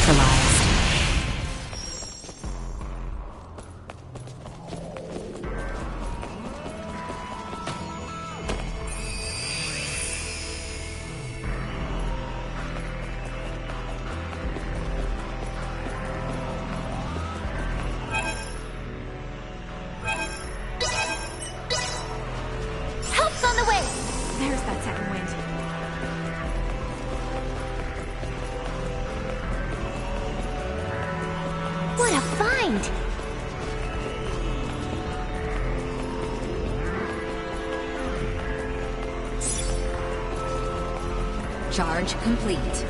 neutralized. Help's on the way! There's that second wind. What a find! Charge complete.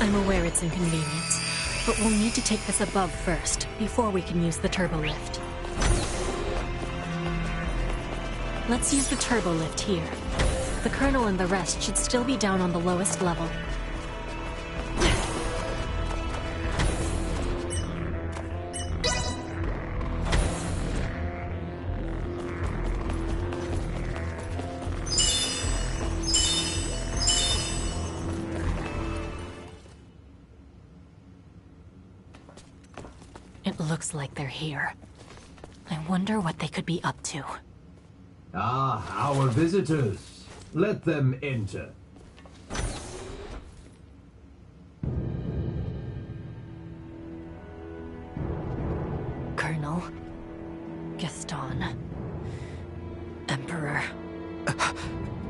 I'm aware it's inconvenient, but we'll need to take this above first, before we can use the turbolift. Let's use the turbolift here. The Colonel and the rest should still be down on the lowest level. It looks like they're here. I wonder what they could be up to. Ah, our visitors. Let them enter. Colonel. Gaston. Emperor.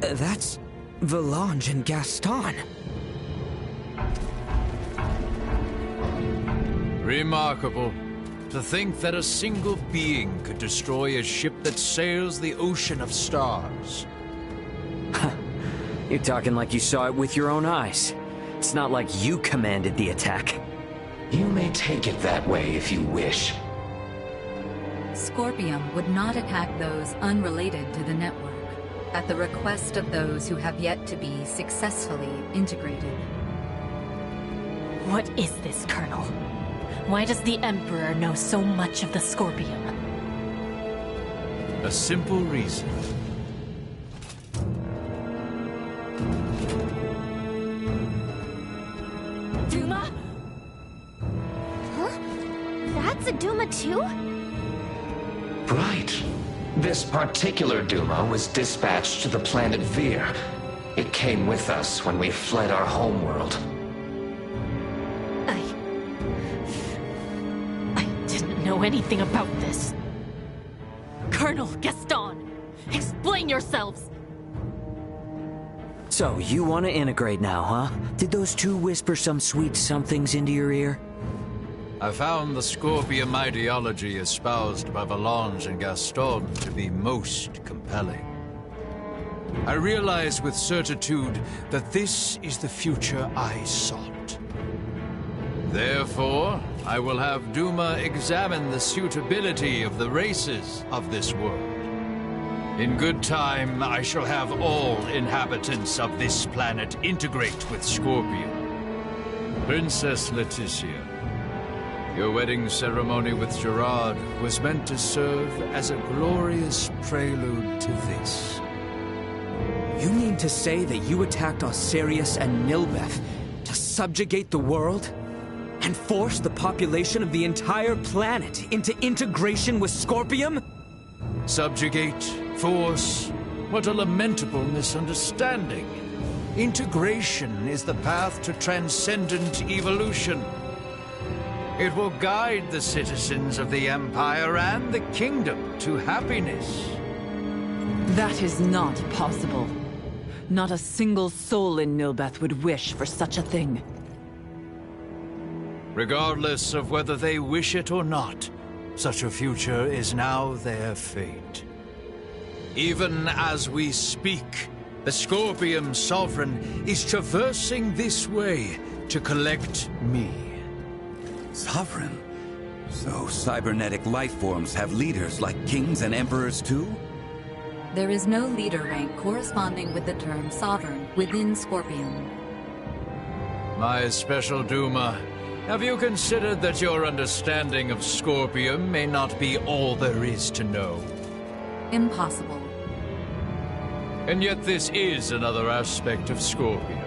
That's Valange and Gaston. Remarkable. To think that a single being could destroy a ship that sails the ocean of stars. You're talking like you saw it with your own eyes. It's not like you commanded the attack. You may take it that way if you wish. Scorpium would not attack those unrelated to the network, at the request of those who have yet to be successfully integrated. What is this, Colonel? Why does the Emperor know so much of the Scorpium? A simple reason. Duma? Huh? That's a Duma too? Right. This particular Duma was dispatched to the planet Vir. It came with us when we fled our homeworld. I didn't know anything about this. Colonel Gaston, explain yourselves! So, you want to integrate now, huh? Did those two whisper some sweet somethings into your ear? I found the Scorpium ideology espoused by Valange and Gaston to be most compelling. I realize with certitude that this is the future I sought. Therefore, I will have Duma examine the suitability of the races of this world. In good time, I shall have all inhabitants of this planet integrate with Scorpion. Princess Leticia, your wedding ceremony with Gerard was meant to serve as a glorious prelude to this. You mean to say that you attacked Osirius and Nilbeth to subjugate the world? And force the population of the entire planet into integration with Scorpium? Subjugate, force, what a lamentable misunderstanding. Integration is the path to transcendent evolution. It will guide the citizens of the Empire and the Kingdom to happiness. That is not possible. Not a single soul in Nilbeth would wish for such a thing. Regardless of whether they wish it or not, such a future is now their fate. Even as we speak, the Scorpium Sovereign is traversing this way to collect me. Sovereign? So cybernetic life forms have leaders like kings and emperors too? There is no leader rank corresponding with the term Sovereign within Scorpium. My special Duma Have you considered that your understanding of Scorpium may not be all there is to know? Impossible. And yet this is another aspect of Scorpium.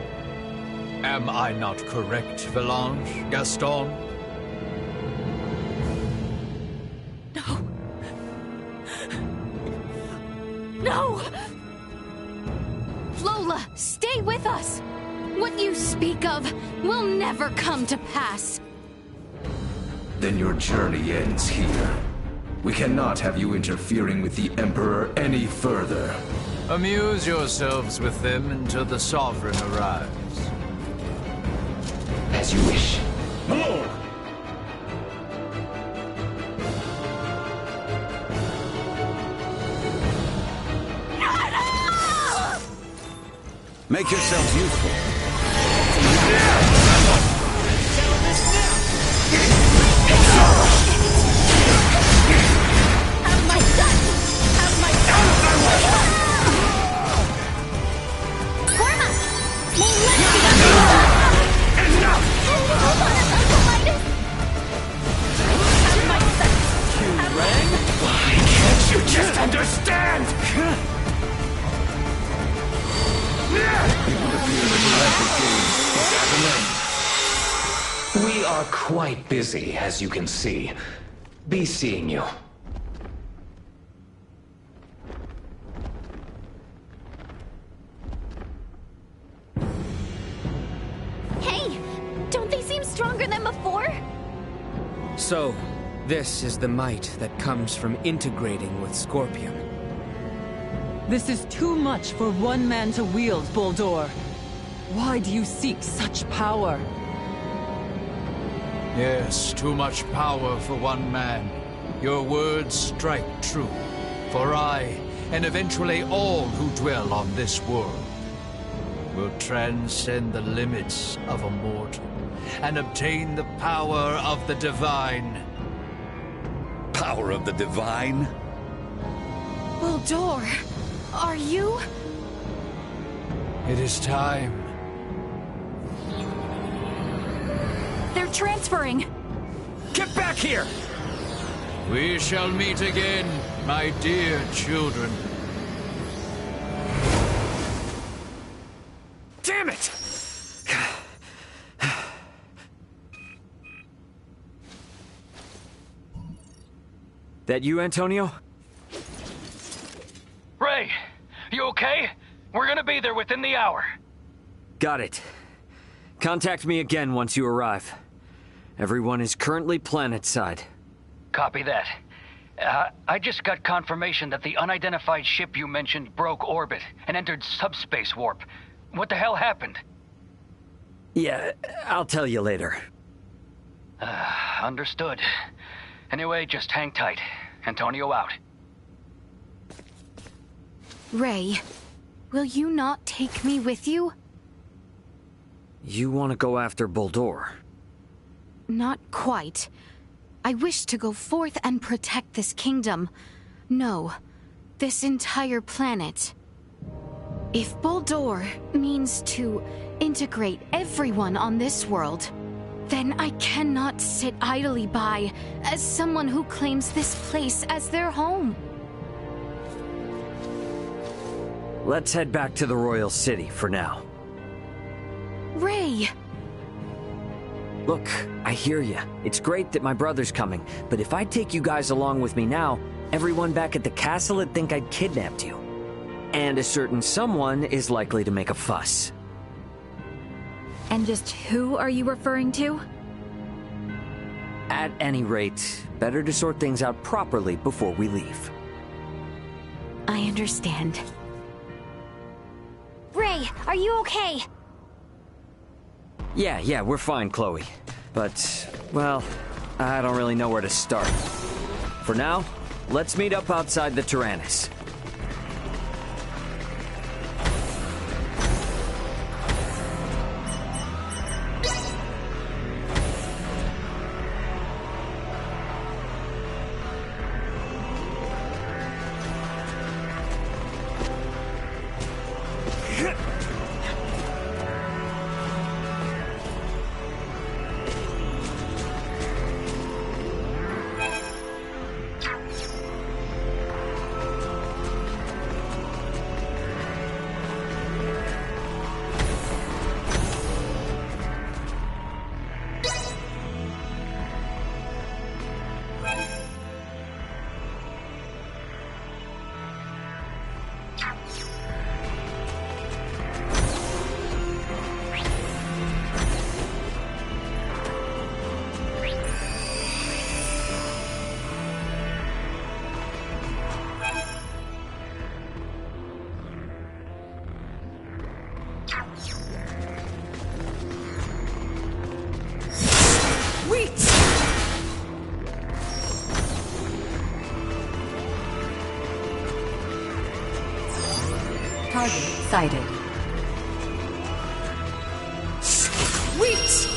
Am I not correct, Valange, Gaston? No! Lola, stay with us! What you speak of will never come to pass. Then your journey ends here. We cannot have you interfering with the Emperor any further. Amuse yourselves with them until the Sovereign arrives. As you wish. More! Make yourselves useful. Have my son! Have my son! Korma! Enough! Hold on, Uncle Midas! Have my son! Why can't you just understand? We are quite busy, as you can see. Be seeing you. Hey! Don't they seem stronger than before? So, this is the might that comes from integrating with Scorpium. This is too much for one man to wield, Boldore. Why do you seek such power? Yes, too much power for one man. Your words strike true. For I, and eventually all who dwell on this world, will transcend the limits of a mortal and obtain the power of the divine. Power of the divine? Boldore, are you? It is time. They're transferring. Get back here! We shall meet again, my dear children. Damn it! That you, Antonio? Ray, you okay? We're gonna be there within the hour. Got it. Contact me again once you arrive. Everyone is currently planetside. Copy that. I just got confirmation that the unidentified ship you mentioned broke orbit and entered subspace warp. What the hell happened? Yeah, I'll tell you later. Understood. Anyway, just hang tight. Antonio out. Ray, will you not take me with you? You want to go after Boldore? Not quite. I wish to go forth and protect this kingdom. No, this entire planet. If Boldore means to integrate everyone on this world, then I cannot sit idly by as someone who claims this place as their home. Let's head back to the Royal City for now. Ray! Look, I hear you. It's great that my brother's coming, but if I take you guys along with me now, everyone back at the castle would think I'd kidnapped you. And a certain someone is likely to make a fuss. And just who are you referring to? At any rate, better to sort things out properly before we leave. I understand. Ray, are you okay? Yeah, we're fine, Chloe. But, well, I don't really know where to start. For now, let's meet up outside the Tyrannus. Target sighted. Sweet!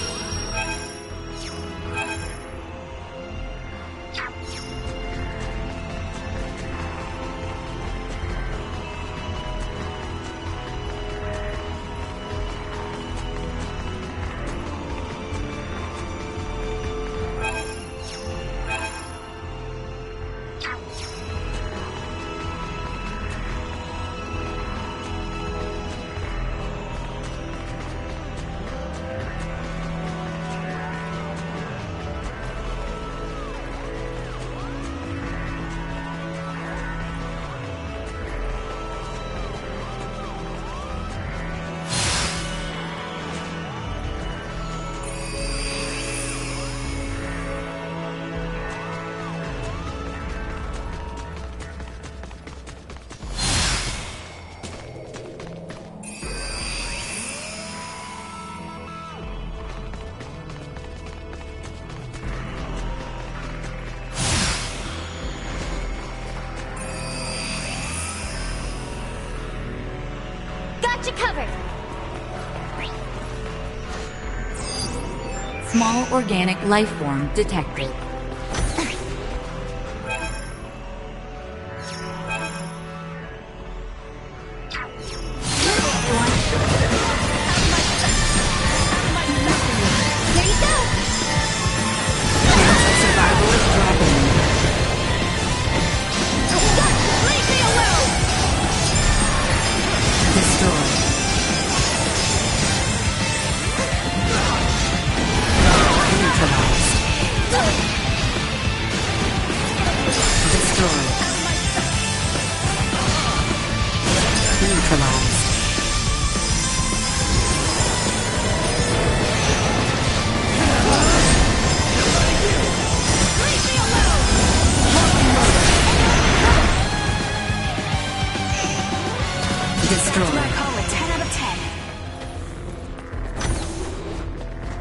Got you covered. Small organic life form detected.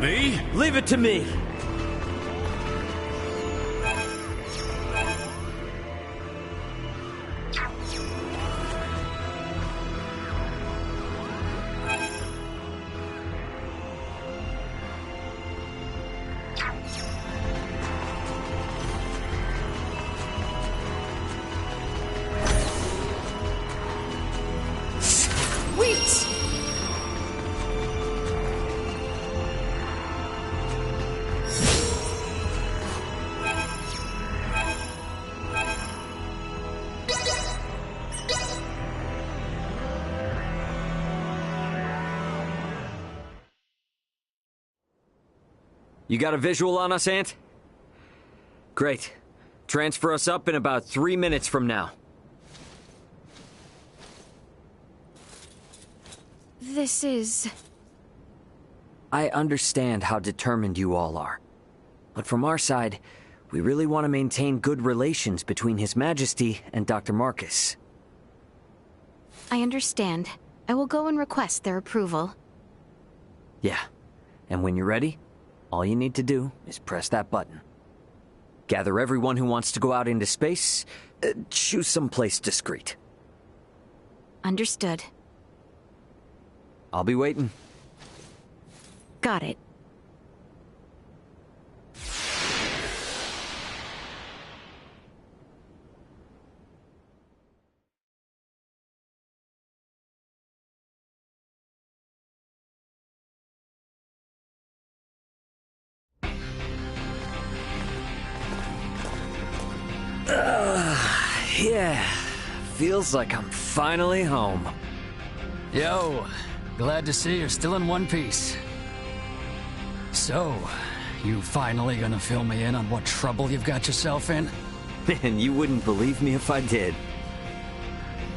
Me? Leave it to me! Sweet! You got a visual on us, Ant? Great. Transfer us up in about 3 minutes from now. This is... I understand how determined you all are. But from our side, we really want to maintain good relations between His Majesty and Dr. Marcus. I understand. I will go and request their approval. Yeah. And when you're ready, all you need to do is press that button. Gather everyone who wants to go out into space, choose someplace discreet. Understood. I'll be waiting. Got it. Yeah. Feels like I'm finally home. Yo, glad to see you're still in one piece. So, you finally gonna fill me in on what trouble you've got yourself in? And you wouldn't believe me if I did.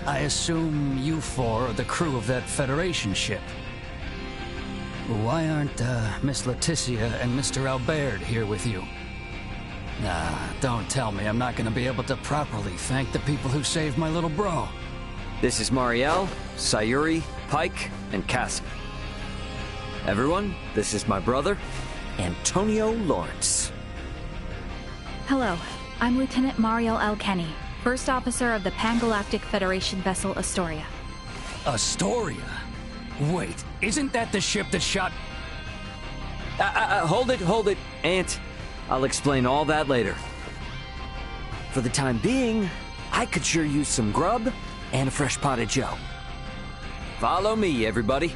I assume you four are the crew of that Federation ship. Why aren't Miss Leticia and Mr. Albert here with you? Nah, don't tell me I'm not gonna be able to properly thank the people who saved my little bro. This is Marielle, Sayuri, Pike, and Cassie. Everyone, this is my brother, Antonio Lawrence. Hello, I'm Lieutenant Mariel Alkenny, First Officer of the Pan-Galactic Federation vessel Astoria. Astoria? Wait, isn't that the ship that shot... Hold it, Ant. I'll explain all that later. For the time being, I could sure use some grub and a fresh pot of joe. Follow me, everybody.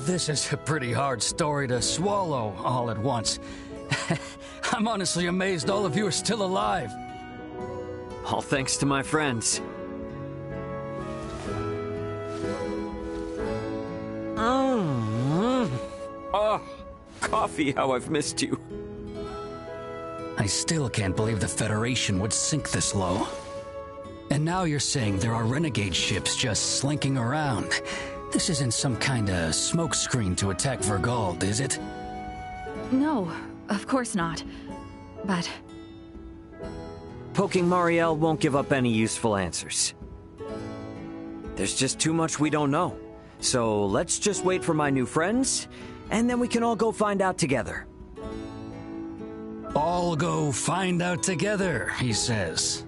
This is a pretty hard story to swallow all at once. I'm honestly amazed all of you are still alive. All thanks to my friends. Oh, coffee, how I've missed you. I still can't believe the Federation would sink this low. And now you're saying there are renegade ships just slinking around. This isn't some kind of smokescreen to attack Vergald, is it? No, of course not. But... Poking Marielle won't give up any useful answers. There's just too much we don't know. So let's just wait for my new friends, and then we can all go find out together. All go find out together, he says.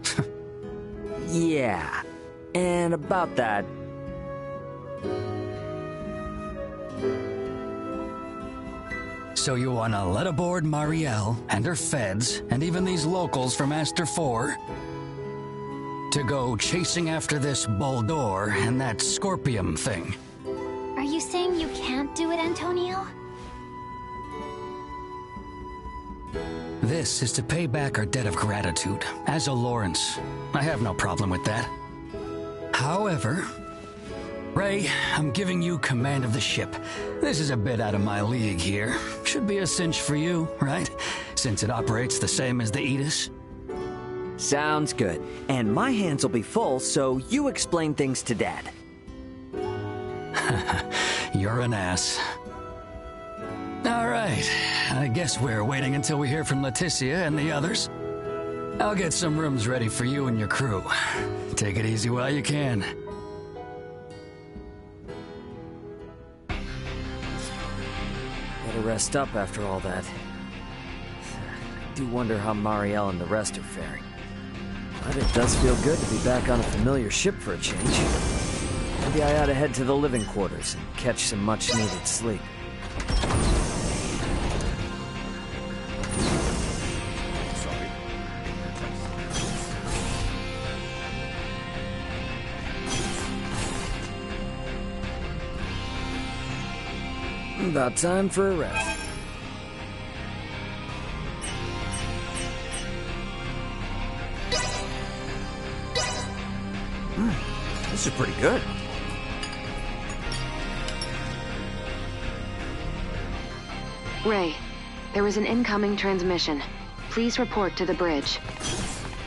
Yeah, and about that... So you wanna let aboard Marielle and her feds, and even these locals from Aster 4, to go chasing after this Boldore and that Scorpium thing? Are you saying you can't do it, Antonio? This is to pay back our debt of gratitude, as a Lawrence. I have no problem with that. However, Ray, I'm giving you command of the ship. This is a bit out of my league here. Should be a cinch for you, right? Since it operates the same as the Aegis. Sounds good. And my hands will be full, so you explain things to Dad. You're an ass. All right. I guess we're waiting until we hear from Leticia and the others. I'll get some rooms ready for you and your crew. Take it easy while you can. Better rest up after all that. I do wonder how Marielle and the rest are faring. But it does feel good to be back on a familiar ship for a change. Maybe I ought to head to the living quarters and catch some much-needed sleep. About time for a rest. This is pretty good. Ray, there was an incoming transmission. Please report to the bridge.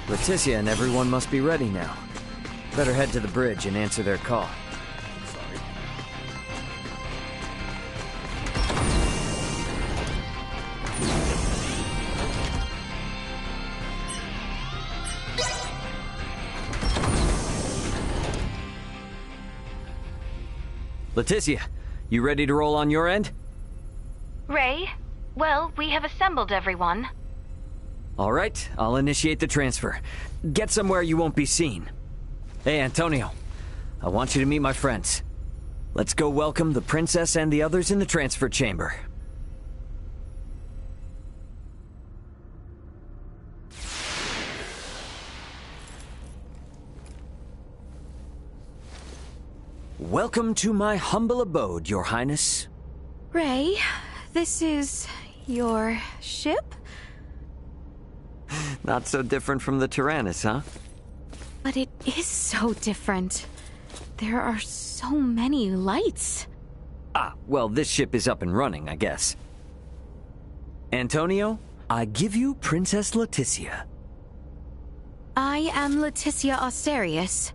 Leticia and everyone must be ready now. Better head to the bridge and answer their call. Leticia, you ready to roll on your end? Ray, well, we have assembled everyone. All right, I'll initiate the transfer. Get somewhere you won't be seen. Hey, Antonio, I want you to meet my friends. Let's go welcome the princess and the others in the transfer chamber. Welcome to my humble abode, Your Highness. Ray, this is your ship? Not so different from the Tyrannus, huh? But it is so different. There are so many lights. Ah, well, this ship is up and running, I guess. Antonio, I give you Princess Leticia. I am Leticia Asterius.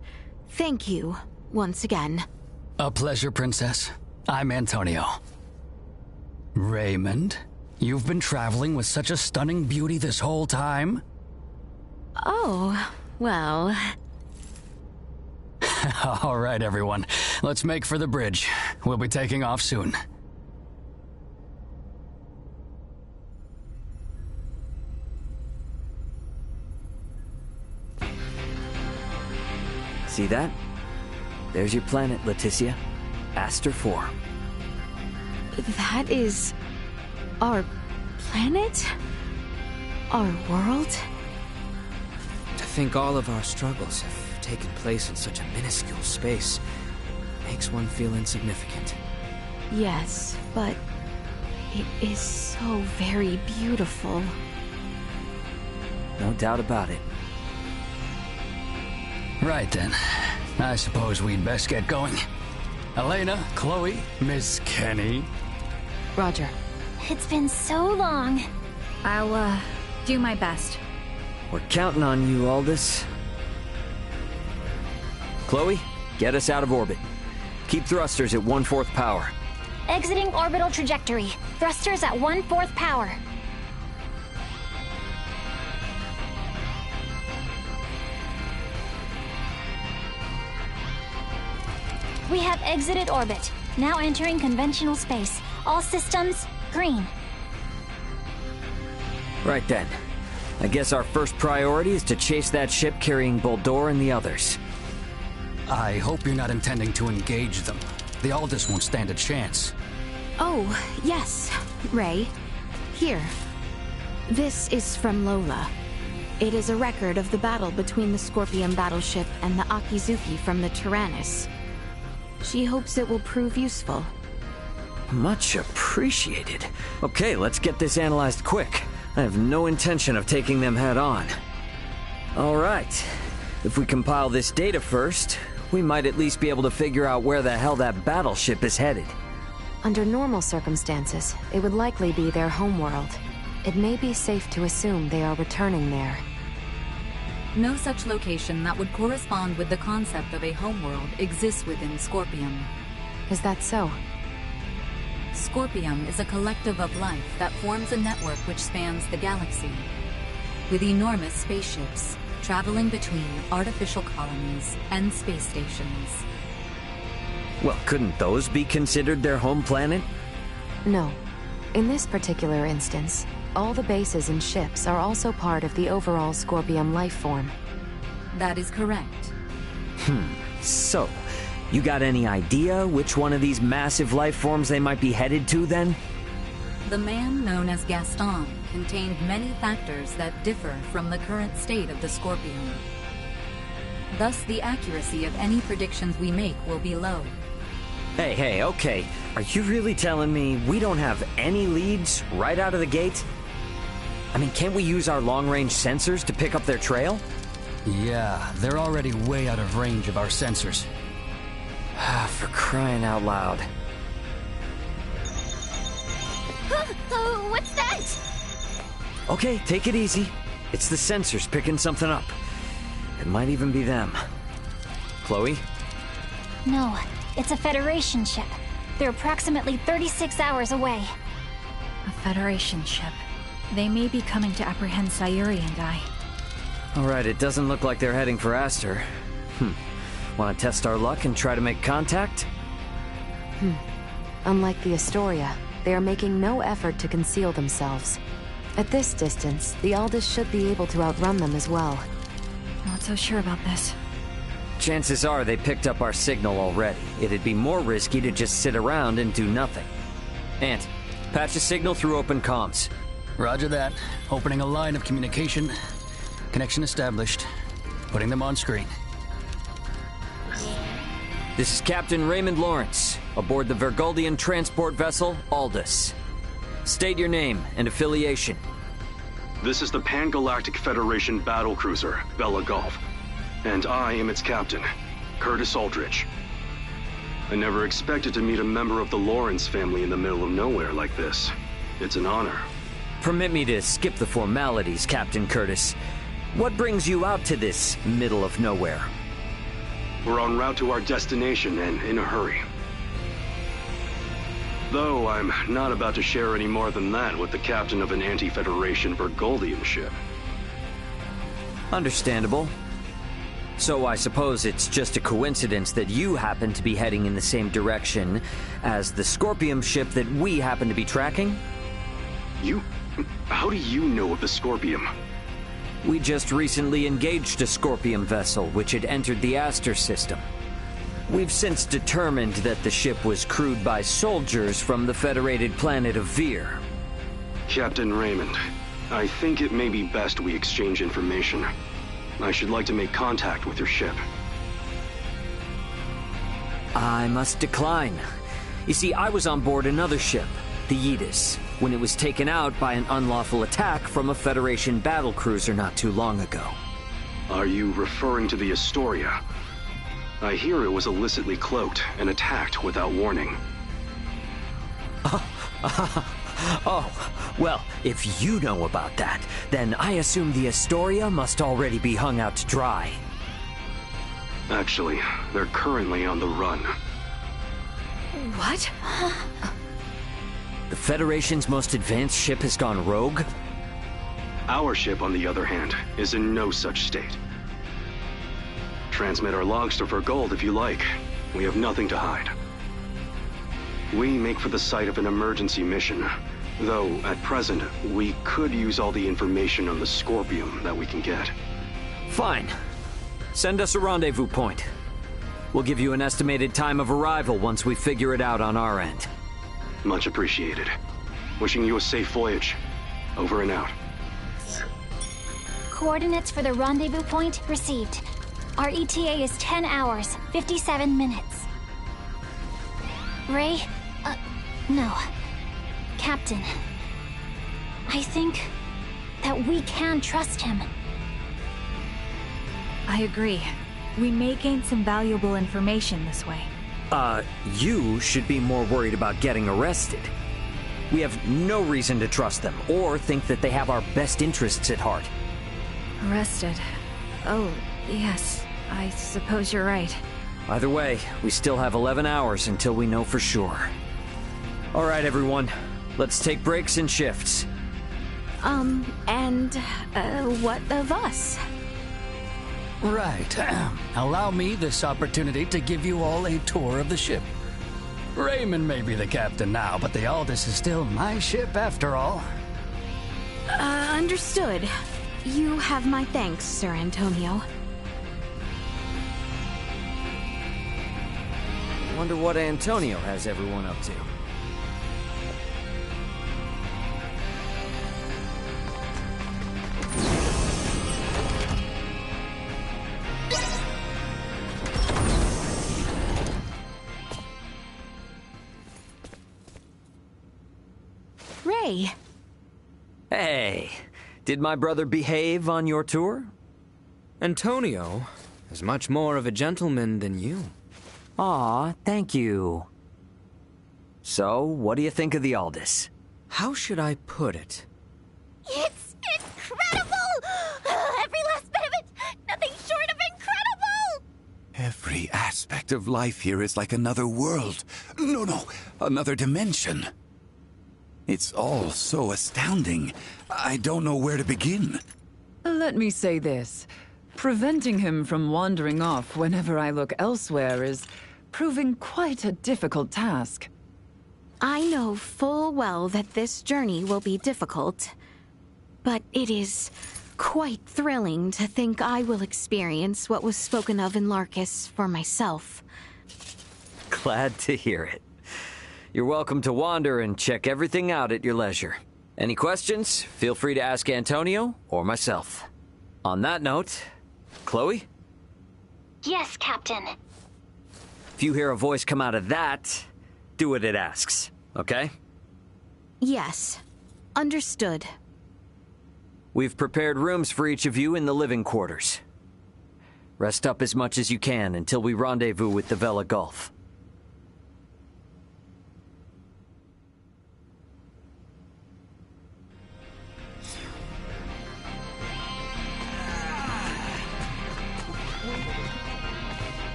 Thank you, once again. A pleasure, Princess. I'm Antonio. Raymond, you've been traveling with such a stunning beauty this whole time? Oh, well... All right, everyone. Let's make for the bridge. We'll be taking off soon. See that? There's your planet, Leticia. Aster 4. That is... our planet? Our world? To think all of our struggles have taken place in such a minuscule space makes one feel insignificant. Yes, but it is so very beautiful. No doubt about it. Right then. I suppose we'd best get going. Elena, Chloe, Miss Kenny. Roger. It's been so long. I'll, do my best. We're counting on you, Aldous. Chloe, get us out of orbit. Keep thrusters at 1/4 power. Exiting orbital trajectory. Thrusters at 1/4 power. We have exited orbit. Now entering conventional space. All systems green. Right then. I guess our first priority is to chase that ship carrying Boldore and the others. I hope you're not intending to engage them. The Aldous won't stand a chance. Oh, yes, Ray. Here. This is from Lola. It is a record of the battle between the Scorpion battleship and the Akizuki from the Tyrannus. She hopes it will prove useful. Much appreciated. Okay, let's get this analyzed quick. I have no intention of taking them head on. All right. If we compile this data first, we might at least be able to figure out where the hell that battleship is headed. Under normal circumstances, it would likely be their homeworld. It may be safe to assume they are returning there. No such location that would correspond with the concept of a homeworld exists within Scorpium. Is that so? Scorpium is a collective of life that forms a network which spans the galaxy, with enormous spaceships traveling between artificial colonies and space stations. Well, couldn't those be considered their home planet? No. In this particular instance, all the bases and ships are also part of the overall Scorpium life form. That is correct. So, you got any idea which one of these massive life forms they might be headed to, then? The man known as Gaston contained many factors that differ from the current state of the Scorpion. Thus, the accuracy of any predictions we make will be low. Hey, okay. Are you really telling me we don't have any leads right out of the gate? I mean, can't we use our long-range sensors to pick up their trail? Yeah, they're already way out of range of our sensors. For crying out loud. What's that? Okay, take it easy. It's the sensors picking something up. It might even be them. Chloe? No, it's a Federation ship. They're approximately 36 hours away. A Federation ship. They may be coming to apprehend Sayuri and I. Alright, it doesn't look like they're heading for Aster. Want to test our luck and try to make contact? Unlike the Astoria, they are making no effort to conceal themselves. At this distance, the Aldous should be able to outrun them as well. Not so sure about this. Chances are they picked up our signal already. It'd be more risky to just sit around and do nothing. Ant, patch a signal through open comms. Roger that. Opening a line of communication. Connection established. Putting them on screen. This is Captain Raymond Lawrence, aboard the Vergoldian transport vessel, Aldous. State your name and affiliation. This is the Pan-Galactic Federation battlecruiser, Bella Golf, and I am its captain, Curtis Aldrich. I never expected to meet a member of the Lawrence family in the middle of nowhere like this. It's an honor. Permit me to skip the formalities, Captain Curtis. What brings you out to this middle of nowhere? We're en route to our destination and in a hurry. Though I'm not about to share any more than that with the captain of an anti-Federation Vergoldian ship. Understandable. So I suppose it's just a coincidence that you happen to be heading in the same direction as the Scorpion ship that we happen to be tracking? How do you know of the Scorpion? We just recently engaged a Scorpion vessel which had entered the Aster system. We've since determined that the ship was crewed by soldiers from the federated planet of Vir. Captain Raymond, I think it may be best we exchange information. I should like to make contact with your ship. I must decline. You see, I was on board another ship, the Yeetus, when it was taken out by an unlawful attack from a Federation battlecruiser not too long ago. Are you referring to the Astoria? I hear it was illicitly cloaked and attacked without warning. Oh, well, if you know about that, then I assume the Astoria must already be hung out to dry. Actually, they're currently on the run. What? The Federation's most advanced ship has gone rogue? Our ship, on the other hand, is in no such state. Transmit our logs to Vergold if you like. We have nothing to hide. We make for the site of an emergency mission, though at present, we could use all the information on the Scorpium that we can get. Fine. Send us a rendezvous point. We'll give you an estimated time of arrival once we figure it out on our end. Much appreciated. Wishing you a safe voyage. Over and out. Coordinates for the rendezvous point received. Our ETA is 10 hours, 57 minutes. Ray? No. Captain. I think that we can trust him. I agree. We may gain some valuable information this way. You should be more worried about getting arrested. We have no reason to trust them, or think that they have our best interests at heart. Arrested. Oh, yes. I suppose you're right. Either way, we still have 11 hours until we know for sure. All right, everyone. Let's take breaks and shifts. What of us? Right. Allow me this opportunity to give you all a tour of the ship. Raymond may be the captain now, but the Aldous is still my ship after all. Understood. You have my thanks, Sir Antonio. Wonder what Antonio has everyone up to. Ray. Hey, did my brother behave on your tour? Antonio is much more of a gentleman than you. Aw, thank you. So, what do you think of the Aldous? How should I put it? It's incredible! Every last bit of it! Nothing short of incredible! Every aspect of life here is like another world. No, another dimension. It's all so astounding. I don't know where to begin. Let me say this. Preventing him from wandering off whenever I look elsewhere is proving quite a difficult task. I know full well that this journey will be difficult, but it is quite thrilling to think I will experience what was spoken of in Larkus for myself. Glad to hear it. You're welcome to wander and check everything out at your leisure. Any questions? Feel free to ask Antonio or myself. On that note, Chloe? Yes, Captain. If you hear a voice come out of that, do what it asks, okay? Yes. Understood. We've prepared rooms for each of you in the living quarters. Rest up as much as you can until we rendezvous with the Vela Gulf.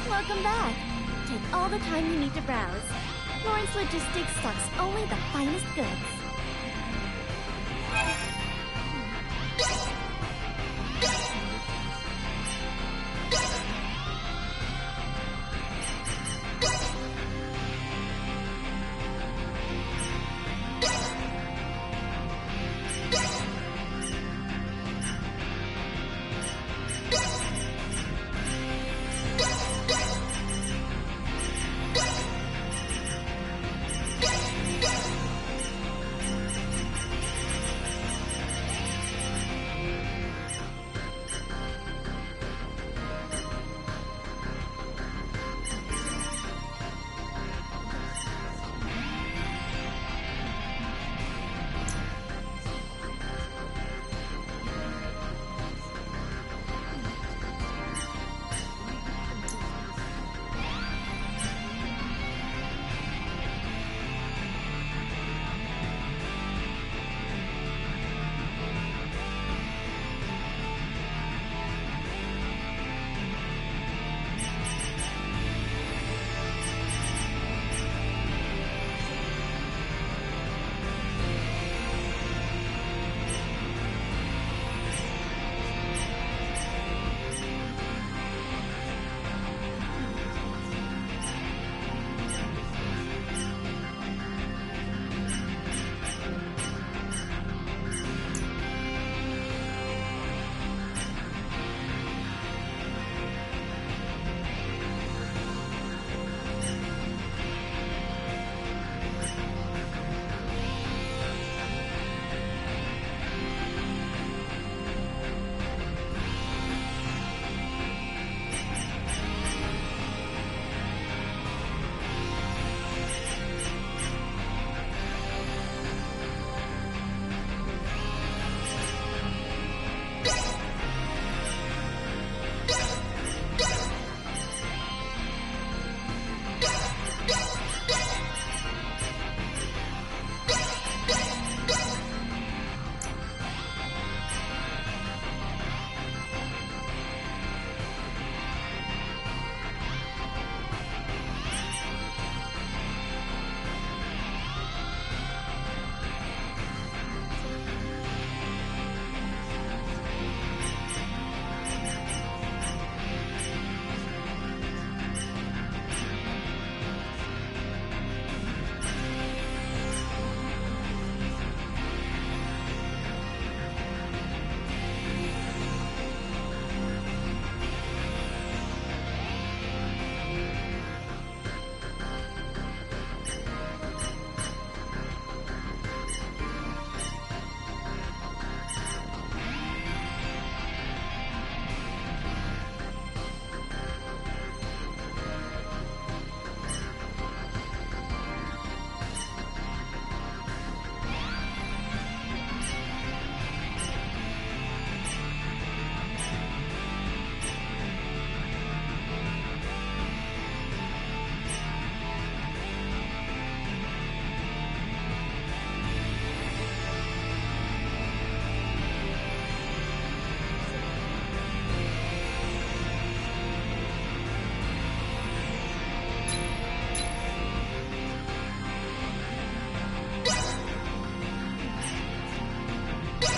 Welcome back. Take all the time you need to browse. Lawrence Logistics stocks only the finest goods.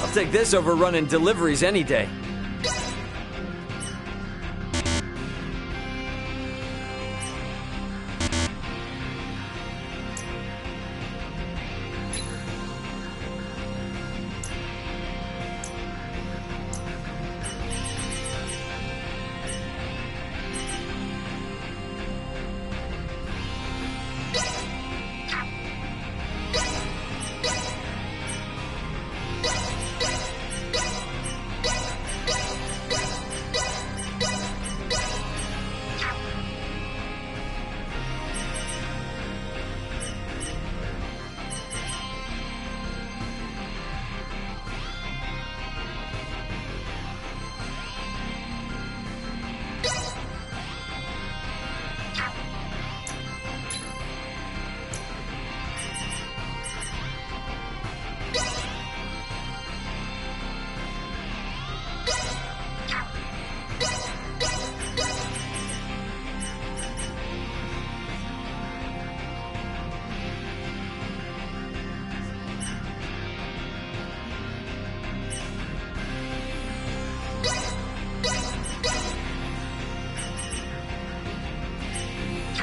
I'll take this over running deliveries any day.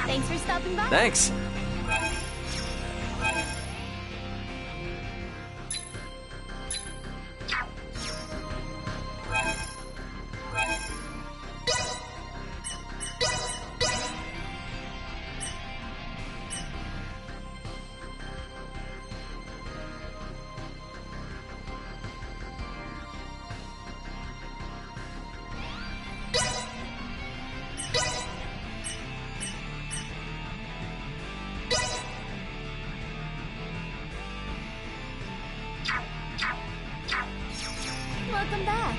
Thanks for stopping by. Thanks. Welcome back.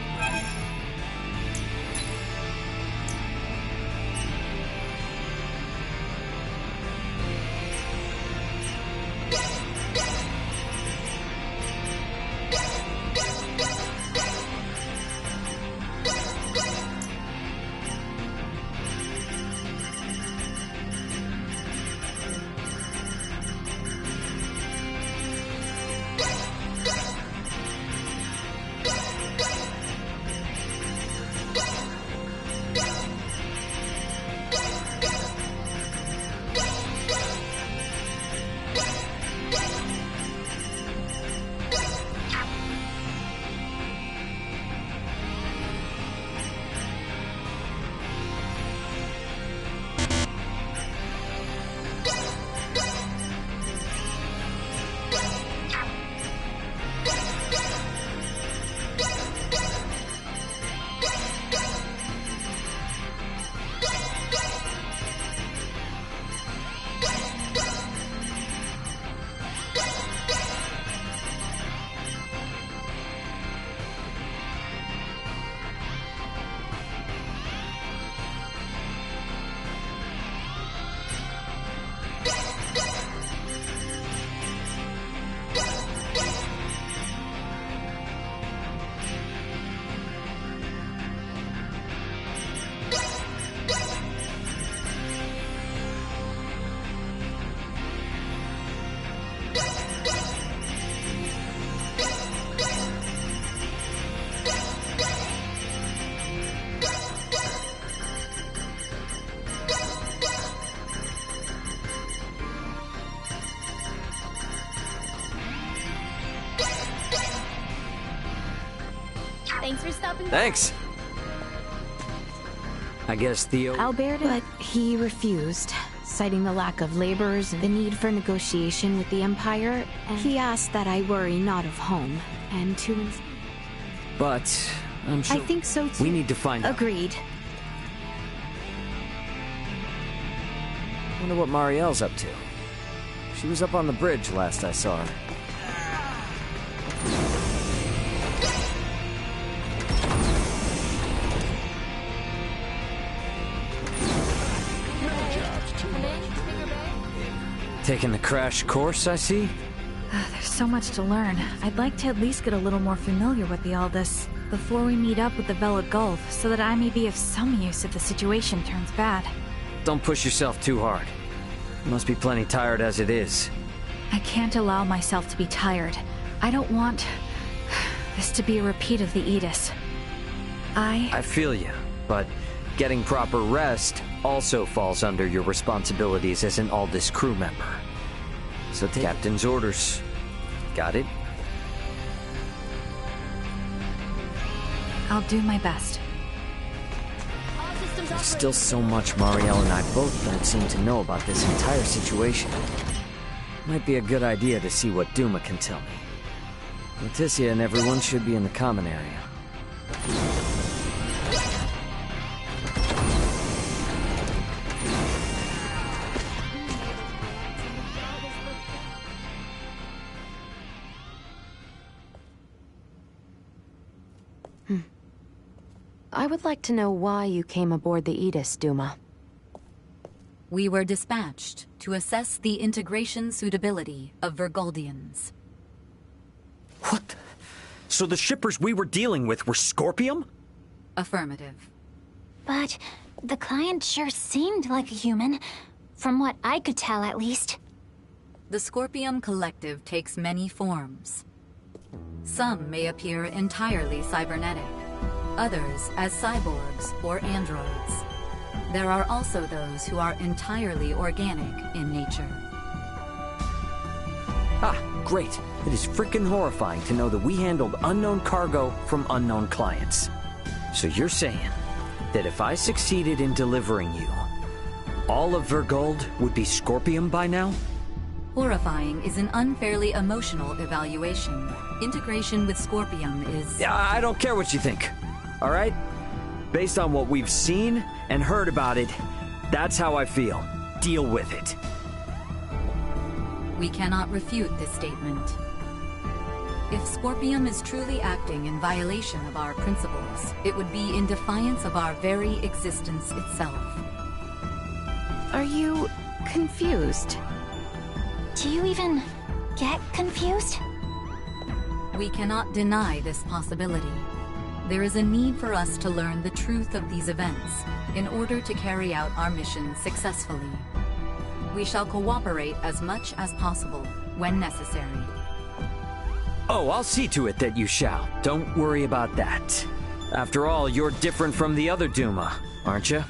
Thanks for stopping by. Thanks. I guess Theo... Albert, but he refused, citing the lack of laborers and the need for negotiation with the Empire, and he asked that I worry not of home, and to... But I'm sure... I think so too. We need to find out. Agreed. Wonder what Marielle's up to. She was up on the bridge last I saw her. Taking the crash course, I see? There's so much to learn. I'd like to at least get a little more familiar with the Aldous before we meet up with the Vela Gulf, so that I may be of some use if the situation turns bad. Don't push yourself too hard. You must be plenty tired as it is. I can't allow myself to be tired. I don't want... this to be a repeat of the Aegis. I feel you, but getting proper rest also falls under your responsibilities as an Aldous crew member. So take Captain's orders. Got it? I'll do my best. There's still so much Marielle and I both don't seem to know about this entire situation. Might be a good idea to see what Duma can tell me. Leticia and everyone should be in the common area. I would like to know why you came aboard the Aegis, Duma. We were dispatched to assess the integration suitability of Vergoldians. What? So the shippers we were dealing with were Scorpium? Affirmative. But the client sure seemed like a human, from what I could tell at least. The Scorpium Collective takes many forms. Some may appear entirely cybernetic, others as cyborgs or androids. There are also those who are entirely organic in nature. Ah, great. It is frickin' horrifying to know that we handled unknown cargo from unknown clients. So you're saying that if I succeeded in delivering you, all of Vergold would be Scorpium by now? Horrifying is an unfairly emotional evaluation. Integration with Scorpium is... I don't care what you think, all right? Based on what we've seen and heard about it, that's how I feel. Deal with it. We cannot refute this statement. If Scorpium is truly acting in violation of our principles, it would be in defiance of our very existence itself. Are you confused? Do you even get confused? We cannot deny this possibility. There is a need for us to learn the truth of these events in order to carry out our mission successfully. We shall cooperate as much as possible when necessary. Oh, I'll see to it that you shall. Don't worry about that. After all, you're different from the other Duma, aren't you?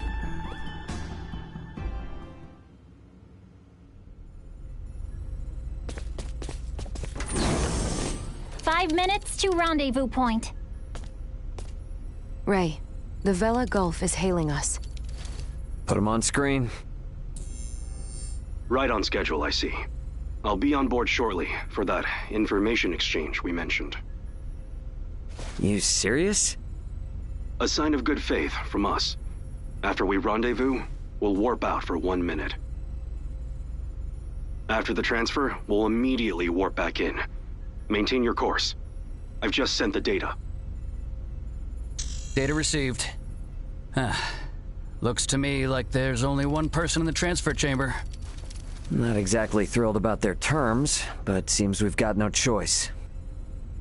"5 minutes to rendezvous point." Ray, the Vela Gulf is hailing us. Put him on screen. Right on schedule, I see. I'll be on board shortly for that information exchange we mentioned. You serious? A sign of good faith from us. After we rendezvous, we'll warp out for 1 minute. After the transfer, we'll immediately warp back in. Maintain your course. I've just sent the data. Data received. Looks to me like there's only one person in the transfer chamber. Not exactly thrilled about their terms, but seems we've got no choice.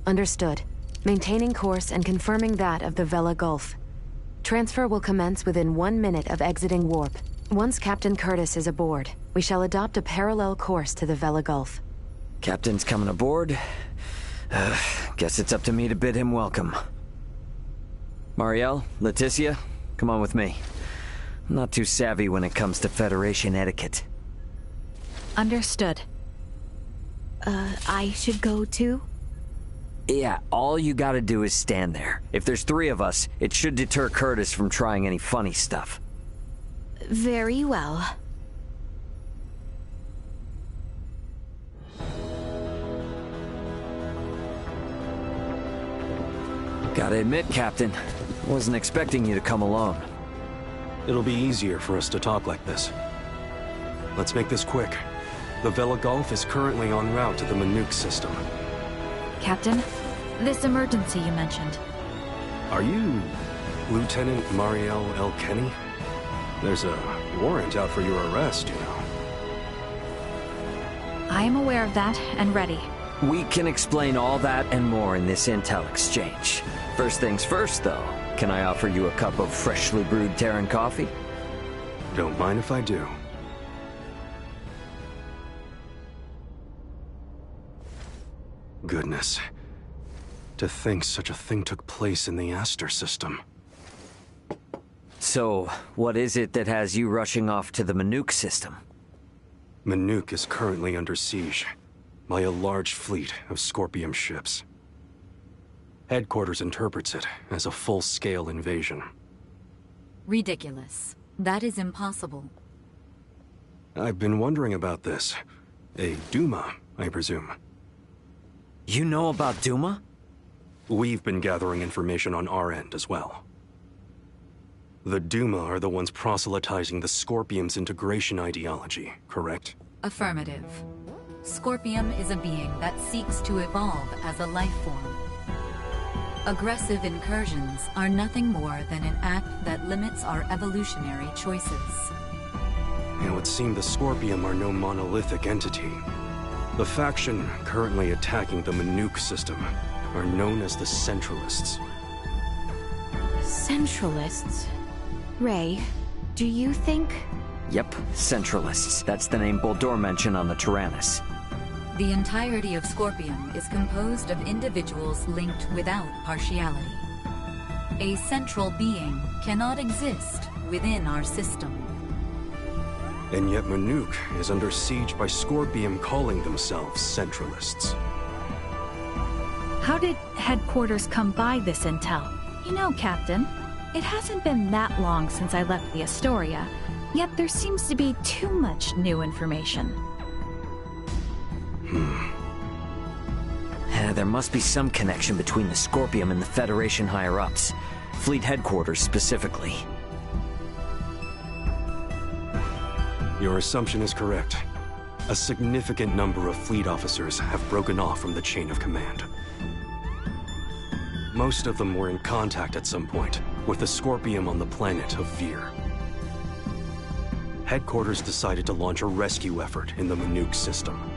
Understood. Maintaining course and confirming that of the Vela Gulf. Transfer will commence within 1 minute of exiting warp. Once Captain Curtis is aboard, we shall adopt a parallel course to the Vela Gulf. Captain's coming aboard. Guess it's up to me to bid him welcome. Marielle, Leticia, come on with me. I'm not too savvy when it comes to Federation etiquette. Understood. I should go too? Yeah, all you gotta do is stand there. If there's 3 of us, it should deter Curtis from trying any funny stuff. Very well. Gotta admit, Captain, I wasn't expecting you to come alone. It'll be easier for us to talk like this. Let's make this quick. The Vela Gulf is currently en route to the Manuk system. Captain, this emergency you mentioned. Are you Lieutenant Marielle L. Kenny? There's a warrant out for your arrest, you know. I am aware of that and ready. We can explain all that and more in this intel exchange. First things first, though. Can I offer you a cup of freshly brewed Terran coffee? Don't mind if I do. Goodness. To think such a thing took place in the Aster system. So, what is it that has you rushing off to the Manuk system? Manuk is currently under siege by a large fleet of Scorpium ships. Headquarters interprets it as a full-scale invasion. Ridiculous. That is impossible. I've been wondering about this. A Duma, I presume. You know about Duma? We've been gathering information on our end as well. The Duma are the ones proselytizing the Scorpium's integration ideology, correct? Affirmative. Scorpium is a being that seeks to evolve as a life form. Aggressive incursions are nothing more than an act that limits our evolutionary choices. It would seem the Scorpium are no monolithic entity. The faction currently attacking the Manuk system are known as the Centralists. Centralists? Ray, do you think... Yep, Centralists. That's the name Boldur mentioned on the Tyrannus. The entirety of Scorpium is composed of individuals linked without partiality. A central being cannot exist within our system. And yet Manuk is under siege by Scorpium calling themselves Centralists. How did Headquarters come by this intel? You know, Captain, it hasn't been that long since I left the Astoria, yet there seems to be too much new information. There must be some connection between the Scorpium and the Federation higher-ups. Fleet headquarters, specifically. Your assumption is correct. A significant number of fleet officers have broken off from the chain of command. Most of them were in contact at some point with the Scorpium on the planet of Vir. Headquarters decided to launch a rescue effort in the Manuk system.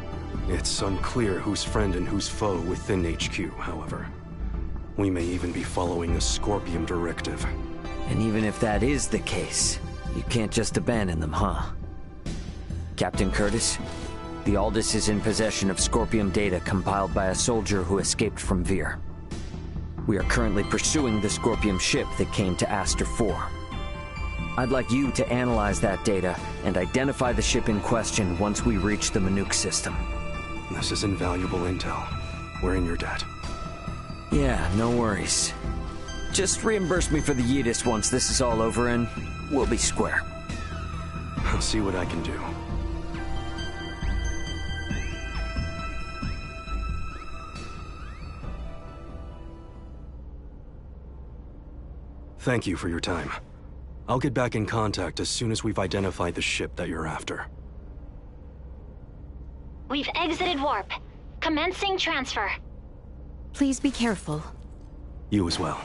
It's unclear who's friend and who's foe within HQ, however. We may even be following a Scorpium directive. And even if that is the case, you can't just abandon them, huh? Captain Curtis, the Aldous is in possession of Scorpium data compiled by a soldier who escaped from Vir. We are currently pursuing the Scorpium ship that came to Aster 4. I'd like you to analyze that data and identify the ship in question once we reach the Manuk system. This is invaluable intel. We're in your debt. Yeah, no worries. Just reimburse me for the Yidis once this is all over and we'll be square. I'll see what I can do. Thank you for your time. I'll get back in contact as soon as we've identified the ship that you're after. We've exited warp. Commencing transfer. Please be careful. You as well.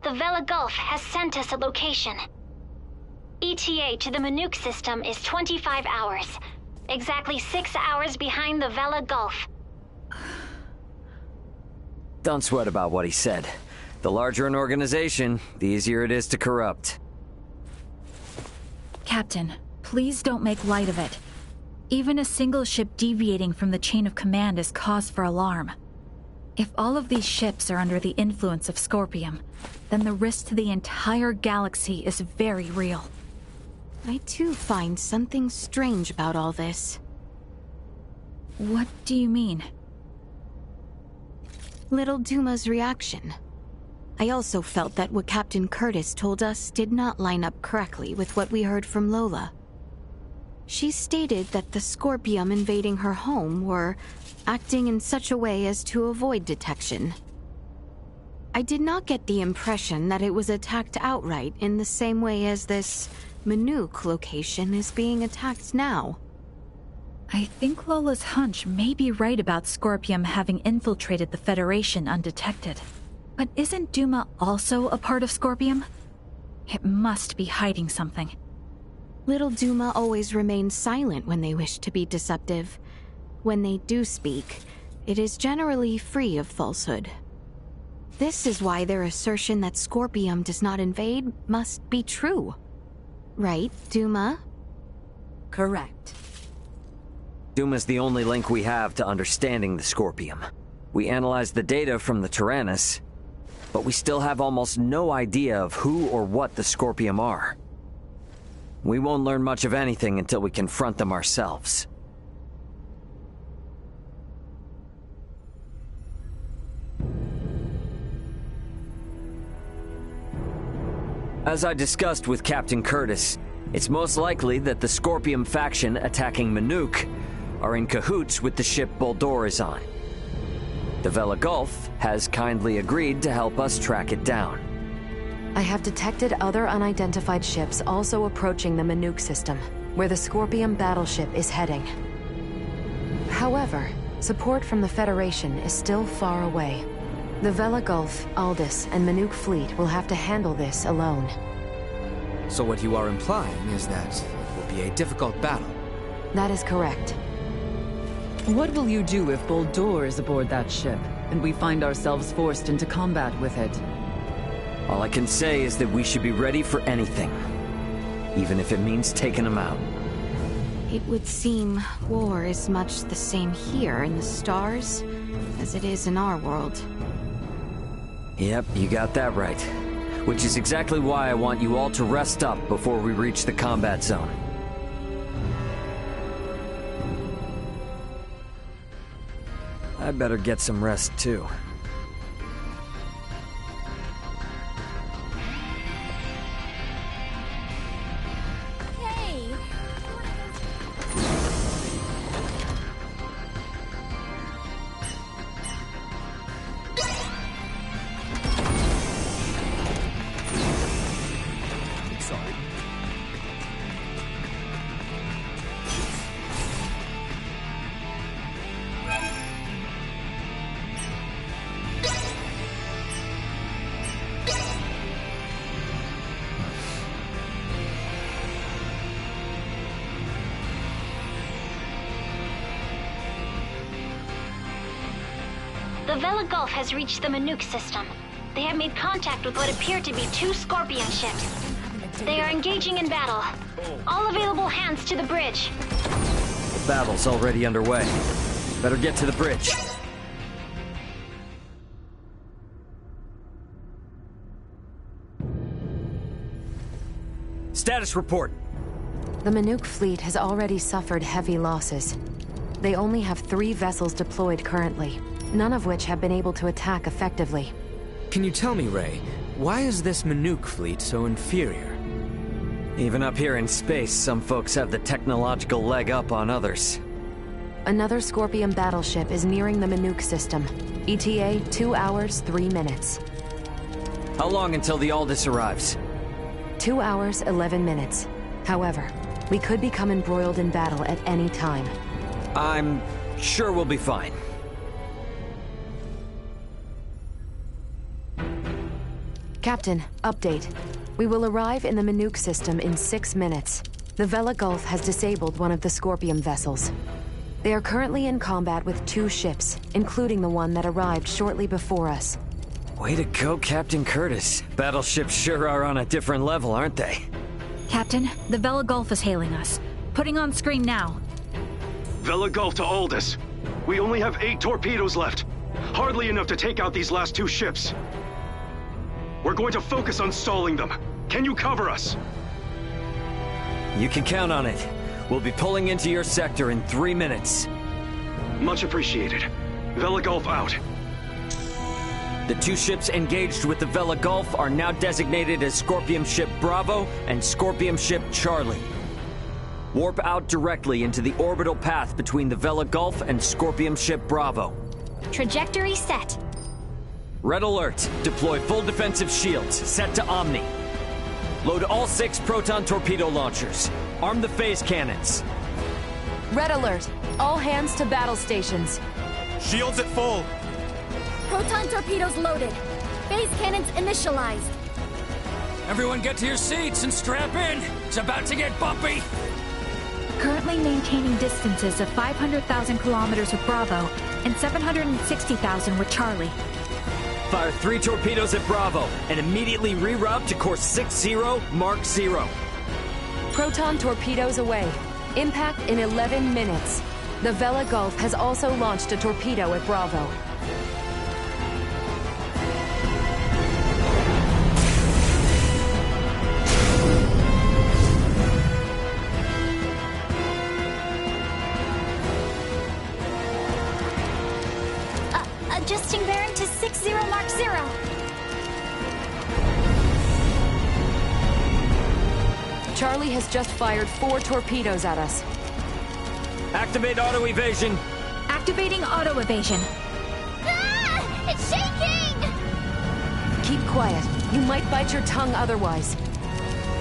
The Vela Gulf has sent us a location. ETA to the Manuk system is 25 hours. Exactly 6 hours behind the Vela Gulf. Don't sweat about what he said. The larger an organization, the easier it is to corrupt. Captain, please don't make light of it. Even a single ship deviating from the chain of command is cause for alarm. If all of these ships are under the influence of Scorpium, then the risk to the entire galaxy is very real. I too find something strange about all this. What do you mean? Little Duma's reaction. I also felt that what Captain Curtis told us did not line up correctly with what we heard from Lola. She stated that the Scorpium invading her home were acting in such a way as to avoid detection. I did not get the impression that it was attacked outright in the same way as this Manuk location is being attacked now. I think Lola's hunch may be right about Scorpium having infiltrated the Federation undetected. But isn't Duma also a part of Scorpium? It must be hiding something. Little Duma always remains silent when they wish to be deceptive. When they do speak, it is generally free of falsehood. This is why their assertion that Scorpium does not invade must be true. Right, Duma? Correct. Duma's the only link we have to understanding the Scorpium. We analyzed the data from the Tyrannus, but we still have almost no idea of who or what the Scorpium are. We won't learn much of anything until we confront them ourselves. As I discussed with Captain Curtis, it's most likely that the Scorpium faction attacking Manuk are in cahoots with the ship Boldore is on. The Vela Gulf has kindly agreed to help us track it down. I have detected other unidentified ships also approaching the Manuk system, where the Scorpium battleship is heading. However, support from the Federation is still far away. The Vela Gulf, Aldous, and Manuk fleet will have to handle this alone. So what you are implying is that it will be a difficult battle. That is correct. What will you do if Boldore is aboard that ship, and we find ourselves forced into combat with it? All I can say is that we should be ready for anything, even if it means taking them out. It would seem war is much the same here in the stars as it is in our world. Yep, you got that right. Which is exactly why I want you all to rest up before we reach the combat zone. I better get some rest too. Hey! Sorry. The Vela Gulf has reached the Manuk system. They have made contact with what appear to be 2 Scorpion ships. They are engaging in battle. All available hands to the bridge. The battle's already underway. Better get to the bridge. Status report. The Manuk fleet has already suffered heavy losses. They only have 3 vessels deployed currently, none of which have been able to attack effectively. Can you tell me, Ray, why is this Manuk fleet so inferior? Even up here in space, some folks have the technological leg up on others. Another Scorpion battleship is nearing the Manuk system. ETA 2 hours, 3 minutes. How long until the Aldous arrives? 2 hours, 11 minutes. However, we could become embroiled in battle at any time. I'm sure we'll be fine. Captain, update. We will arrive in the Manuk system in 6 minutes. The Vela Gulf has disabled one of the Scorpion vessels. They are currently in combat with 2 ships, including the one that arrived shortly before us. Way to go, Captain Curtis. Battleships sure are on a different level, aren't they? Captain, the Vela Gulf is hailing us. Putting on screen now. Vela Gulf to Aldous. We only have 8 torpedoes left. Hardly enough to take out these last 2 ships. We're going to focus on stalling them. Can you cover us? You can count on it. We'll be pulling into your sector in 3 minutes. Much appreciated. Vela Gulf out. The 2 ships engaged with the Vela Gulf are now designated as Scorpion Ship Bravo and Scorpion Ship Charlie. Warp out directly into the orbital path between the Vela Gulf and Scorpion Ship Bravo. Trajectory set. Red alert. Deploy full defensive shields. Set to Omni. Load all 6 proton torpedo launchers. Arm the phase cannons. Red alert. All hands to battle stations. Shields at full. Proton torpedoes loaded. Phase cannons initialized. Everyone get to your seats and strap in. It's about to get bumpy. Currently maintaining distances of 500,000 kilometers with Bravo and 760,000 with Charlie. Fire 3 torpedoes at Bravo and immediately reroute to course 60, Mark 0. Proton torpedoes away. Impact in 11 minutes. The Vela Gulf has also launched a torpedo at Bravo. Adjusting bearing to 60 Mark 0. Charlie has just fired 4 torpedoes at us. Activate auto evasion. Activating auto evasion. Ah! It's shaking! Keep quiet. You might bite your tongue otherwise.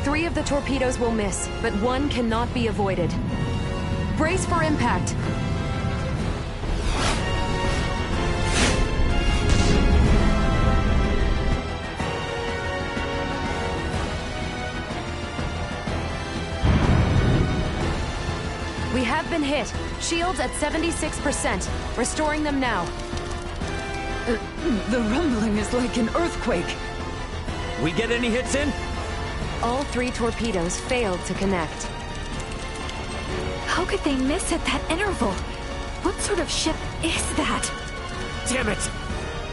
3 of the torpedoes will miss, but 1 cannot be avoided. Brace for impact. We have been hit. Shields at 76%. Restoring them now. The rumbling is like an earthquake. We get any hits in? All 3 torpedoes failed to connect. How could they miss at that interval? What sort of ship is that? Damn it!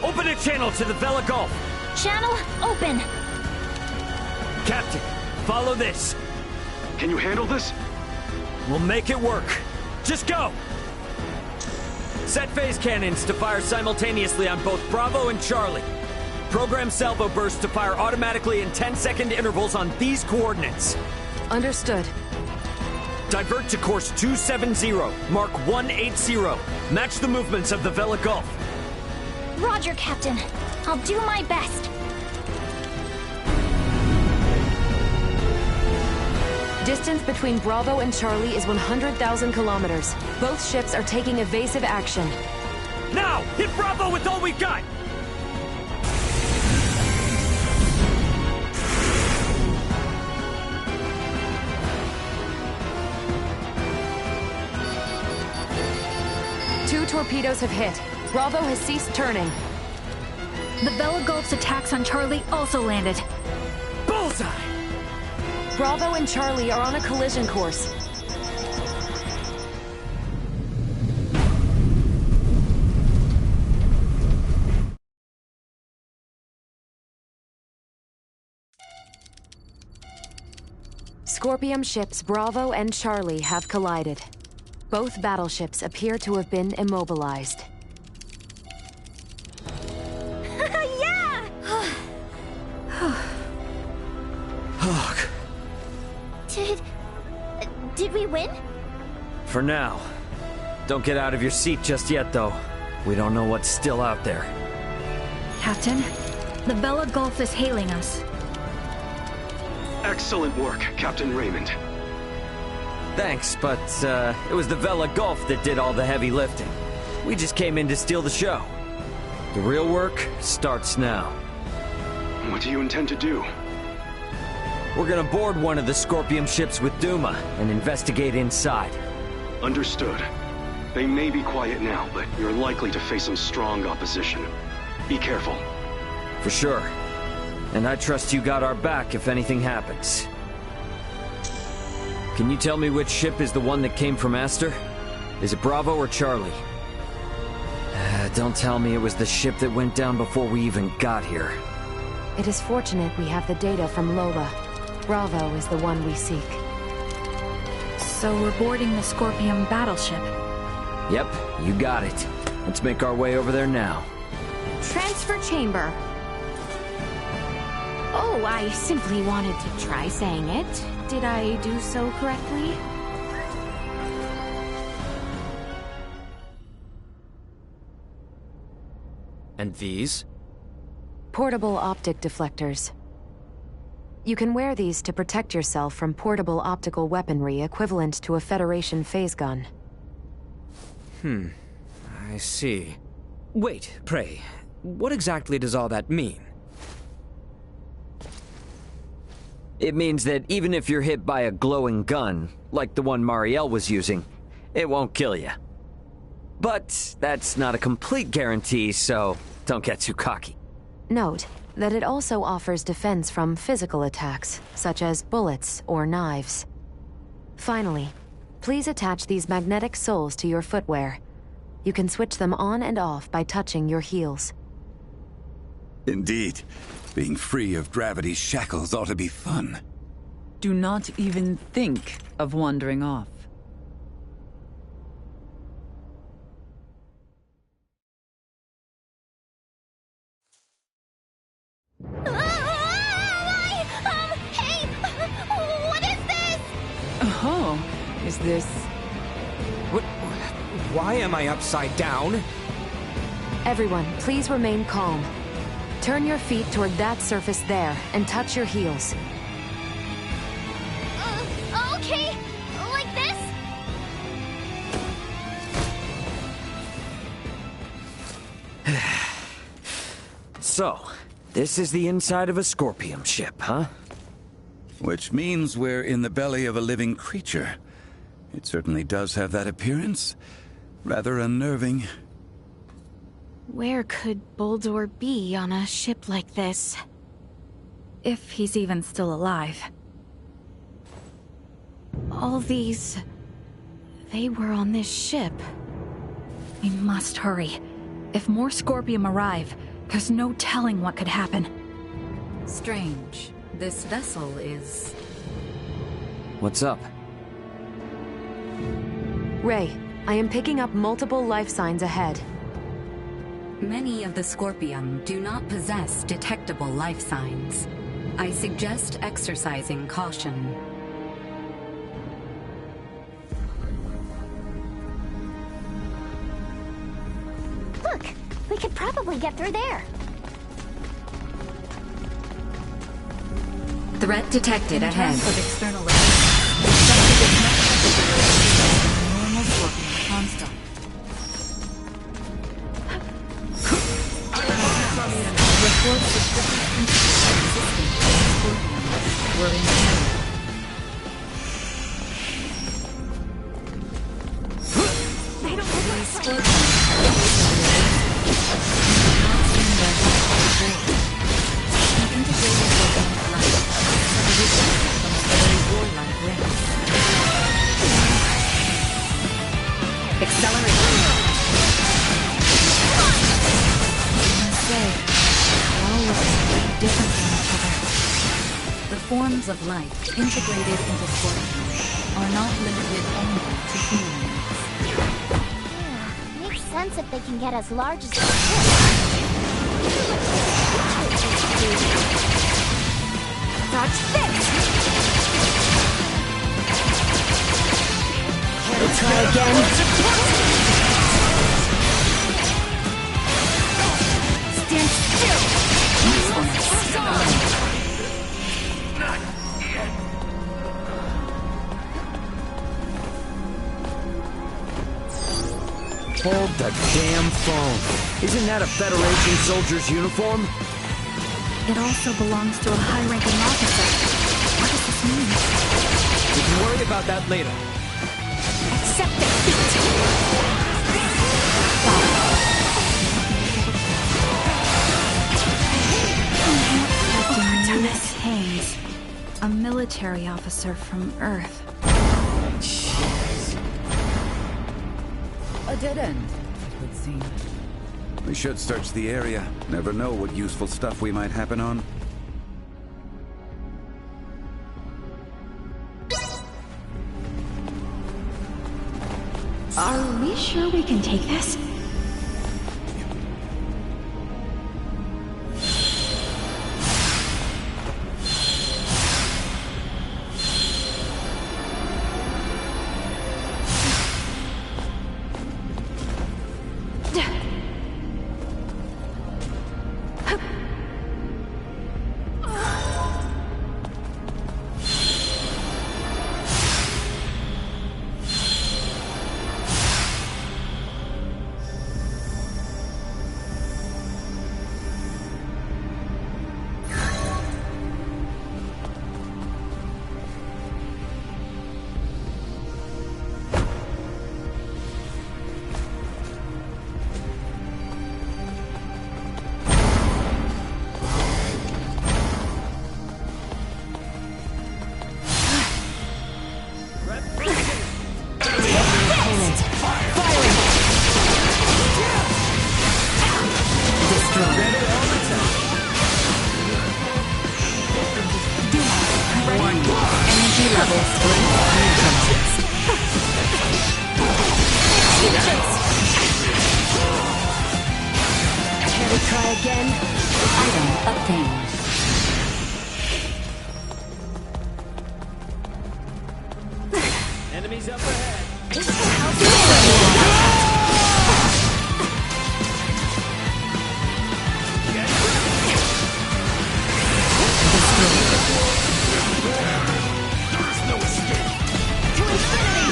Open a channel to the Vela Gulf. Channel open. Captain, follow this. Can you handle this? We'll make it work. Just go! Set phase cannons to fire simultaneously on both Bravo and Charlie. Program salvo bursts to fire automatically in 10-second intervals on these coordinates. Understood. Divert to course 270, Mark 180. Match the movements of the Vela Gulf. Roger, Captain. I'll do my best. Distance between Bravo and Charlie is 100,000 kilometers. Both ships are taking evasive action. Now! Hit Bravo with all we've got! Two torpedoes have hit. Bravo has ceased turning. The Vela Gulf's attacks on Charlie also landed. Bullseye! Bravo and Charlie are on a collision course. Scorpium ships Bravo and Charlie have collided. Both battleships appear to have been immobilized. Yeah! Look. Did we win? For now. Don't get out of your seat just yet, though. We don't know what's still out there. Captain, the Vela Gulf is hailing us. Excellent work, Captain Raymond. Thanks, but it was the Vela Gulf that did all the heavy lifting. We just came in to steal the show. The real work starts now. What do you intend to do? We're gonna board one of the Scorpium ships with Duma and investigate inside. Understood. They may be quiet now, but you're likely to face some strong opposition. Be careful. For sure. And I trust you got our back if anything happens. Can you tell me which ship is the one that came from Aster? Is it Bravo or Charlie? Don't tell me it was the ship that went down before we even got here. It is fortunate we have the data from Lola. Bravo is the one we seek. So we're boarding the Scorpium battleship. Yep, you got it. Let's make our way over there now. Transfer chamber. Oh, I simply wanted to try saying it. Did I do so correctly? And these? Portable optic deflectors. You can wear these to protect yourself from portable optical weaponry equivalent to a Federation phase gun. I see. Wait, pray, what exactly does all that mean? It means that even if you're hit by a glowing gun, like the one Marielle was using, it won't kill you. But that's not a complete guarantee, so don't get too cocky. Note that it also offers defense from physical attacks, such as bullets or knives. Finally, please attach these magnetic soles to your footwear. You can switch them on and off by touching your heels. Indeed. Being free of gravity's shackles ought to be fun. Do not even think of wandering off. Hey! What is this? Oh, is this... What? Why am I upside down? Everyone, please remain calm. Turn your feet toward that surface there, and touch your heels. Okay. Like this? So, this is the inside of a Scorpium ship, huh? Which means we're in the belly of a living creature. It certainly does have that appearance. Rather unnerving. Where could Boldor be on a ship like this? If he's even still alive. All these... they were on this ship. We must hurry. If more Scorpium arrive, there's no telling what could happen. Strange. This vessel is... What's up? Ray, I am picking up multiple life signs ahead. Many of the Scorpium do not possess detectable life signs. I suggest exercising caution. Look, we could probably get through there. Threat detected In ahead. terms of external events, the subject is not normal Scorpion construct. Reports of different existing Scorpion were in error. They don't look like Scorpion integrated organic life, originated from a very warlike race. Accelerate. Say, they all look very different from each other. The forms of life integrated into Scorpion are not limited only to humans. Yeah, makes sense if they can get as large as a Dodge this! We'll try again. Stand still! Hold the damn phone. Isn't that a Federation soldier's uniform? It also belongs to a high-ranking officer. What does this mean? We can worry about that later. Accept defeat! Captain Lewis Haynes, a military officer from Earth. A dead end, it would seem. We should search the area. Never know what useful stuff we might happen on. Are we sure we can take this? level strength neutralized. Can we try again? Item obtained. Enemies up ahead. There's no escape. To infinity!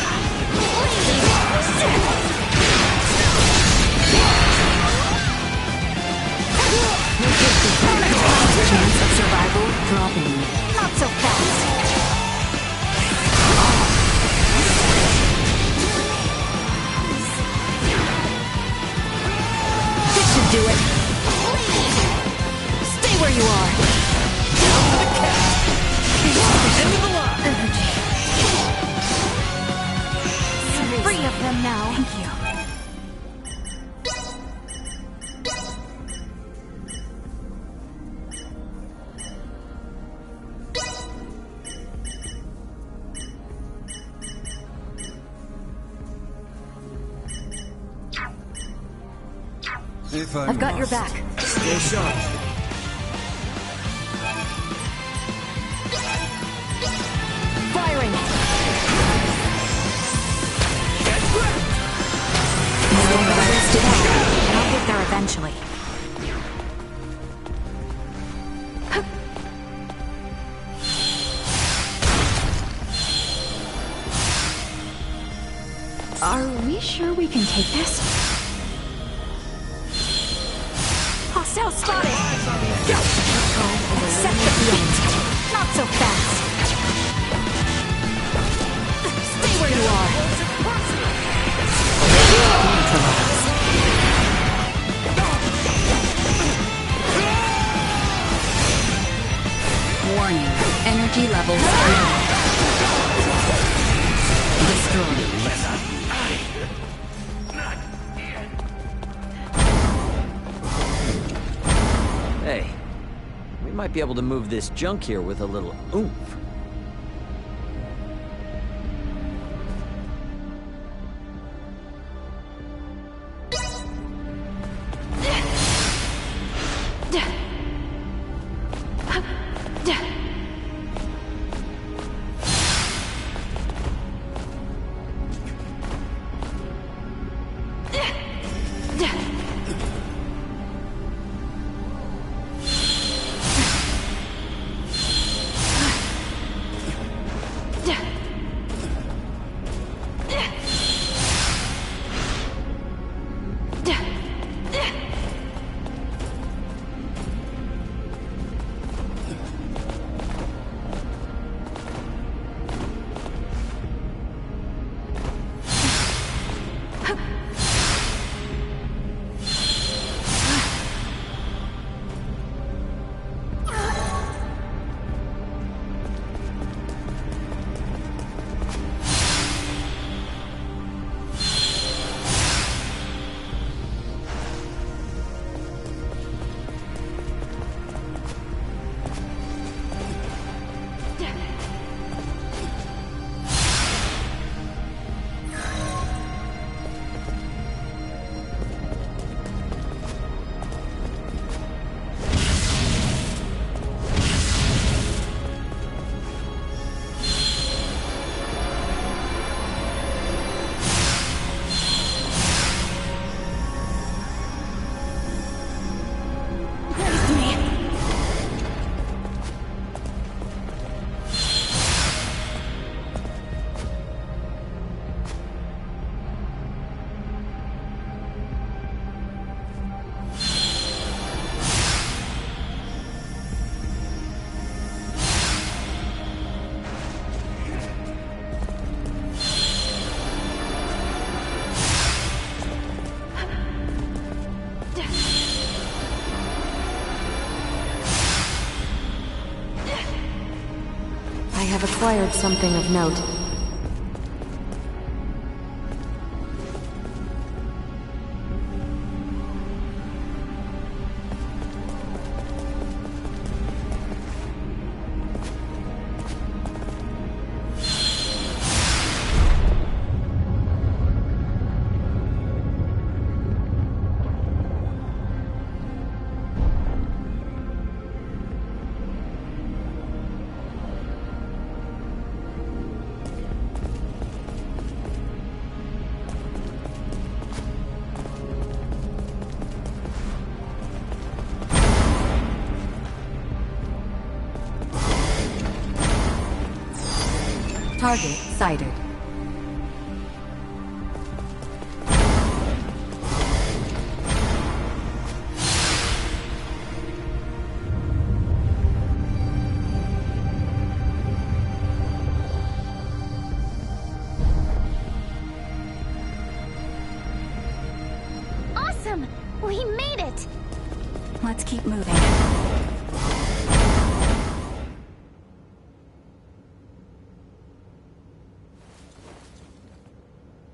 Chance of survival dropping. Not so fast. This should do it. Stay where you are. End of the line. Free of them now. Thank you. I've got your back. Stay sharp. Firing! I'll get there eventually. Are we sure we can take this? Hostile spotted! Set the field. Not so fast. Stay where you are. Warning. Energy levels destroyed. Hey, we might be able to move this junk here with a little oomph. I have acquired something of note. Target sighted. Awesome! We made it! Let's keep moving.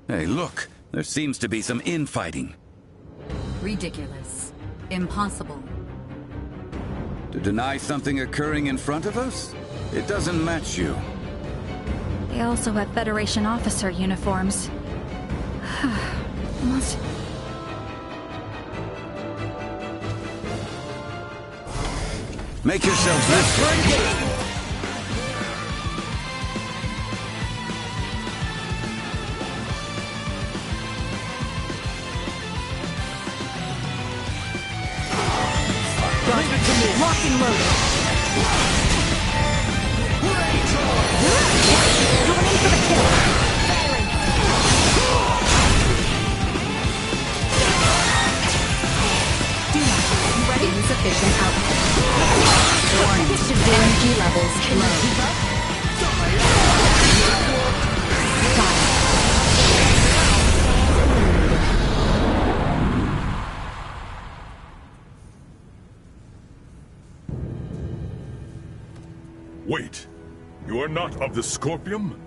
Hey, look! There seems to be some infighting. Ridiculous. Impossible. To deny something occurring in front of us? It doesn't match you. They also have Federation officer uniforms. Must... Make yourselves listening. Leave it to me. Lock and load. Going in for the kill. Firing. Duma, ready? Insufficient output. Warning. Energy levels low. Wait, you are not of the Scorpium?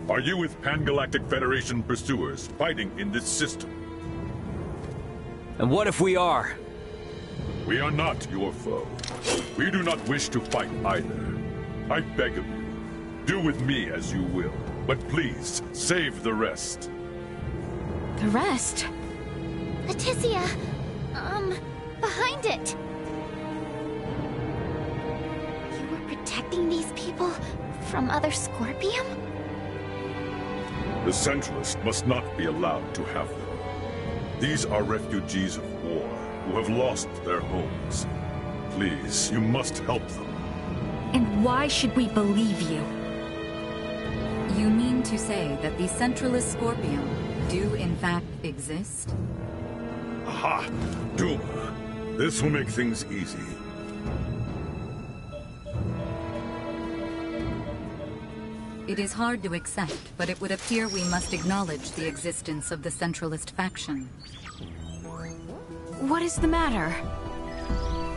Are you with Pan-Galactic Federation pursuers fighting in this system? And what if we are? We are not your foe. We do not wish to fight either. I beg of you, do with me as you will, but please, save the rest. The rest? Leticia, behind it. You were protecting these people from other Scorpium? The Centralists must not be allowed to have them. These are refugees of war who have lost their homes. Please, you must help them. And why should we believe you? You mean to say that the Centralist Scorpium do in fact exist? Aha! Duma. This will make things easy. It is hard to accept, but it would appear we must acknowledge the existence of the Centralist faction. What is the matter?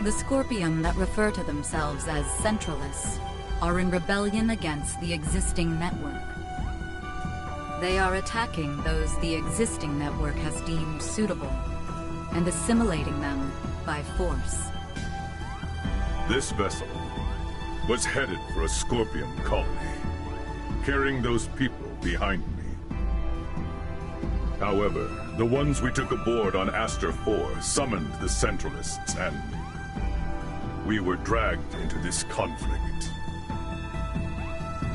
The Scorpium that refer to themselves as Centralists are in rebellion against the existing network. They are attacking those the existing network has deemed suitable, and assimilating them by force. This vessel was headed for a Scorpium colony, carrying those people behind me. However, the ones we took aboard on Aster 4 summoned the Centralists, and we were dragged into this conflict.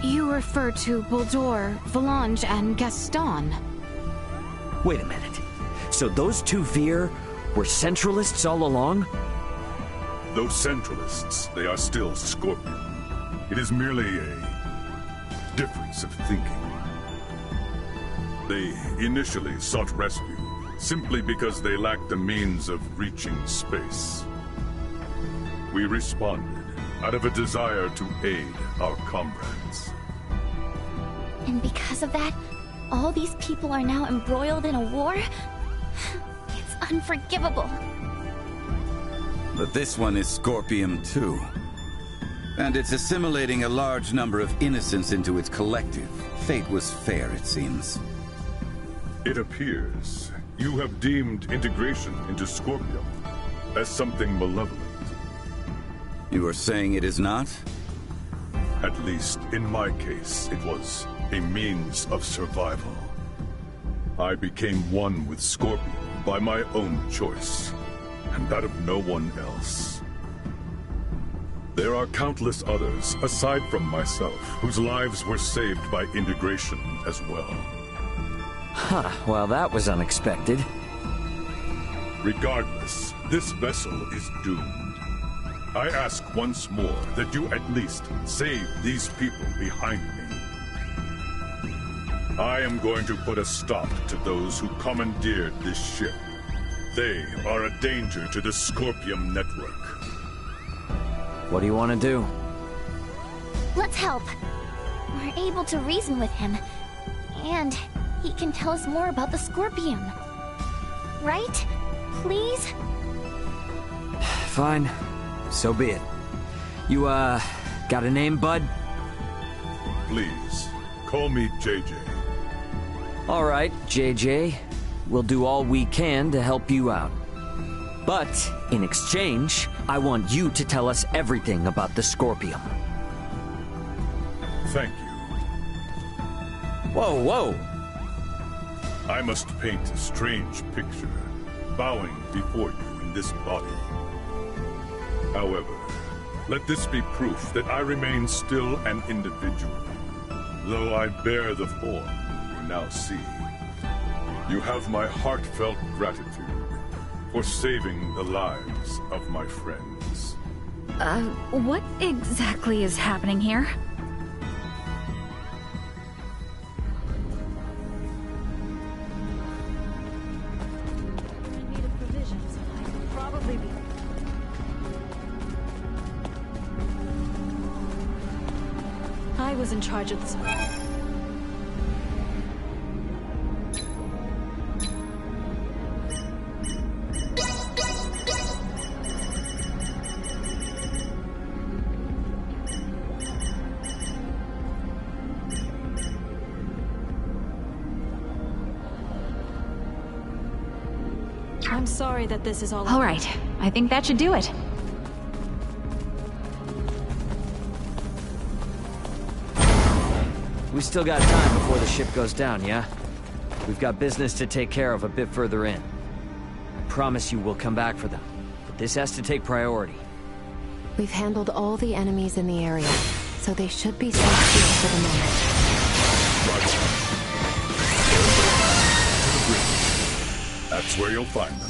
You refer to Bulldor, Valange, and Gaston. Wait a minute. So those two Veer were Centralists all along? Those Centralists, they are still Scorpion. It is merely a difference of thinking. They initially sought rescue simply because they lacked the means of reaching space. We responded out of a desire to aid our comrades. And because of that, all these people are now embroiled in a war? It's unforgivable. But this one is Scorpium too. And it's assimilating a large number of innocents into its collective. Fate was fair, it seems. It appears you have deemed integration into Scorpium as something malevolent. You are saying it is not? At least, in my case, it was a means of survival. I became one with Scorpion by my own choice, and that of no one else. There are countless others, aside from myself, whose lives were saved by integration as well. Huh, well that was unexpected. Regardless, this vessel is doomed. I ask once more that you at least save these people behind me. I am going to put a stop to those who commandeered this ship. They are a danger to the Scorpium network. What do you want to do? Let's help. We're able to reason with him. And he can tell us more about the Scorpium. Right? Please? Fine. So be it. You, got a name, bud? Please, call me JJ. All right, JJ. We'll do all we can to help you out. But, in exchange, I want you to tell us everything about the Scorpium. Thank you. Whoa, whoa! I must paint a strange picture, bowing before you in this body. However, let this be proof that I remain still an individual, though I bear the form you now see. You have my heartfelt gratitude for saving the lives of my friends. What exactly is happening here? I was in charge of this. I'm sorry that this is all right, I think that should do it. We still got time before the ship goes down, yeah? We've got business to take care of a bit further in. I promise you we'll come back for them, but this has to take priority. We've handled all the enemies in the area, so they should be safe here for the moment. That's where you'll find them.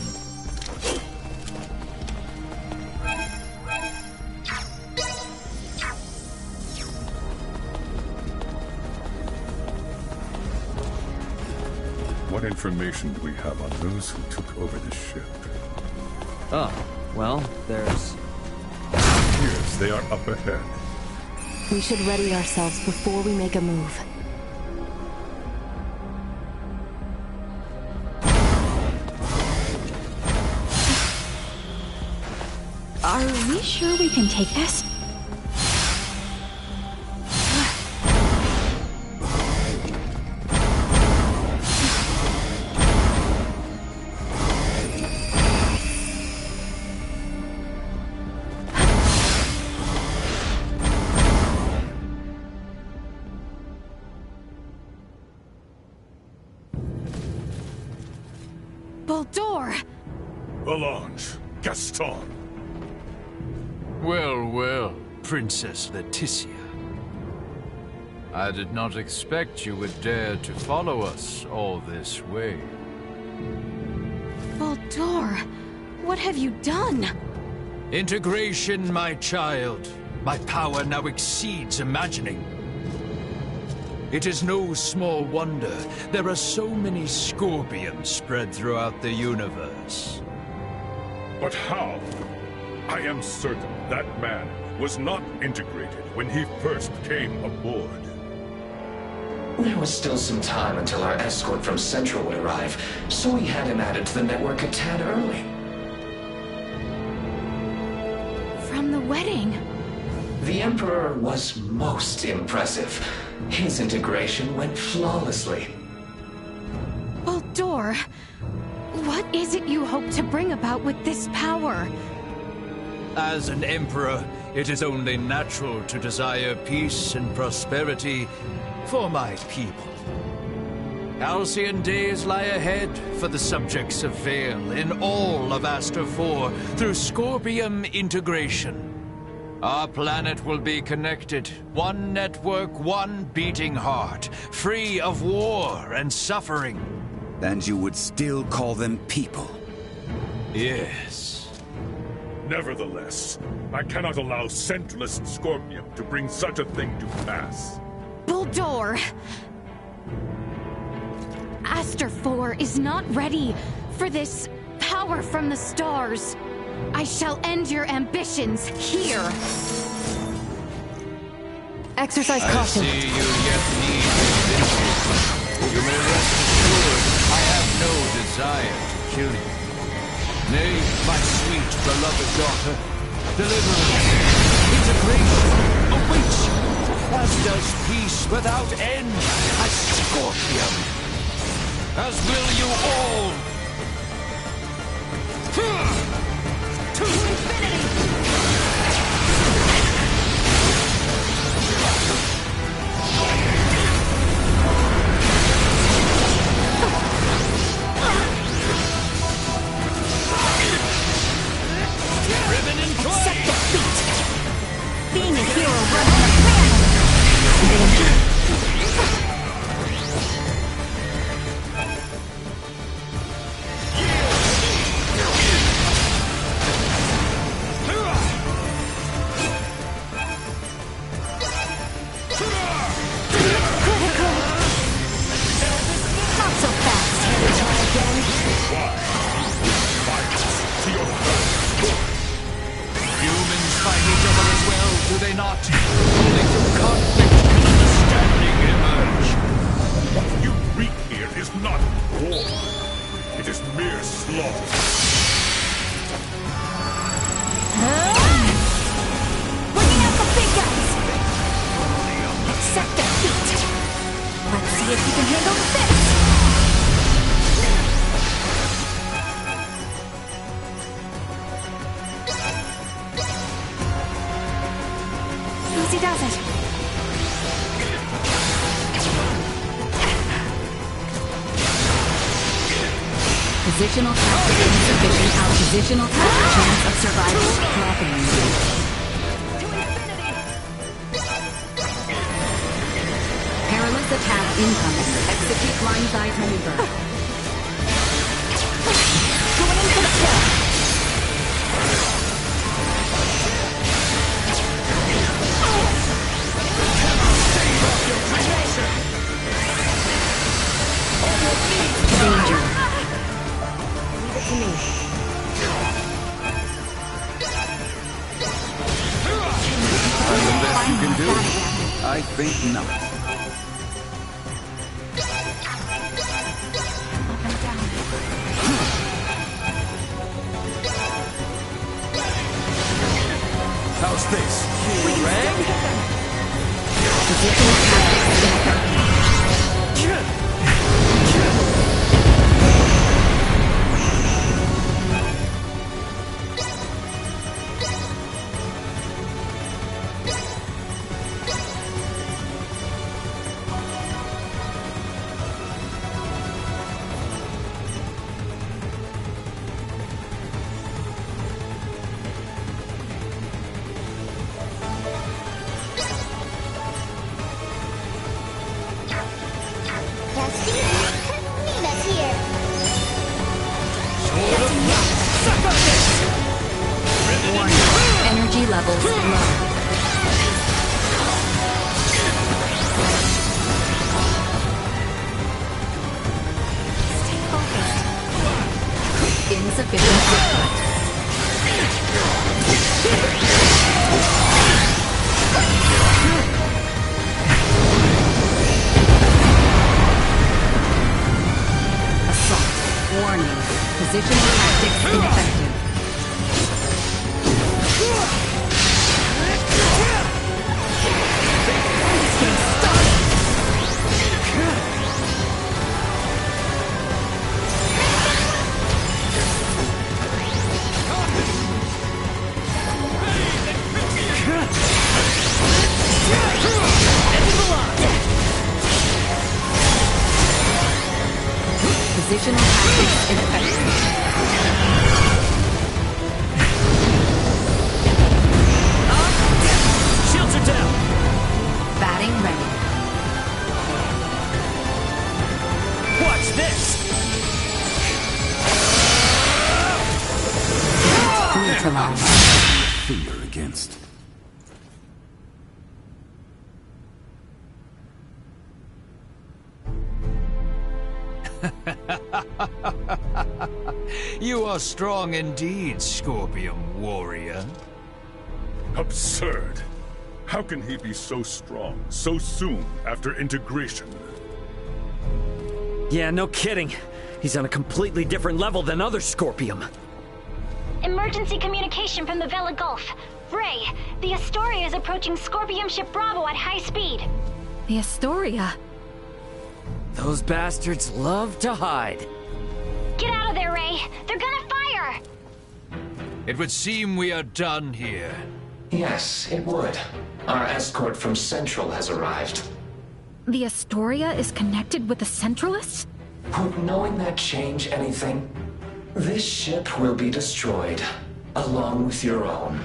What information do we have on those who took over the ship? Oh, well, there's... Yes, they are up ahead. We should ready ourselves before we make a move. Are we sure we can take this? Baldur! Valange, Gaston. Well, well, Princess Leticia. I did not expect you would dare to follow us all this way. Baldur, what have you done? Integration, my child. My power now exceeds imagining. It is no small wonder there are so many Scorpions spread throughout the universe. But how? I am certain that man was not integrated when he first came aboard. There was still some time until our escort from Central would arrive, so we had him added to the network a tad early. From the wedding? The Emperor was most impressive. His integration went flawlessly. Baldur, what is it you hope to bring about with this power? As an Emperor, it is only natural to desire peace and prosperity for my people. Halcyon days lie ahead for the subjects of Vale in all of Aster 4 through Scorpium integration. Our planet will be connected, one network, one beating heart, free of war and suffering. And you would still call them people? Yes. Nevertheless, I cannot allow Centralist Scorpium to bring such a thing to pass. Baldur! Aster 4 is not ready for this power from the stars. I shall end your ambitions here. Exercise I caution. see you yet need convincing. You may rest assured I have no desire to kill you. Nay, my sweet beloved daughter, deliverance, integration awaits you, as does peace without end, as Scorpion. As will you all. To infinity! Ribbon and clay! Accept defeat! Being a hero runs on a plan! Not so fast! Try again! Humans fight each other as well, do they not? Only through conflict can understanding emerge. What you reap here is not war. It is mere slaughter. Bringing out the big guns! Accept defeat! Let's see if you can handle this! Easy does it. Positional tactic insufficient. Our positional tactic chance of survival dropping. Perilous attack incoming. Execute line side maneuver. Going in for the kill. Danger. Leave it to me. The best you can do? I think not. How's this? Positional tactics incoming. You are strong indeed, Scorpium warrior. Absurd. How can he be so strong so soon after integration? Yeah, no kidding. He's on a completely different level than other Scorpium. Emergency communication from the Vela Gulf. Ray, the Astoria is approaching Scorpium ship Bravo at high speed. The Astoria? Those bastards love to hide. Get out of there, Ray. They're gonna fire! It would seem we are done here. Yes, it would. Our escort from Central has arrived. The Astoria is connected with the Centralists? Would knowing that change anything? This ship will be destroyed, along with your own.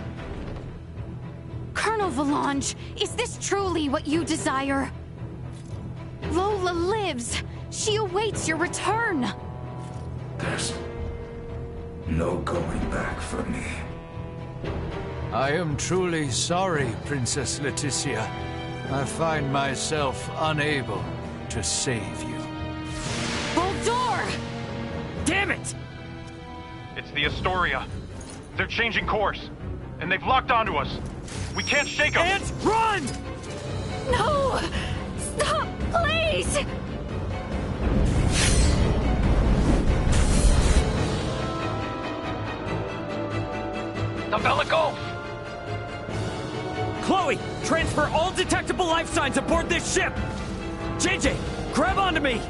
Colonel Valange, is this truly what you desire? Lola lives. She awaits your return. There's no going back for me. I am truly sorry, Princess Leticia. I find myself unable to save you. Boldore! Damn it! It's the Astoria. They're changing course, and they've locked onto us. We can't shake them. And run! No! Stop, please! The Vela Gulf! Chloe, transfer all detectable life signs aboard this ship! JJ, grab onto me!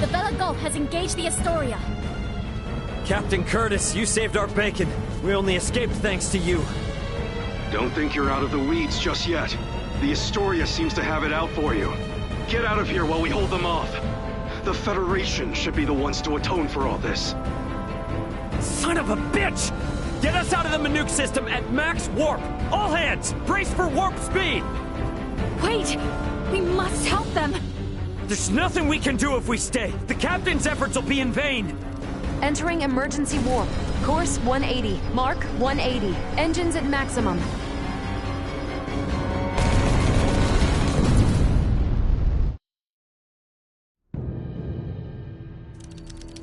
The Vela Gulf has engaged the Astoria. Captain Curtis, you saved our bacon. We only escaped thanks to you. Don't think you're out of the weeds just yet. The Astoria seems to have it out for you. Get out of here while we hold them off. The Federation should be the ones to atone for all this. Son of a bitch! Get us out of the Manuk system at max warp! All hands, brace for warp speed! Wait! We must help them! There's nothing we can do if we stay. The captain's efforts will be in vain. Entering emergency warp. Course 180. Mark 180. Engines at maximum.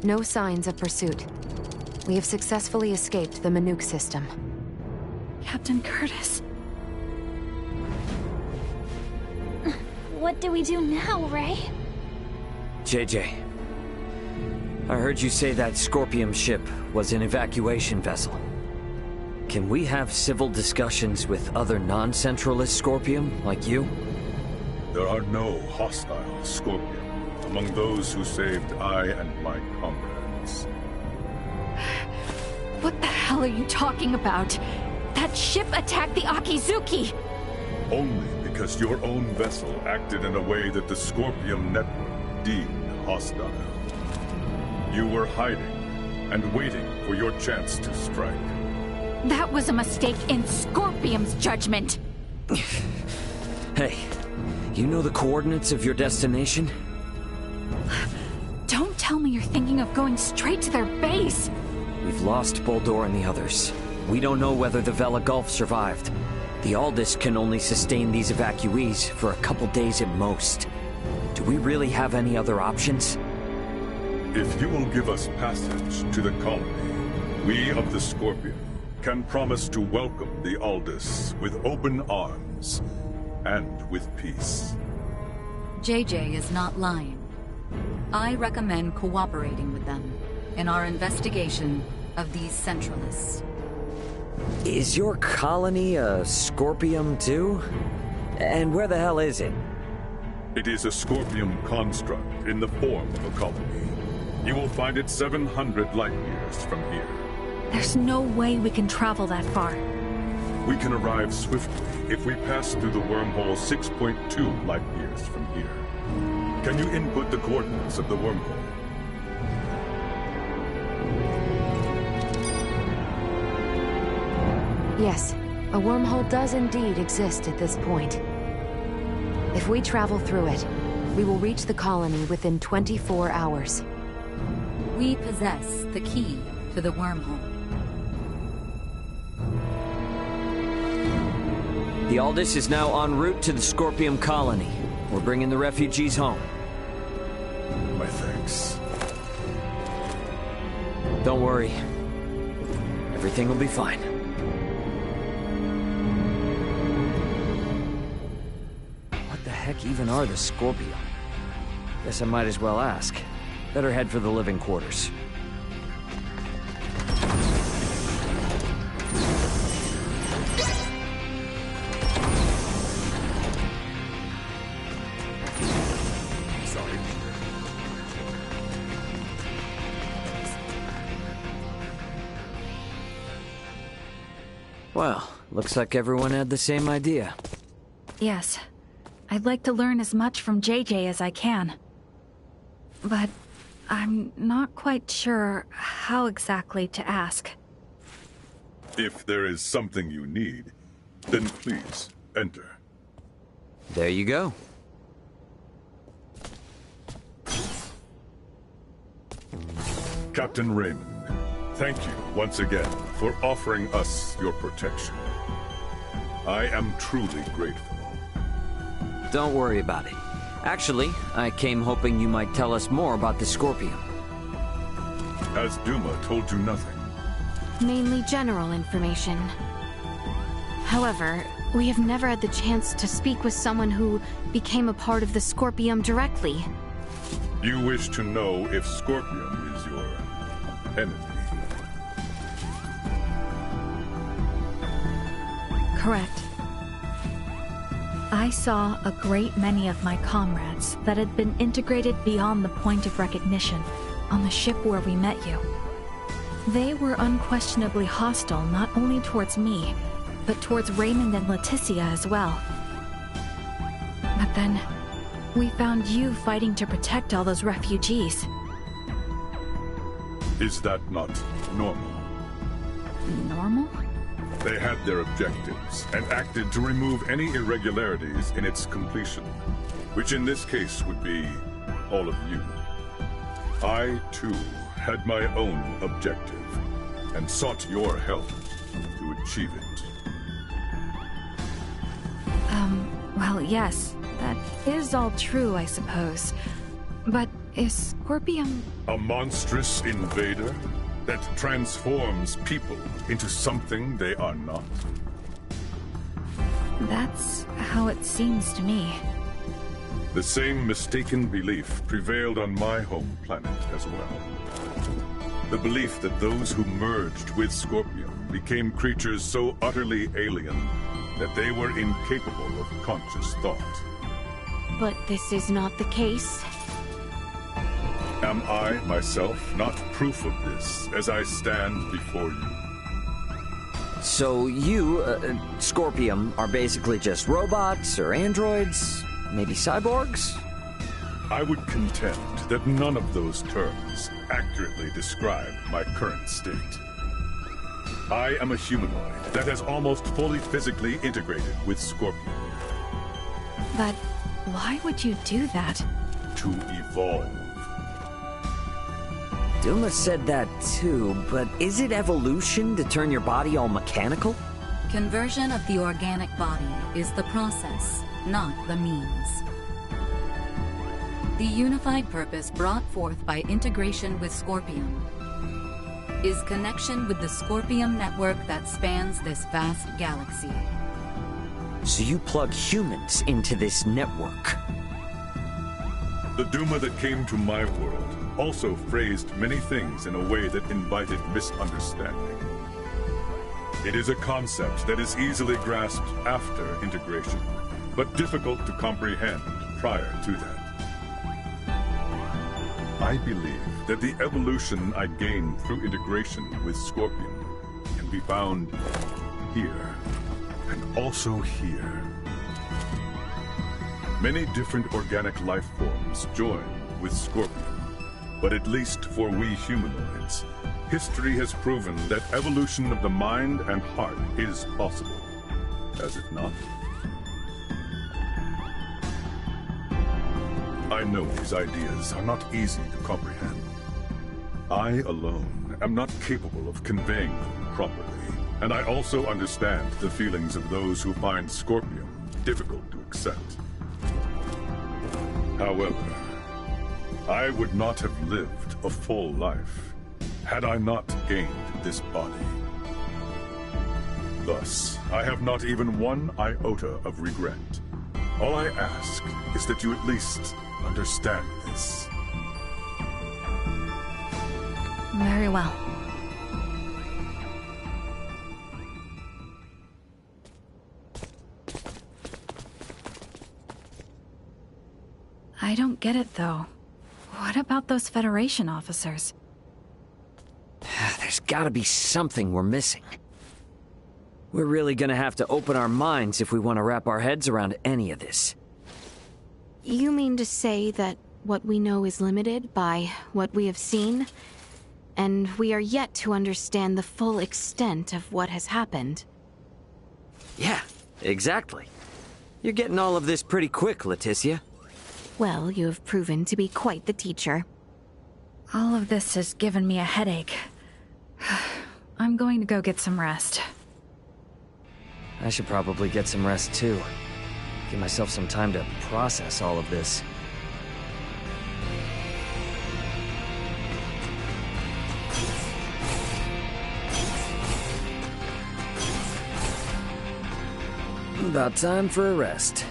No signs of pursuit. We have successfully escaped the Manuk system. Captain Curtis. What do we do now, Ray? JJ, I heard you say that Scorpium ship was an evacuation vessel. Can we have civil discussions with other non-Centralist Scorpium, like you? There are no hostile Scorpium among those who saved I and my comrades. What the hell are you talking about? That ship attacked the Akizuki! Only because your own vessel acted in a way that the Scorpium network deemed hostile. You were hiding and waiting for your chance to strike. That was a mistake in Scorpium's judgment! Hey, you know the coordinates of your destination? Don't tell me you're thinking of going straight to their base! We've lost Boldore and the others. We don't know whether the Vela Gulf survived. The Aldous can only sustain these evacuees for a couple days at most. Do we really have any other options? If you will give us passage to the colony, we of the Scorpion can promise to welcome the Aldous with open arms and with peace. JJ is not lying. I recommend cooperating with them in our investigation of these Centralists. Is your colony a Scorpium too? And where the hell is it? It is a Scorpium construct in the form of a colony. You will find it 700 light years from here. There's no way we can travel that far. We can arrive swiftly if we pass through the wormhole 6.2 light years from here. Can you input the coordinates of the wormhole? Yes, a wormhole does indeed exist at this point. If we travel through it, We will reach the colony within 24 hours. We possess the key to the wormhole. The Aldous is now en route to the Scorpium colony. We're bringing the refugees home. My thanks. Don't worry. Everything will be fine. What the heck even are the Scorpium? Guess I might as well ask. Better head for the living quarters. Well, looks like everyone had the same idea. Yes. I'd like to learn as much from JJ as I can. But I'm not quite sure how exactly to ask. If there is something you need, then please, enter. There you go. Captain Raymond, thank you once again for offering us your protection. I am truly grateful. Don't worry about it. Actually, I came hoping you might tell us more about the Scorpium. Has Duma told you nothing? Mainly general information. However, we have never had the chance to speak with someone who became a part of the Scorpium directly. You wish to know if Scorpium is your enemy? Correct. I saw a great many of my comrades that had been integrated beyond the point of recognition on the ship where we met you. They were unquestionably hostile not only towards me, but towards Raymond and Leticia as well. But then, we found you fighting to protect all those refugees. Is that not normal? Normal? They had their objectives and acted to remove any irregularities in its completion, which in this case would be all of you. I, too, had my own objective and sought your help to achieve it. Well, yes, that is all true, I suppose. But is Scorpium... A monstrous invader that transforms people into something they are not? That's how it seems to me. The same mistaken belief prevailed on my home planet as well. The belief that those who merged with Scorpium became creatures so utterly alien that they were incapable of conscious thought. But this is not the case. Am I, myself, not proof of this as I stand before you? So you, Scorpium, are basically just robots or androids? Maybe cyborgs? I would contend that none of those terms accurately describe my current state. I am a humanoid that has almost fully physically integrated with Scorpium. But why would you do that? To evolve. Duma said that too, but is it evolution to turn your body all mechanical? Conversion of the organic body is the process, not the means. The unified purpose brought forth by integration with Scorpium is connection with the Scorpium network that spans this vast galaxy. So you plug humans into this network? The Duma that came to my world also phrased many things in a way that invited misunderstanding. It is a concept that is easily grasped after integration, but difficult to comprehend prior to that. I believe that the evolution I gained through integration with Scorpium can be found here, and also here. Many different organic life forms join with Scorpium, but at least for we humanoids, history has proven that evolution of the mind and heart is possible, has it not? I know these ideas are not easy to comprehend. I alone am not capable of conveying them properly, and I also understand the feelings of those who find Scorpium difficult to accept. However, I would not have lived a full life had I not gained this body. Thus, I have not even one iota of regret. All I ask is that you at least understand this. Very well. I don't get it, though. What about those Federation officers? There's gotta be something we're missing. We're really gonna have to open our minds if we want to wrap our heads around any of this. You mean to say that what we know is limited by what we have seen, and we are yet to understand the full extent of what has happened? Yeah, exactly. You're getting all of this pretty quick, Leticia. Well, you have proven to be quite the teacher. All of this has given me a headache. I'm going to go get some rest. I should probably get some rest too. Give myself some time to process all of this. About time for a rest.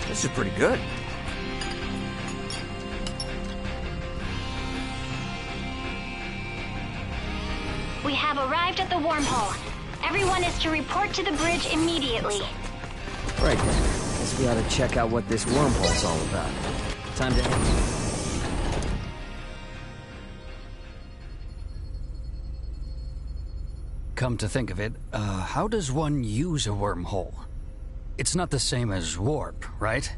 This is pretty good. We have arrived at the wormhole. Everyone is to report to the bridge immediately. Right then. Guess we ought to check out what this wormhole's all about. Time to head. Come to think of it, how does one use a wormhole? It's not the same as warp, right?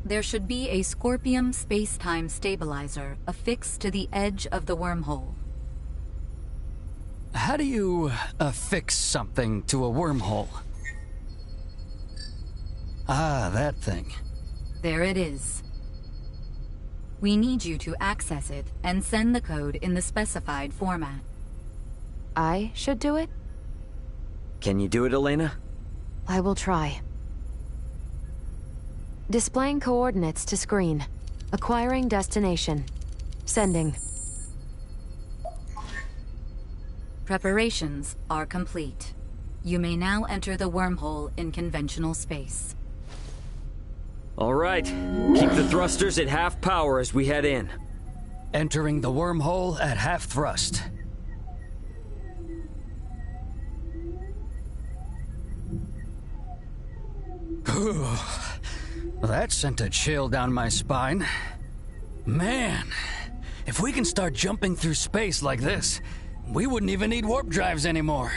There should be a Scorpium space-time stabilizer affixed to the edge of the wormhole. How do you affix something to a wormhole? Ah, that thing. There it is. We need you to access it and send the code in the specified format. I should do it? Can you do it, Elena? I will try. Displaying coordinates to screen. Acquiring destination. Sending. Preparations are complete. You may now enter the wormhole in conventional space. All right. Keep the thrusters at half power as we head in. Entering the wormhole at half thrust. That sent a chill down my spine. Man, if we can start jumping through space like this, we wouldn't even need warp drives anymore.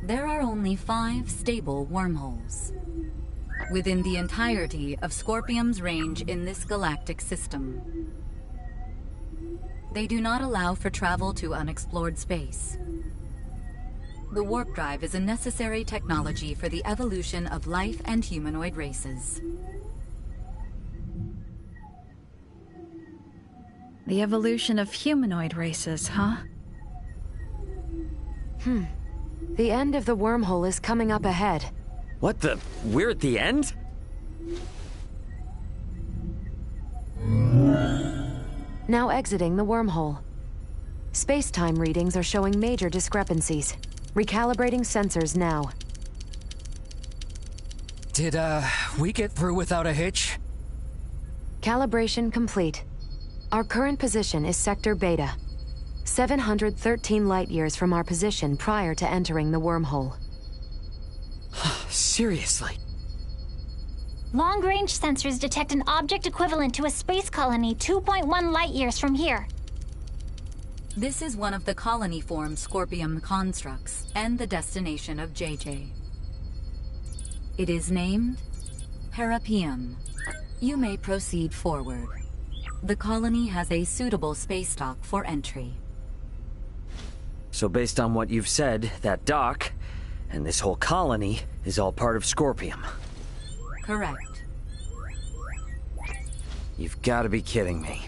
There are only 5 stable wormholes within the entirety of Scorpium's range in this galactic system. They do not allow for travel to unexplored space. The warp drive is a necessary technology for the evolution of life and humanoid races. The evolution of humanoid races, huh? The end of the wormhole is coming up ahead. What the? We're at the end? Now exiting the wormhole. Space-time readings are showing major discrepancies. Recalibrating sensors now. Did, we get through without a hitch? Calibration complete. Our current position is Sector Beta. 713 light-years from our position prior to entering the wormhole. Seriously? Long-range sensors detect an object equivalent to a space colony 2.1 light-years from here. This is one of the colony-form Scorpium constructs and the destination of JJ. It is named Parapium. You may proceed forward. The colony has a suitable space dock for entry. So based on what you've said, that dock, and this whole colony, is all part of Scorpium. Correct. You've got to be kidding me.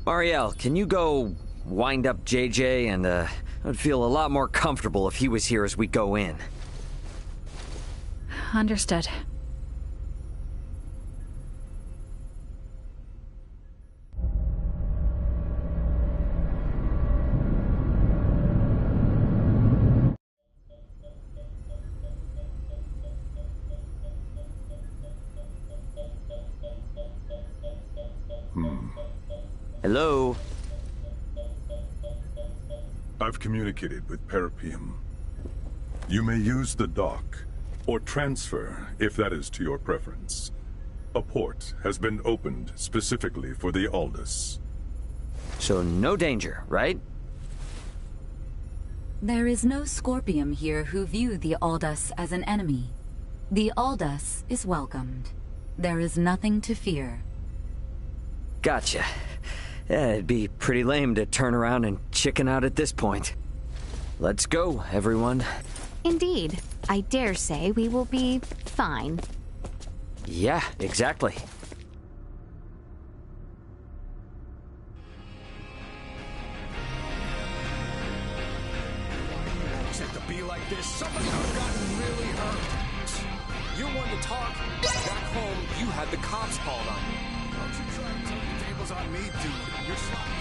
Marielle, can you go wind up JJ and, I'd feel a lot more comfortable if he was here as we go in. Understood. Hello? I've communicated with Parapium. You may use the dock, or transfer, if that is to your preference. A port has been opened specifically for the Aldous. So no danger, right? There is no Scorpium here who view the Aldous as an enemy. The Aldous is welcomed. There is nothing to fear. Gotcha. Yeah, it'd be pretty lame to turn around and chicken out at this point. Let's go, everyone. Indeed. I dare say we will be fine. Yeah, exactly. It to be like this, somebody could have gotten really hurt. You're one to talk. Back home, you had the cops called on you. Don't you try to turn the tables on me, dude. You're sloppy.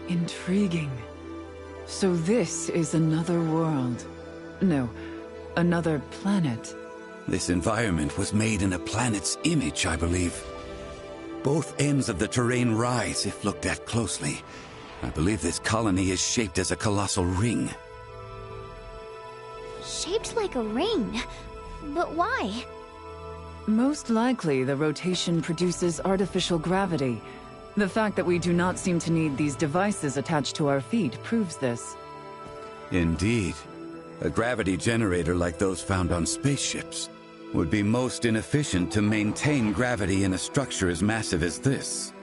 Intriguing. So this is another world. No, another planet. This environment was made in a planet's image, I believe. Both ends of the terrain rise if looked at closely. I believe this colony is shaped as a colossal ring. Shaped like a ring? But why? Most likely, the rotation produces artificial gravity. The fact that we do not seem to need these devices attached to our feet proves this. Indeed. A gravity generator like those found on spaceships would be most inefficient to maintain gravity in a structure as massive as this.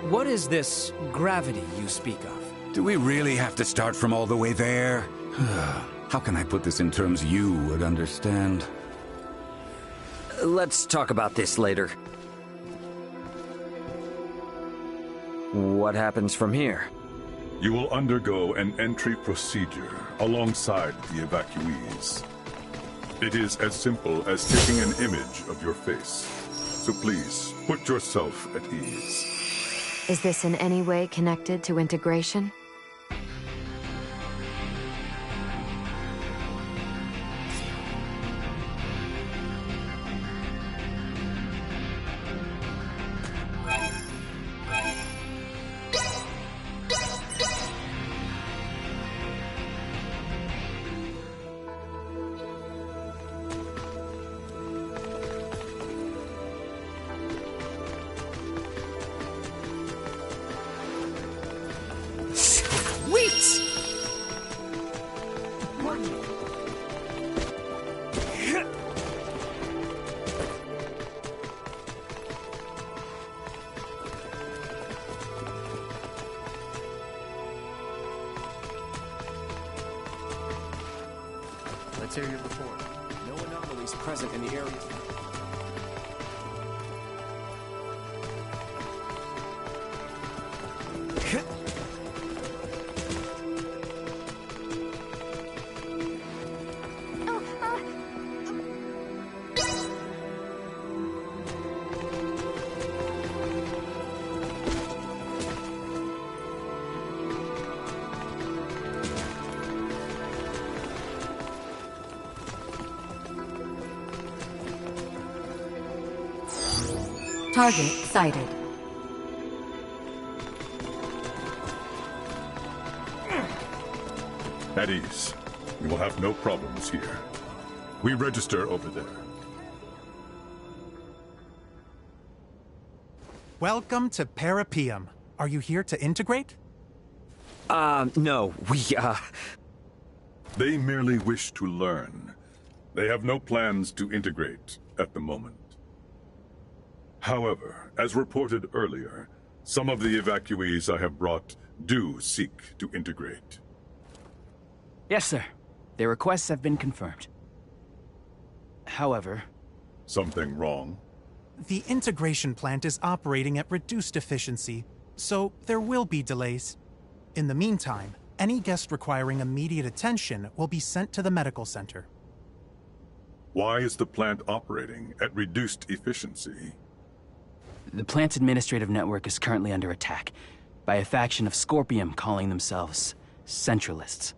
What is this gravity you speak of? Do we really have to start from all the way there? How can I put this in terms you would understand? Let's talk about this later. What happens from here? You will undergo an entry procedure alongside the evacuees. It is as simple as taking an image of your face. So please, put yourself at ease. Is this in any way connected to integration? Let's hear your report. No anomalies present in the area. Target sighted. At ease. We will have no problems here. We register over there. Welcome to Parapium. Are you here to integrate? No. They merely wish to learn. They have no plans to integrate at the moment. However, as reported earlier, some of the evacuees I have brought do seek to integrate. Yes, sir. Their requests have been confirmed. However... Something wrong? The integration plant is operating at reduced efficiency, so there will be delays. In the meantime, any guest requiring immediate attention will be sent to the medical center. Why is the plant operating at reduced efficiency? The plant's administrative network is currently under attack by a faction of Scorpium calling themselves Centralists.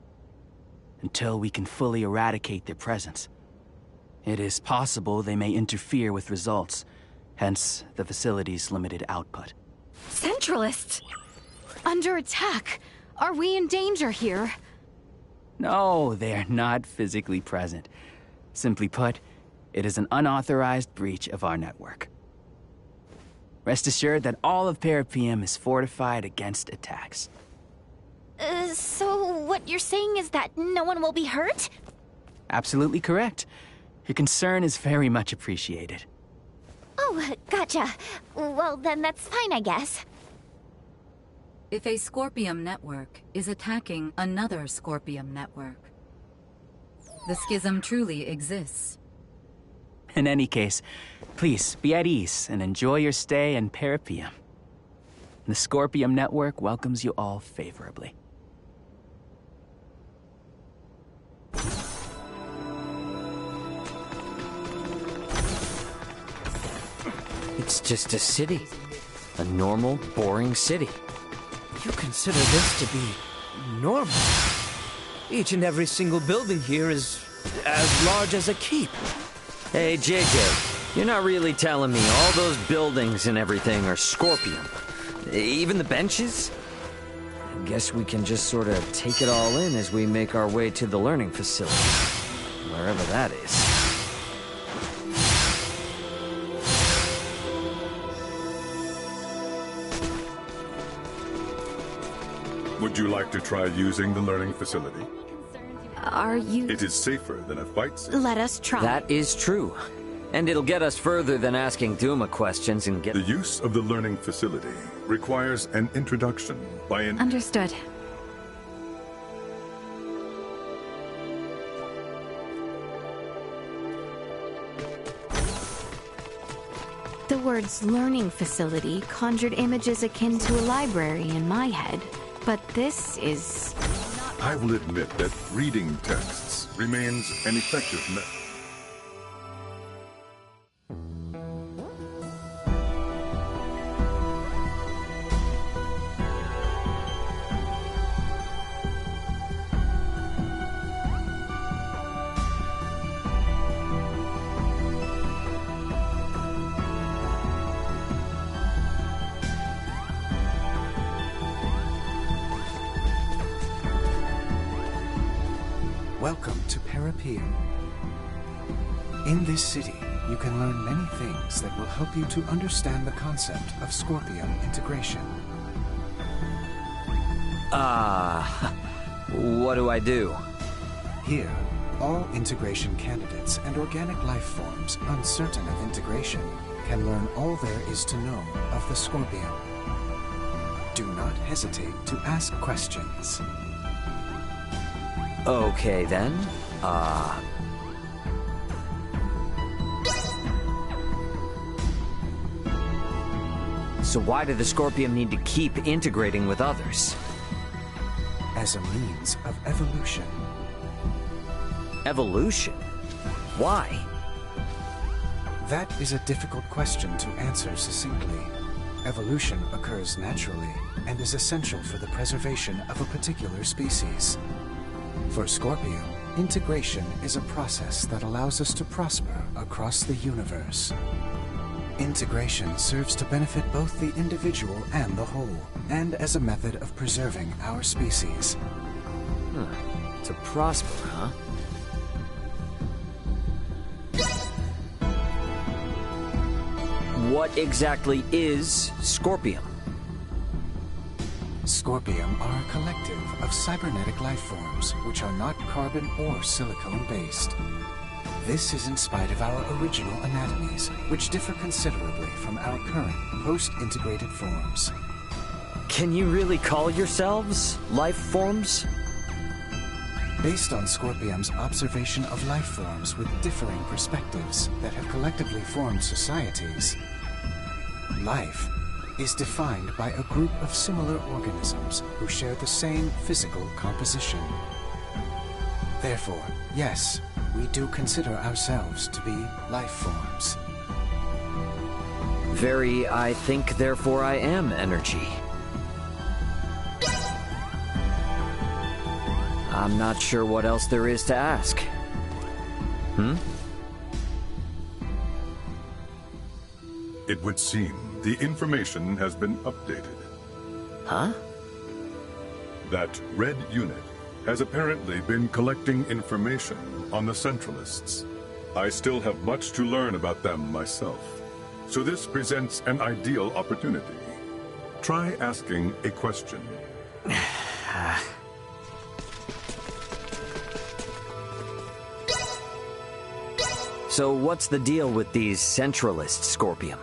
Until we can fully eradicate their presence, it is possible they may interfere with results, hence the facility's limited output. Centralists? Under attack? Are we in danger here? No, they're not physically present. Simply put, it is an unauthorized breach of our network. Rest assured that all of Parapium is fortified against attacks. So what you're saying is that no one will be hurt? Absolutely correct. Your concern is very much appreciated. Oh, gotcha. Well, then that's fine, I guess. If a Scorpium network is attacking another Scorpium network, the schism truly exists. In any case, please be at ease and enjoy your stay in Parapium. The Scorpium network welcomes you all favorably. It's just a city. A normal, boring city. You consider this to be normal? Each and every single building here is as large as a keep. Hey, JJ, you're not really telling me all those buildings and everything are Scorpium? Even the benches? I guess we can just sort of take it all in as we make our way to the learning facility. Wherever that is. Would you like to try using the learning facility? Are you... It is safer than a fight scene. Let us try. That is true. And it'll get us further than asking Duma questions and get... The use of the learning facility requires an introduction by an... Understood. The words learning facility conjured images akin to a library in my head, but this is... I will admit that reading texts remains an effective method. Welcome to Parapium. In this city, you can learn many things that will help you to understand the concept of Scorpium integration. What do I do? Here, all integration candidates and organic life forms uncertain of integration can learn all there is to know of the Scorpium. Do not hesitate to ask questions. Okay, then. So why do the Scorpium need to keep integrating with others? As a means of evolution. Evolution? Why? That is a difficult question to answer succinctly. Evolution occurs naturally and is essential for the preservation of a particular species. For Scorpium, integration is a process that allows us to prosper across the universe. Integration serves to benefit both the individual and the whole, and as a method of preserving our species. To prosper, huh? What exactly is Scorpium? Scorpium are a collective of cybernetic life forms which are not carbon or silicone-based. This is in spite of our original anatomies, which differ considerably from our current post-integrated forms. Can you really call yourselves life forms? Based on Scorpium's observation of life forms with differing perspectives that have collectively formed societies, life is defined by a group of similar organisms who share the same physical composition. Therefore, yes, we do consider ourselves to be life forms. Very I think, therefore I am energy. I'm not sure what else there is to ask. It would seem the information has been updated. Huh? That red unit has apparently been collecting information on the Centralists. I still have much to learn about them myself, so this presents an ideal opportunity. Try asking a question. So what's the deal with these Centralists, Scorpium?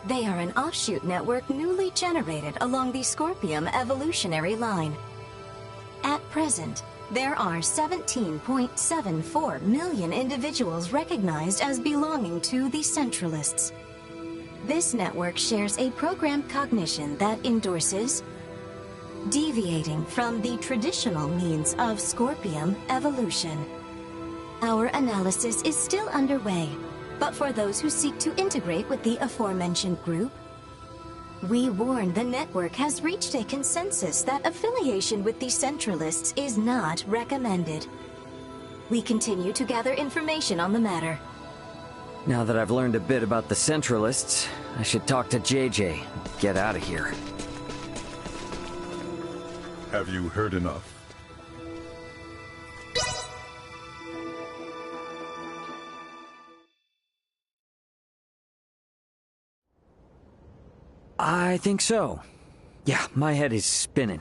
They are an offshoot network newly generated along the Scorpium evolutionary line. At present, there are 17.74 million individuals recognized as belonging to the Centralists. This network shares a programmed cognition that endorses deviating from the traditional means of Scorpium evolution. Our analysis is still underway, but for those who seek to integrate with the aforementioned group, we warn the network has reached a consensus that affiliation with the Centralists is not recommended. We continue to gather information on the matter. Now that I've learned a bit about the Centralists, I should talk to JJ and get out of here. Have you heard enough? I think so. Yeah, my head is spinning.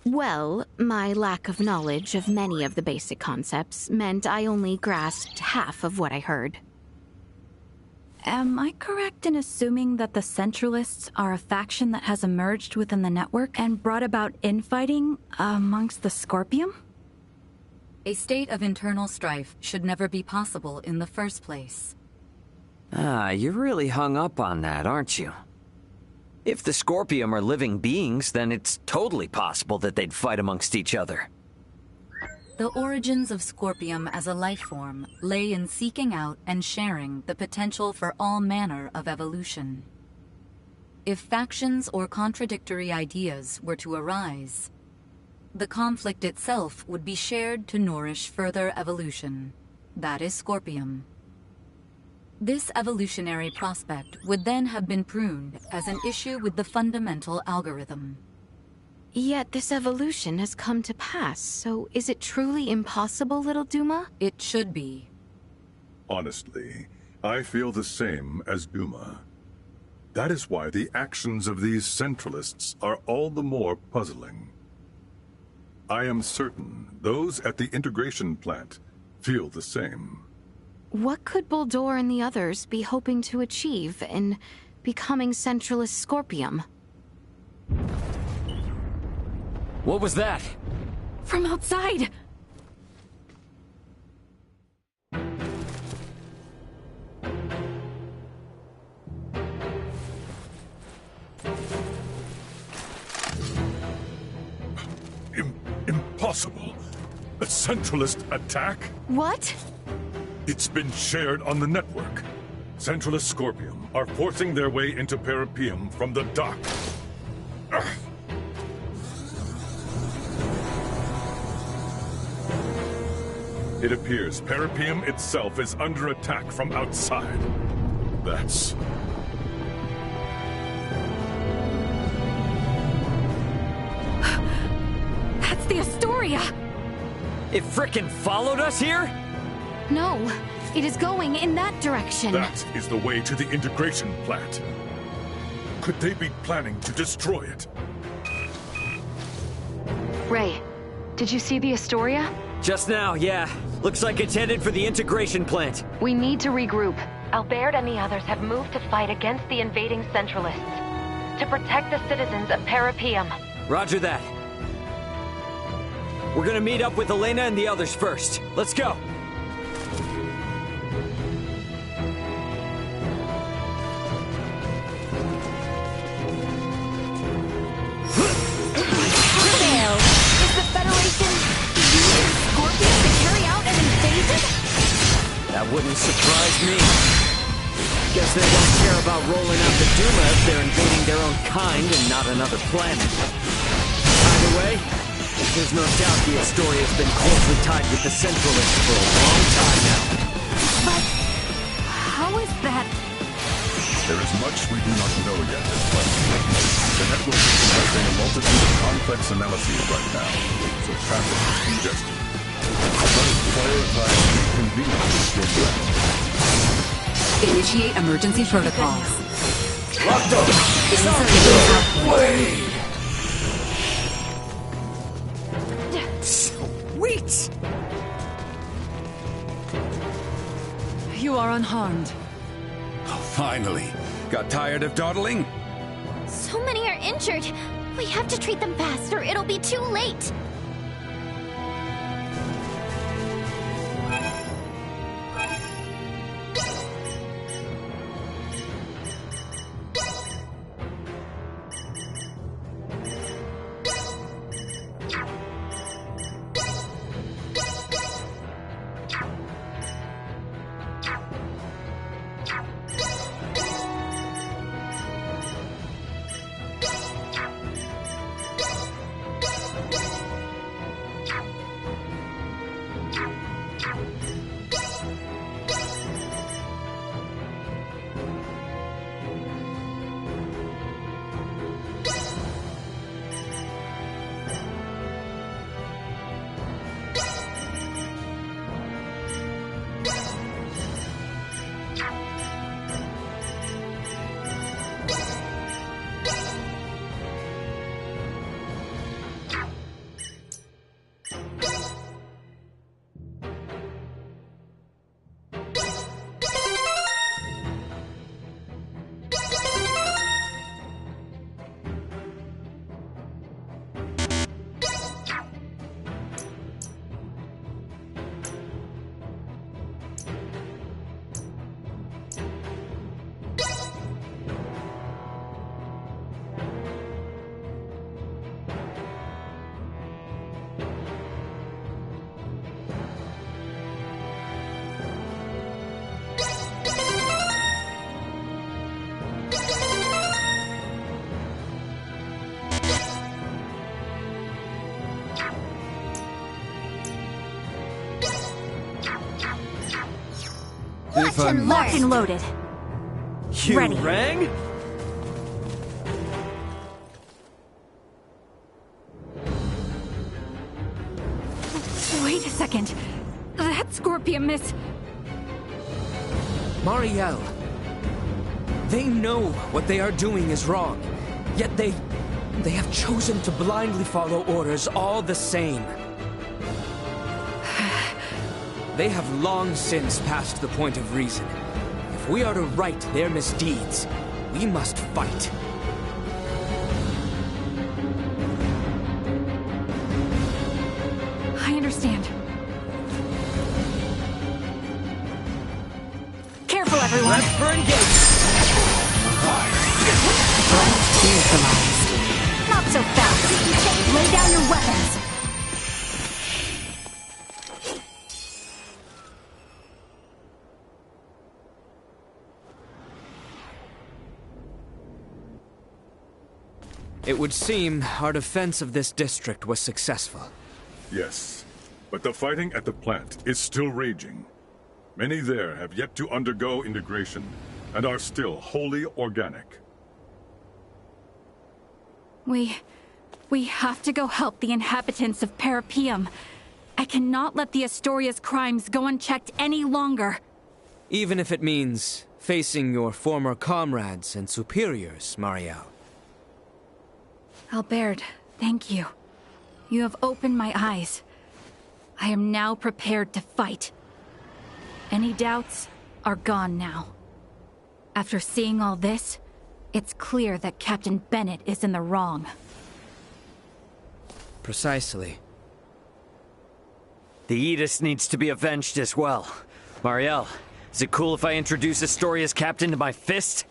Well, my lack of knowledge of many of the basic concepts meant I only grasped half of what I heard. Am I correct in assuming that the Centralists are a faction that has emerged within the network and brought about infighting amongst the Scorpium? A state of internal strife should never be possible in the first place. You're really hung up on that, aren't you? If the Scorpium are living beings, then it's totally possible that they'd fight amongst each other. The origins of Scorpium as a life form lay in seeking out and sharing the potential for all manner of evolution. If factions or contradictory ideas were to arise, the conflict itself would be shared to nourish further evolution. That is Scorpium. This evolutionary prospect would then have been pruned as an issue with the fundamental algorithm. Yet this evolution has come to pass, so is it truly impossible, little Duma? It should be. Honestly, I feel the same as Duma. That is why the actions of these Centralists are all the more puzzling. I am certain those at the integration plant feel the same. What could Boldore and the others be hoping to achieve in becoming Centralist Scorpium? What was that? From outside! Impossible! A Centralist attack? What? It's been shared on the network. Centralist Scorpium are forcing their way into Parapium from the dock. It appears Parapium itself is under attack from outside. That's area! It frickin' followed us here? No, it is going in that direction. That is the way to the integration plant. Could they be planning to destroy it? Ray, did you see the Astoria? Just now, yeah. Looks like it's headed for the integration plant. We need to regroup. Albert and the others have moved to fight against the invading Centralists. To protect the citizens of Parapium. Roger that. We're gonna meet up with Elena and the others first. Let's go. Is the Federation using Scorpion to carry out an invasion? That wouldn't surprise me. Guess they don't care about rolling out the Duma if they're invading their own kind and not another planet. Either way, there's no doubt the Astoria has been closely tied with the Centralists for a long time now. But how is that? There is much we do not know yet as well. The network is conducting a multitude of complex analyses right now, so traffic is congested. Let us prioritize the convenience of your Initiate emergency protocols. Locked up! Wait! Sweet! You are unharmed. Oh, finally. Got tired of dawdling? So many are injured. We have to treat them fast or it'll be too late. Locked and loaded. You Ready. rang? Wait a second. That Scorpion miss... Marielle. They know what they are doing is wrong. Yet they have chosen to blindly follow orders all the same. They have long since passed the point of reason. If we are to right their misdeeds, we must fight. I understand. Careful, everyone! Left for engagement! Neutralized. Not so fast! Lay down your weapons! It would seem our defense of this district was successful. Yes, but the fighting at the plant is still raging. Many there have yet to undergo integration and are still wholly organic. We We have to go help the inhabitants of Parapium. I cannot let the Astoria's crimes go unchecked any longer. Even if it means facing your former comrades and superiors, Marielle. Albert, thank you. You have opened my eyes. I am now prepared to fight. Any doubts are gone now. After seeing all this, it's clear that Captain Bennett is in the wrong. Precisely. The Aegis needs to be avenged as well. Marielle, is it cool if I introduce Astoria's captain to my fist?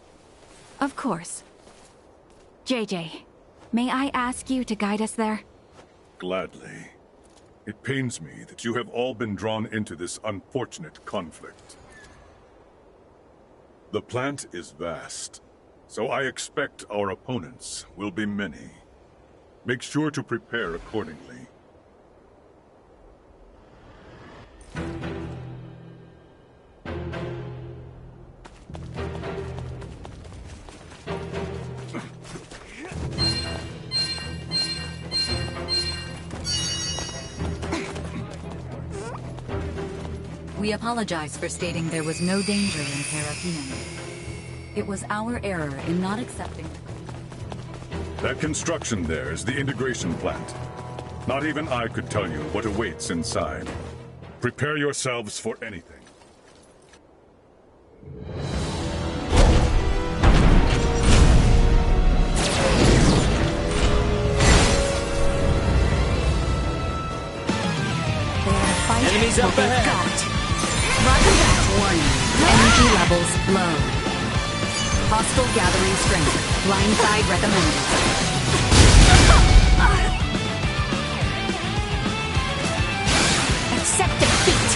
Of course. JJ, may I ask you to guide us there? Gladly. It pains me that you have all been drawn into this unfortunate conflict. The plant is vast, so I expect our opponents will be many. Make sure to prepare accordingly. We apologize for stating there was no danger in Parapium. It was our error in not accepting. That construction there is the integration plant. Not even I could tell you what awaits inside. Prepare yourselves for anything. Enemies up ahead! Roger that. Warning. Energy levels low. Hostile gathering strength. Blindside recommended. Accept defeat!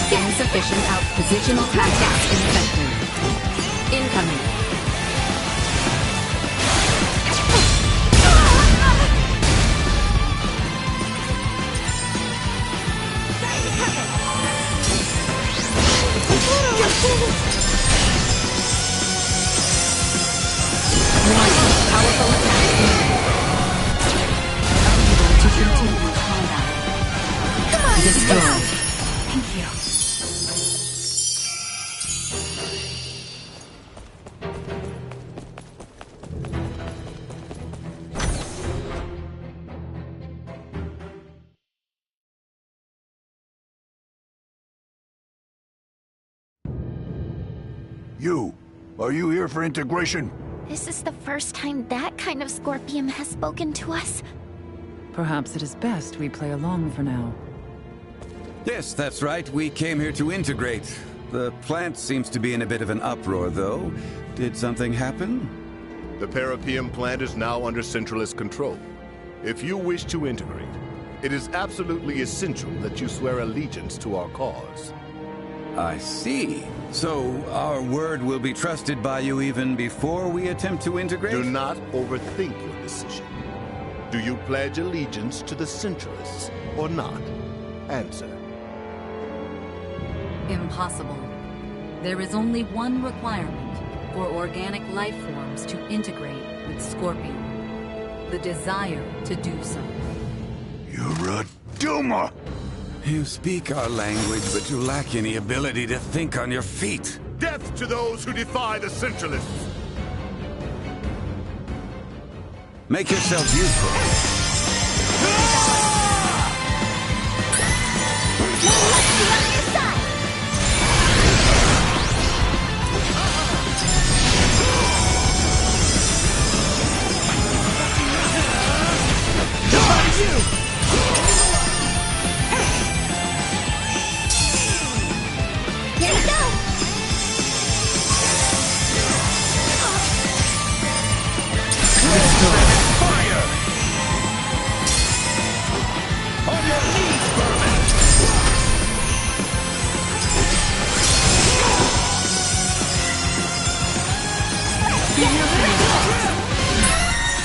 Insufficient positional tactics ineffective. Incoming. Powerful attack. Unable to continue combat. Come on, destroyed. Thank you. Are you here for integration? This is the first time that kind of Scorpium has spoken to us. Perhaps it is best we play along for now. Yes, that's right. We came here to integrate. The plant seems to be in a bit of an uproar, though. Did something happen? The Parapium plant is now under Centralist control. If you wish to integrate, it is absolutely essential that you swear allegiance to our cause. I see. So, our word will be trusted by you even before we attempt to integrate? Do not overthink your decision. Do you pledge allegiance to the Centralists or not? Answer. Impossible. There is only one requirement for organic life forms to integrate with Scorpion. The desire to do so. You're a Duma! You speak our language, but you lack any ability to think on your feet. Death to those who defy the Centralists! Make yourself useful.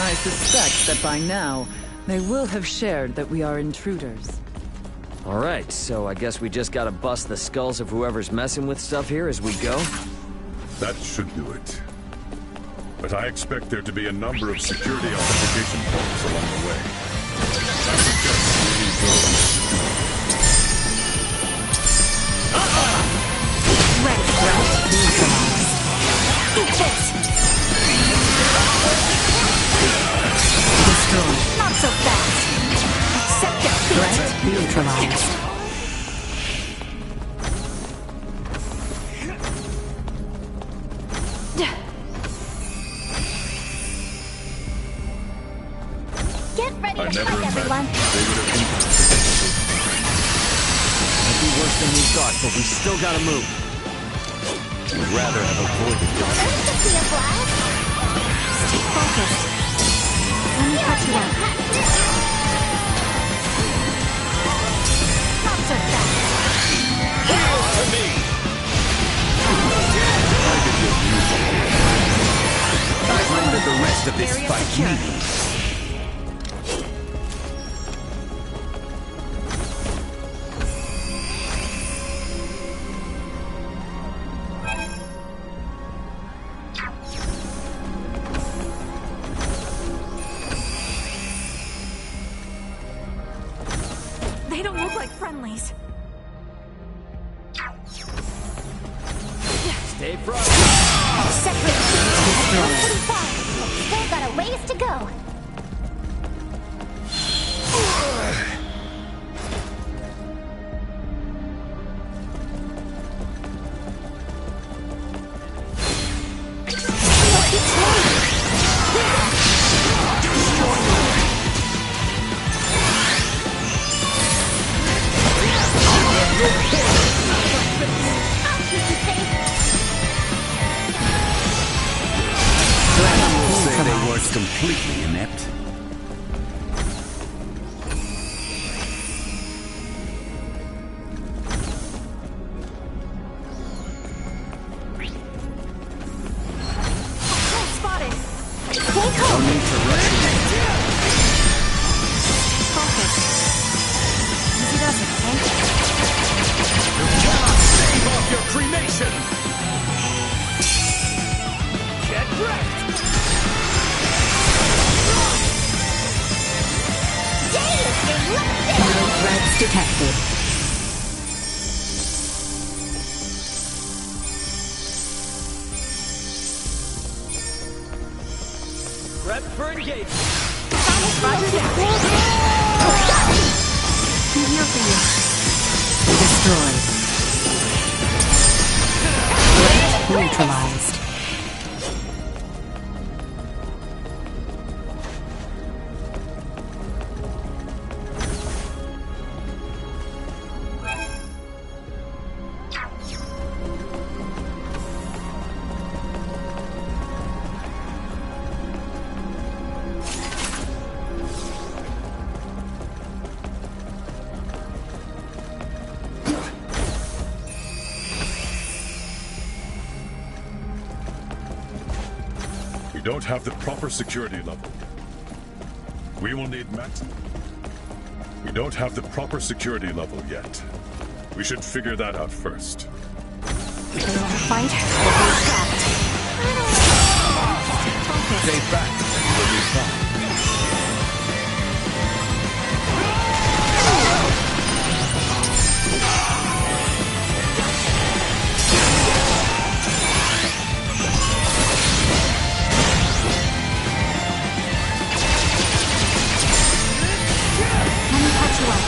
I suspect that by now, they will have shared that we are intruders. Alright, so I guess we just gotta bust the skulls of whoever's messing with stuff here as we go? That should do it. but I expect there to be a number of security authentication points along the way. I suggest we leave those. Red threat neutralized. Eat this! Destroyed. Not so fast. Accept defeat. Threat neutralized. Get ready to fight, everyone! Might be worse than we thought, but we still gotta move. Would rather have avoided this. Learn to see a blast! Stay focused. Let me cut you out. Not so fast. Hail to me! I render the rest of this fight meaningless. They don't look like friendlies. Stay frosty. Separate teams. Pretty far. Still got a ways to go. They weren't completely inept. Spotted. No need to rush. Focus. Easy does it, okay? You cannot stave off your cremation! Get wrecked! No threats detected. Prep for engagement. I'm here for you. Destroyed. Neutralized. We don't have the proper security level. We will need max. We don't have the proper security level yet. We should figure that out first. They want to fight or be trapped. Focus. Stay back, and we'll be fine. Let me cut you up.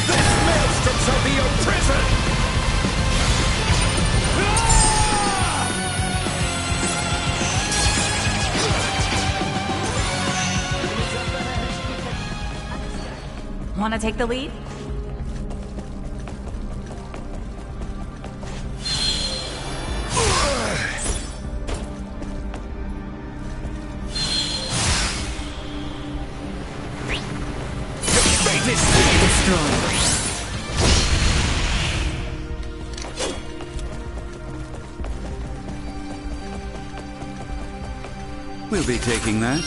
This maelstrom shall be your prison! Want to take the lead? We'll be taking that.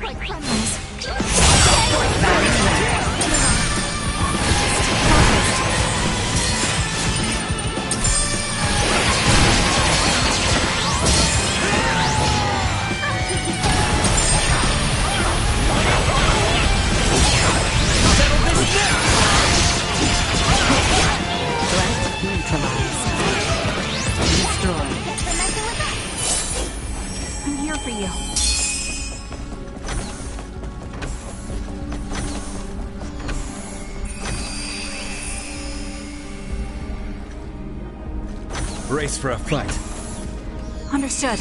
like criminals. I'm here for you. Brace for a fight. Understood.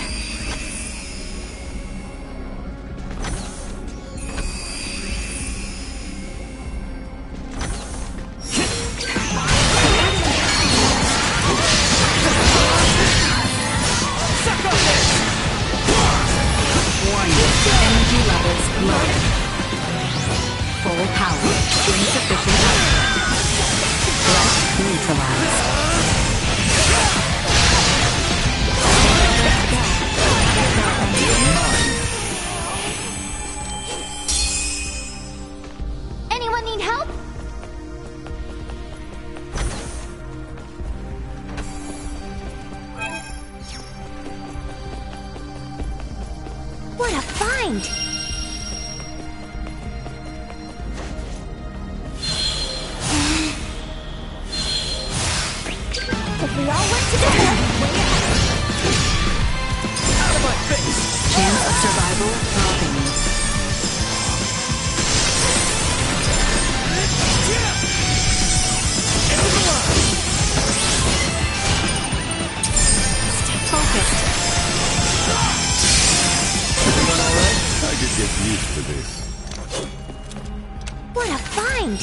Energy levels low. Full power. Insufficient power. Threat neutralized. Anyone need help? What a find! If we all work together, Out of my face! Chance of survival dropping. Stay focused. Everyone all right? I could get used to this. what a find!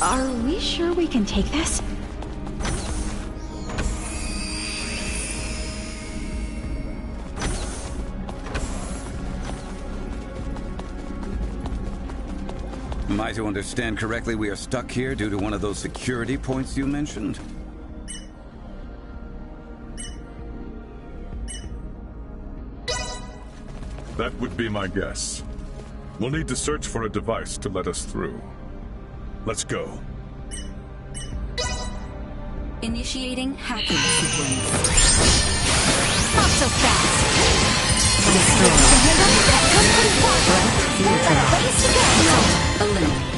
Are we sure we can take this? Am I to understand correctly we are stuck here due to one of those security points you mentioned? That would be my guess. We'll need to search for a device to let us through. Let's go. Initiating hacking sequence. Not so fast. Eliminated.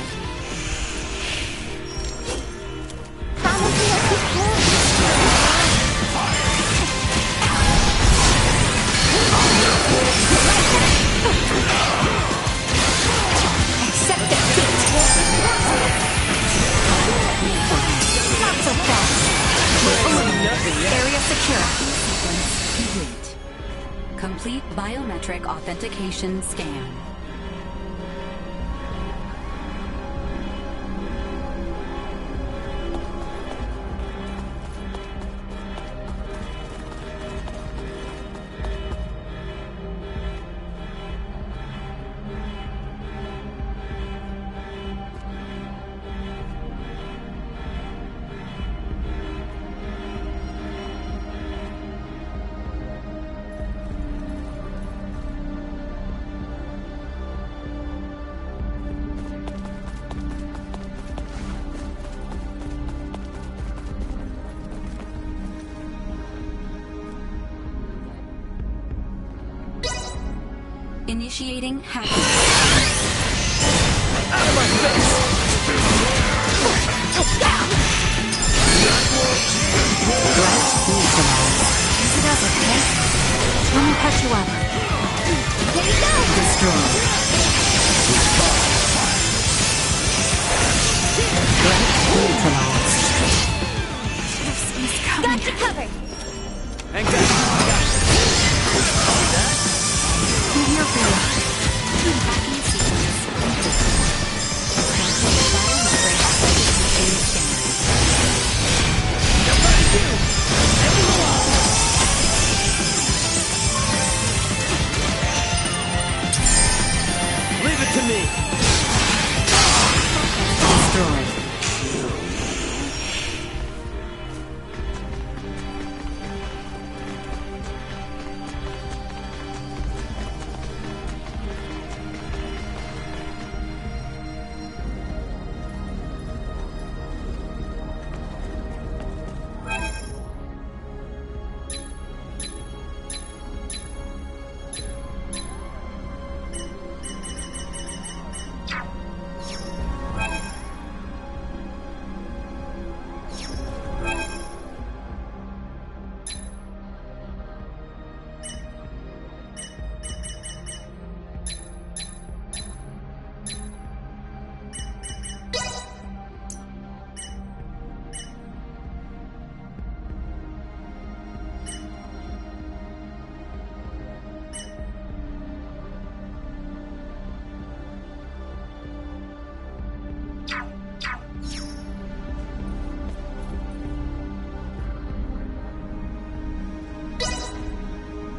Accept defeat. Not so fast. Area secure. Sequence complete. Complete biometric authentication scan. Initiating hacking. Out of my face! Easy does it, okay? Let me catch you up. Here we go! Destroy. Neutralized. Got you covered! Hang on. to me! Destroyed.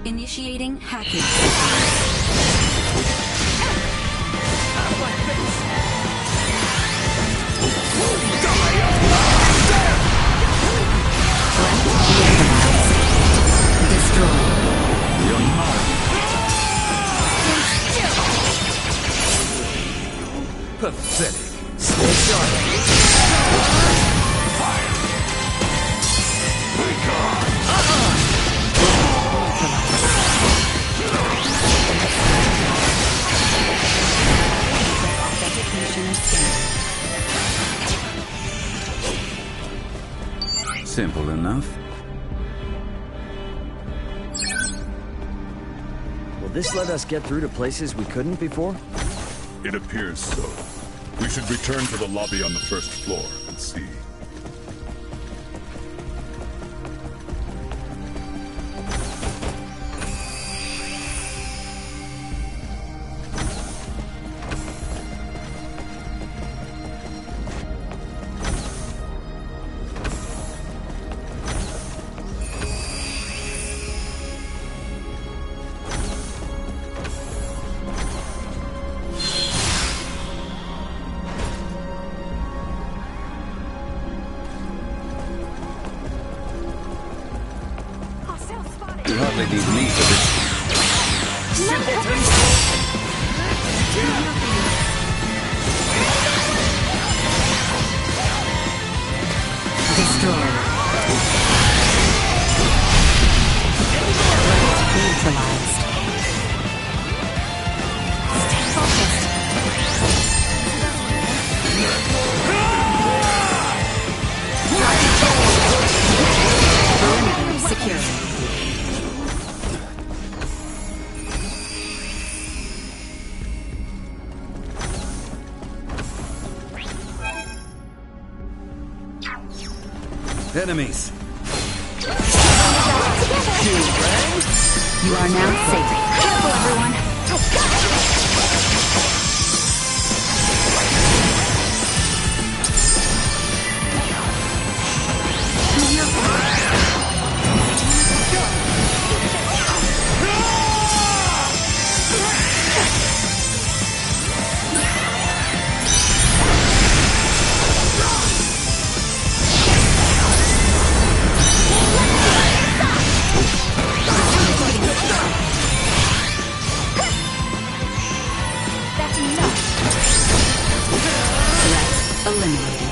Initiating hacking. Pathetic. Stay sharp. Fire. Be gone. Simple enough. Will this let us get through to places we couldn't before? It appears so. We should return to the lobby on the first floor and see. You hardly need me for this. Destroyed. Neutralized. Stay focused. Perimeter secure. Enemies. You are now safe. Careful, everyone. That's enough. Threat eliminated.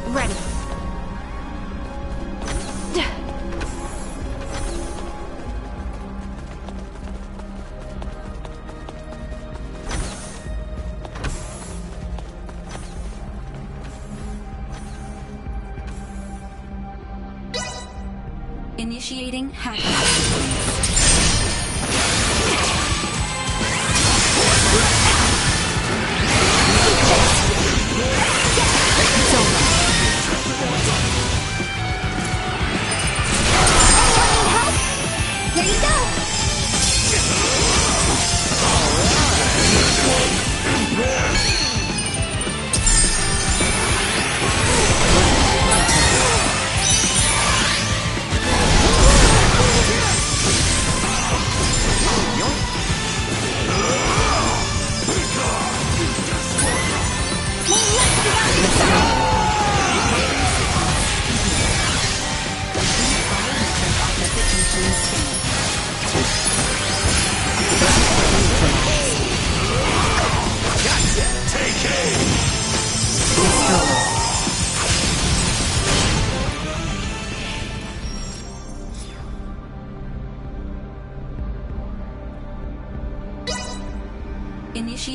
Ready. Initiating hacking.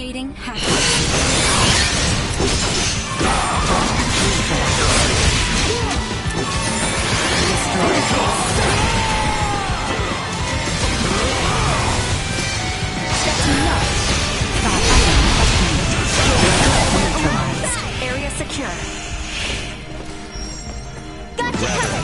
Initiating hack. Area secure. Gotcha covered.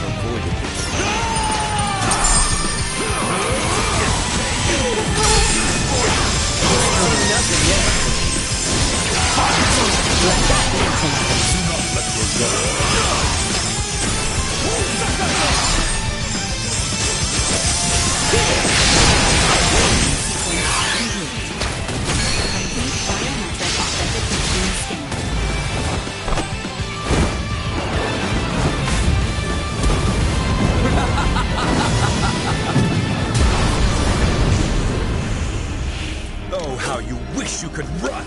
Oh, how you wish you could run!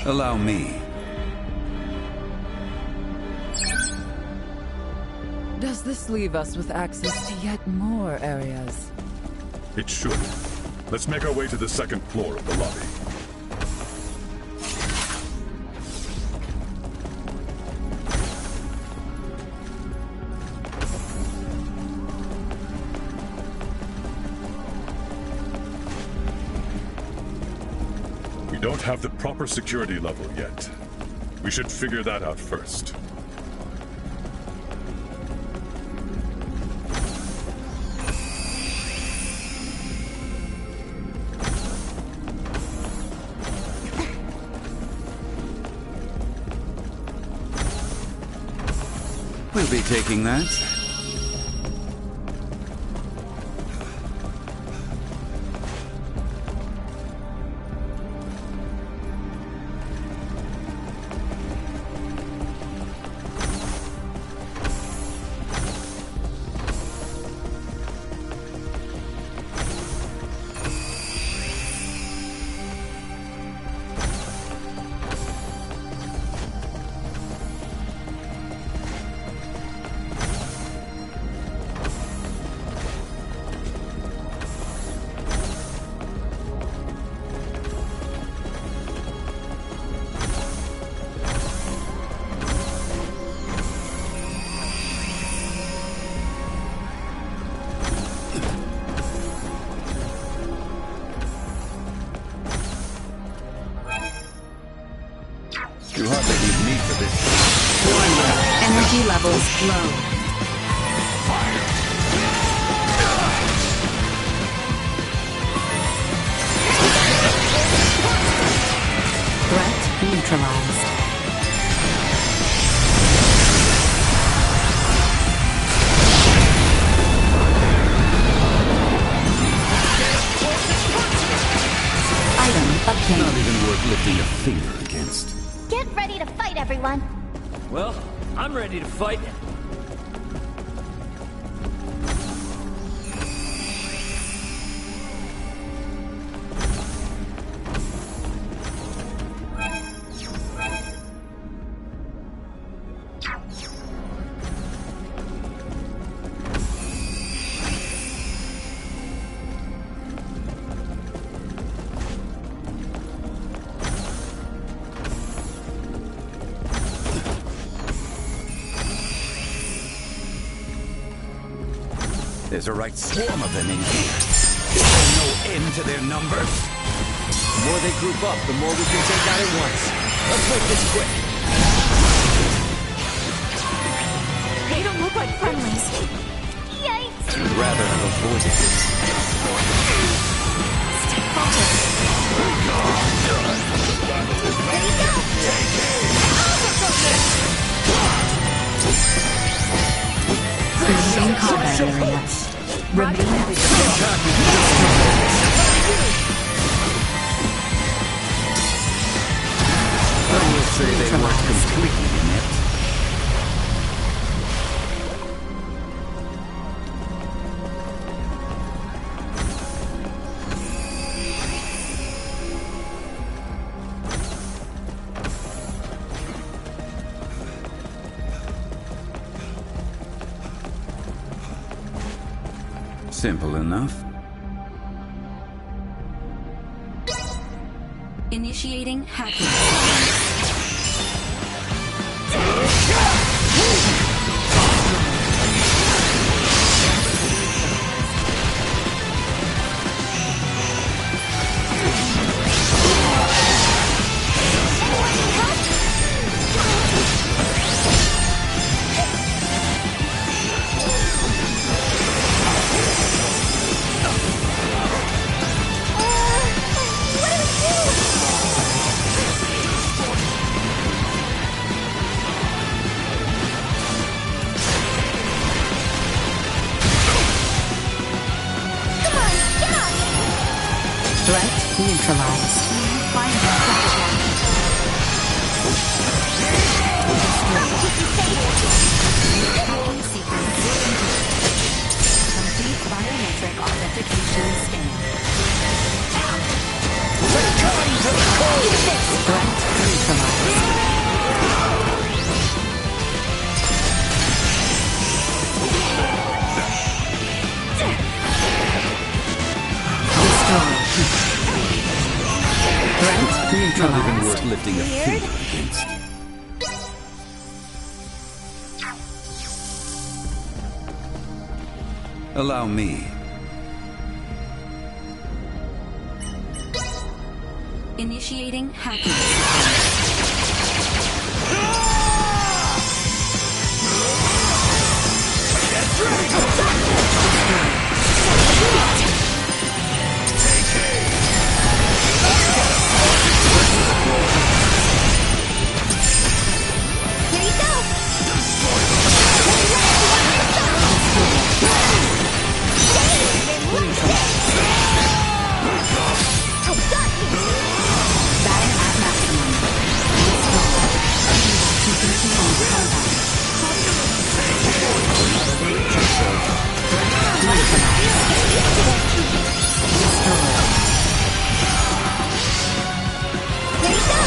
Allow me. Does this leave us with access to yet more areas? It should. Let's make our way to the second floor of the lobby. We don't have the proper security level yet. We should figure that out first. We'll be taking that. You hardly need me for this. Energy levels low. Threat neutralized. Item obtained. Not even worth lifting a finger against. Get ready to fight, everyone. Well, I'm ready to fight. There's a right swarm of them in here. Is there no end to their numbers? The more they group up, the more we can take out at once. Let's make this quick. They don't look like friendlies. Yikes! I'd rather have avoided this. Stay Creating combat area. Remain I will say they weren't completely inept. Simple enough. Initiate Initiating hacking. Threat neutralized. Complete biometric authentication scan. Threat neutralized. Threat neutralized. Not even worth lifting a finger against. Allow me. Initiating hacking.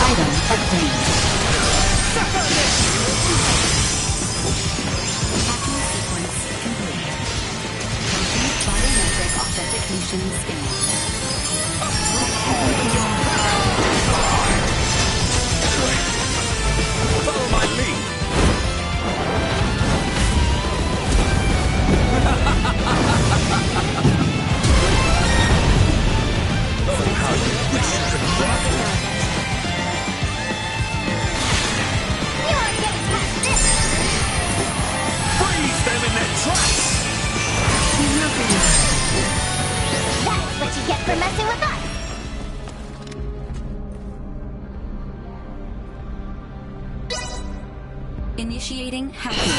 Item obtained. Hacking sequence complete. Complete biometric authentication scan. Follow my lead. How you wish you could walk. Freeze them in their tracks! That's what you get for messing with us! Initiating hacking.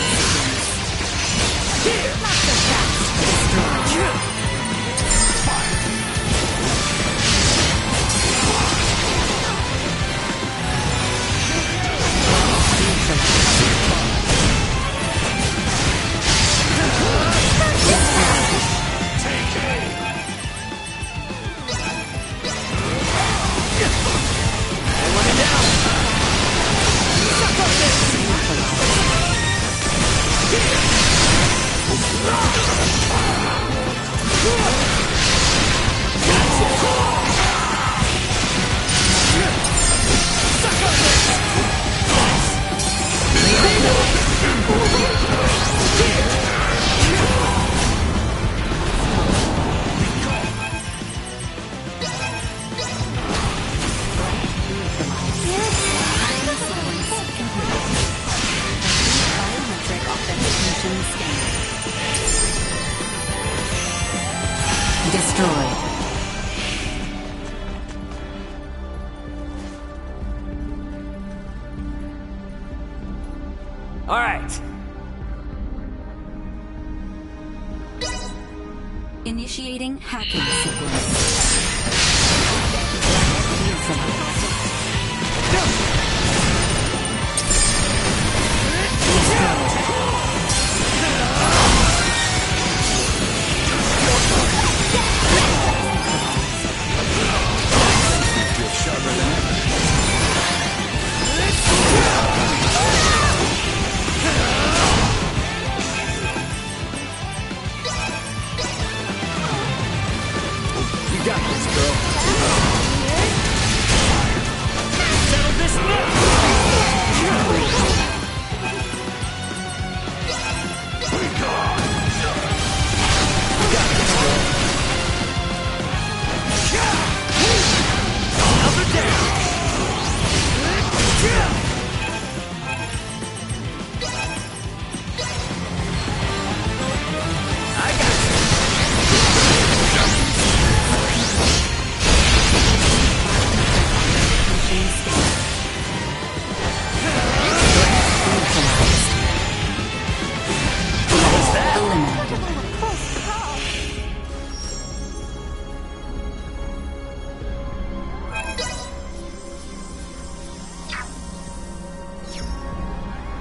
Not so fast! Biometric authentication scan. Destroyed. All right. Initiating hacking sequence. You got this, girl.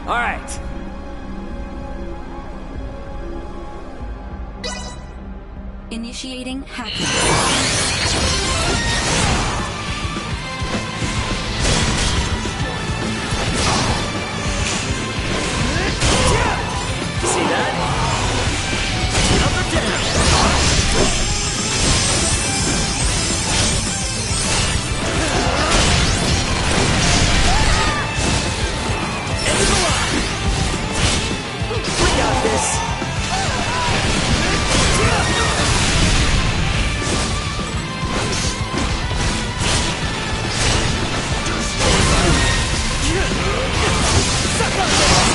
All right. Initiating hacking. See that? Up or down? End of the line! We got this! Suck up this!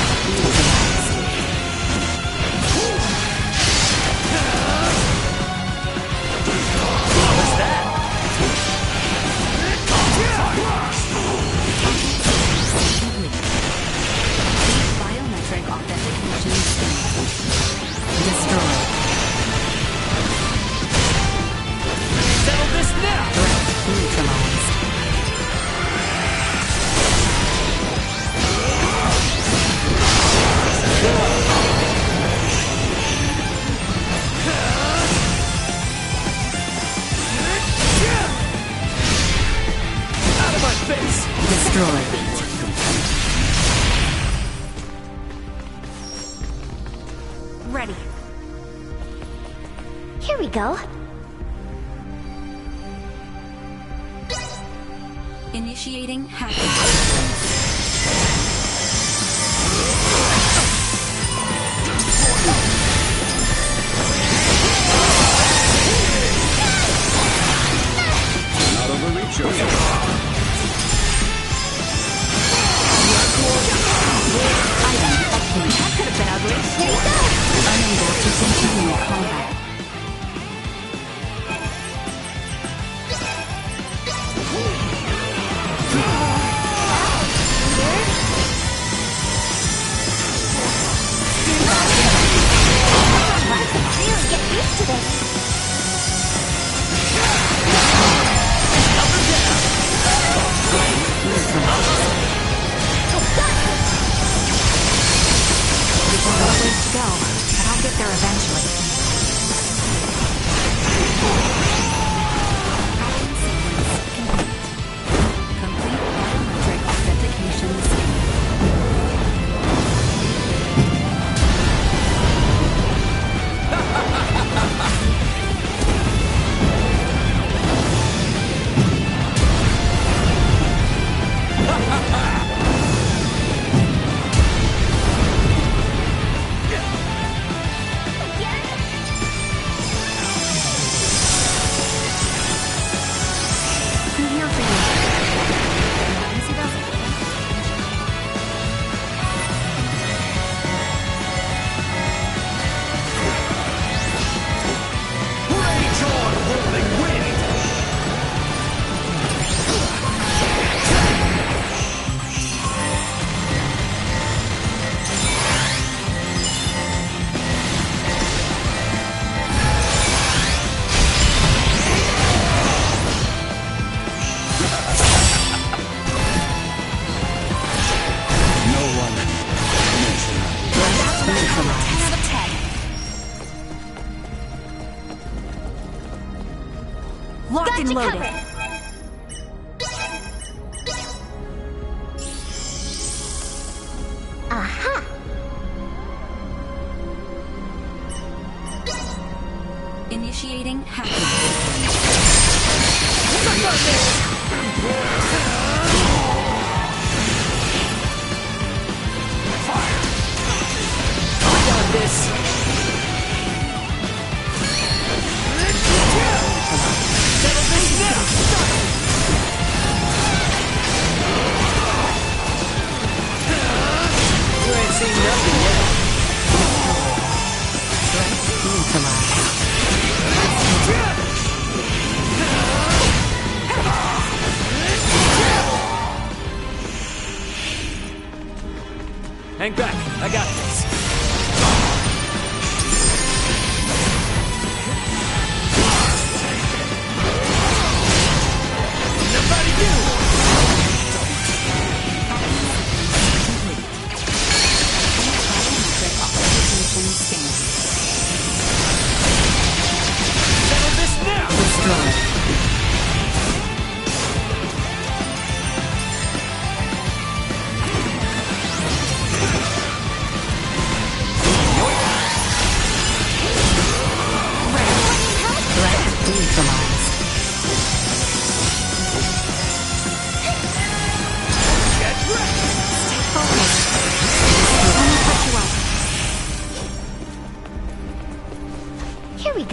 Biometric authentication destroyed. Settle this now! Neutralized. Out of my face! Destroyed. Ready. Here we go. Initiating hacking. Not overreach yourself. That could have been ugly. Here we go. Unable to continue combat. Really get used to this. We've got a ways to go, but I'll get there eventually. Complete biometric authentication scheme. I'm here for you. Easy does it. Rage on, rolling wind! No one mentioned. Locked and Gotcha loaded. covered. Aha! Initiating hacking. I got this! Settle this now! You ain't seen nothing yet. Hang back, I got this. Nobody knew!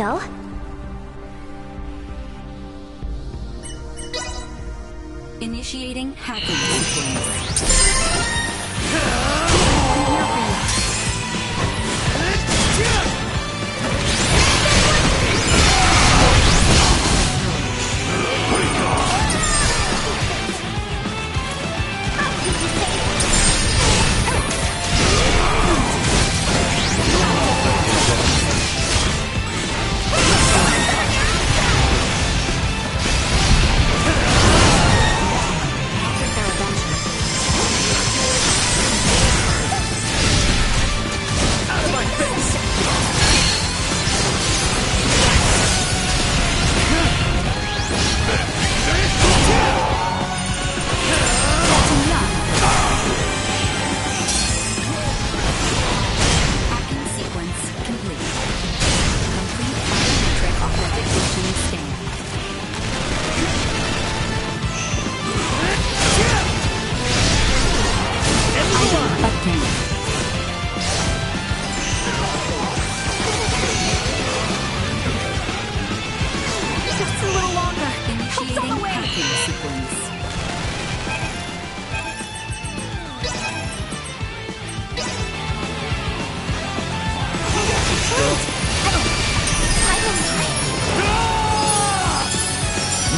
go. Initiating hacking sequence.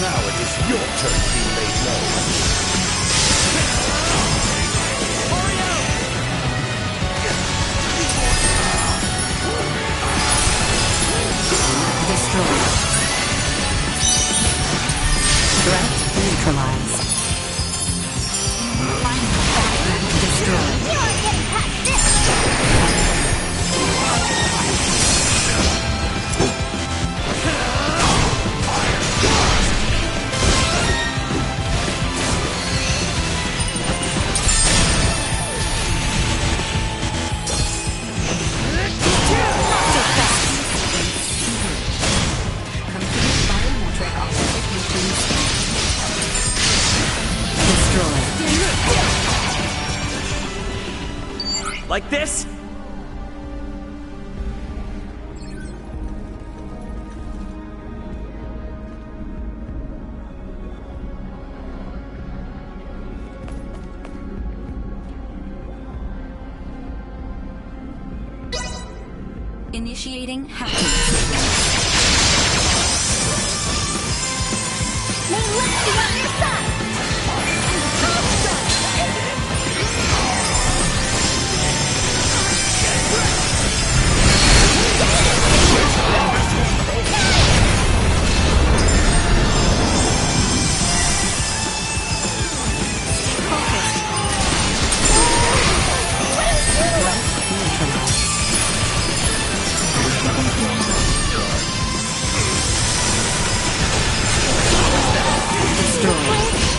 Now it is your turn to be made known. Destroy. Threat neutralized. Destroy. You're getting past this! Like this? Initiating hacking. May left be on your side! Destroy.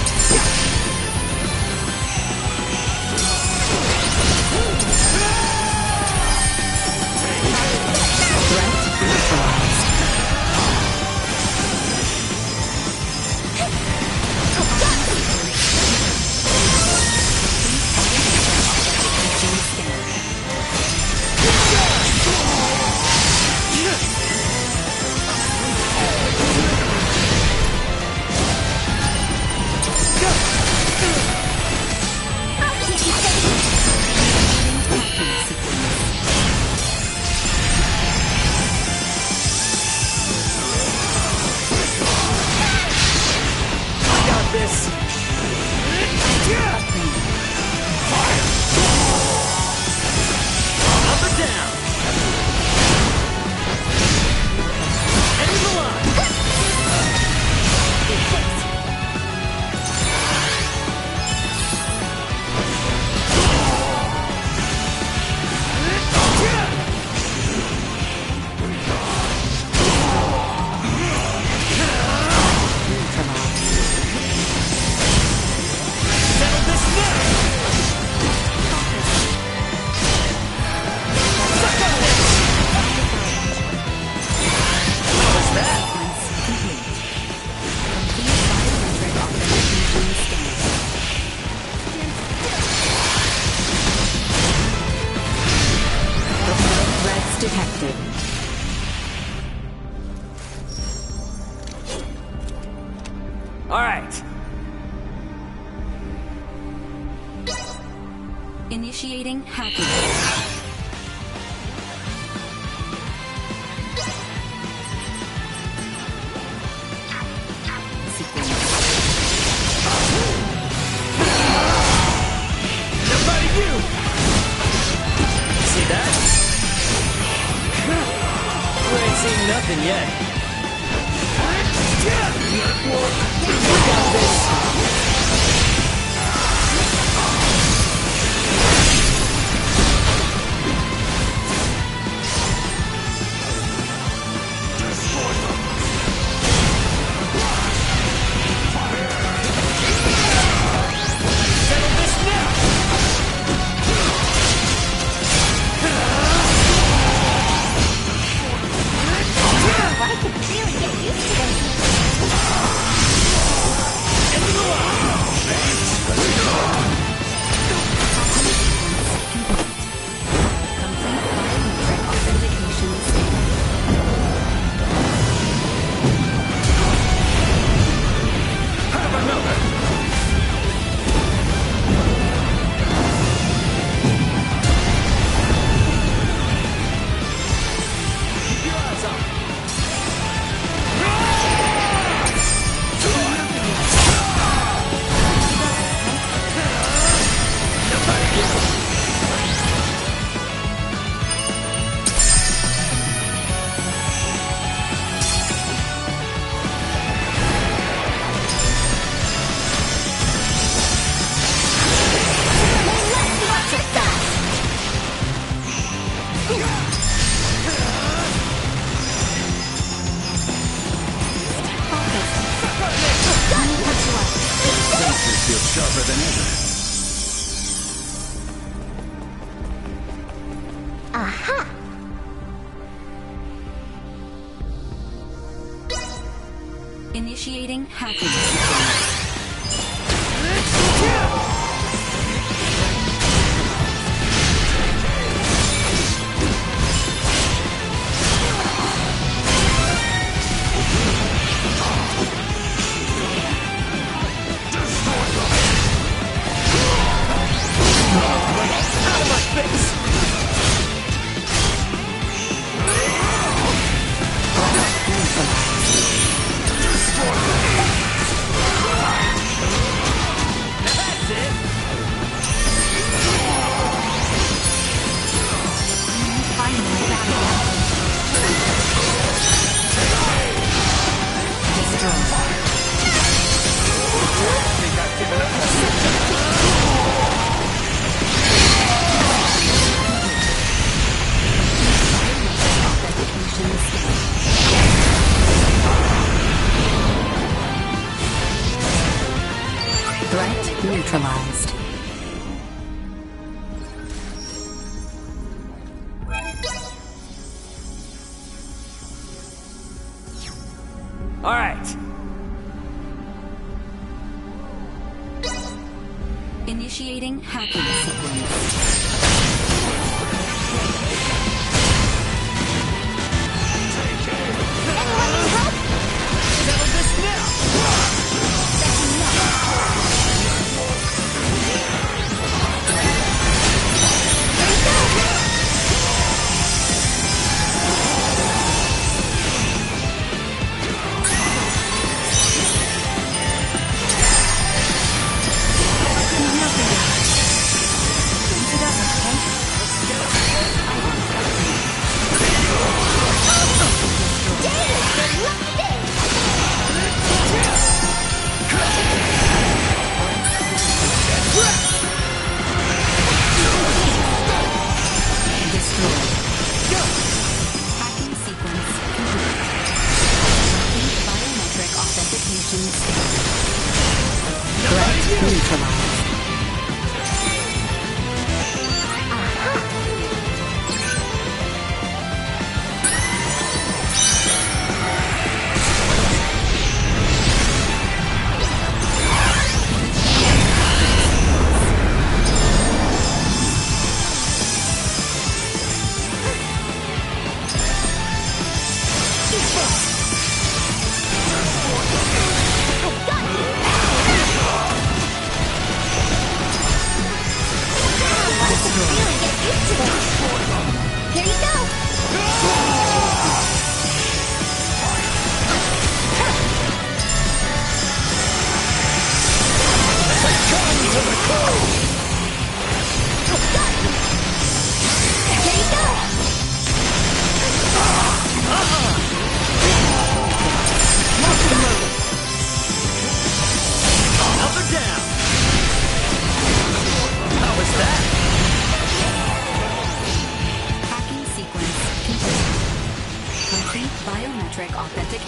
Initiating hacking. Nothing yet. Initiating hacking sequence. Threat neutralized. All right. Initiating hacking sequence. I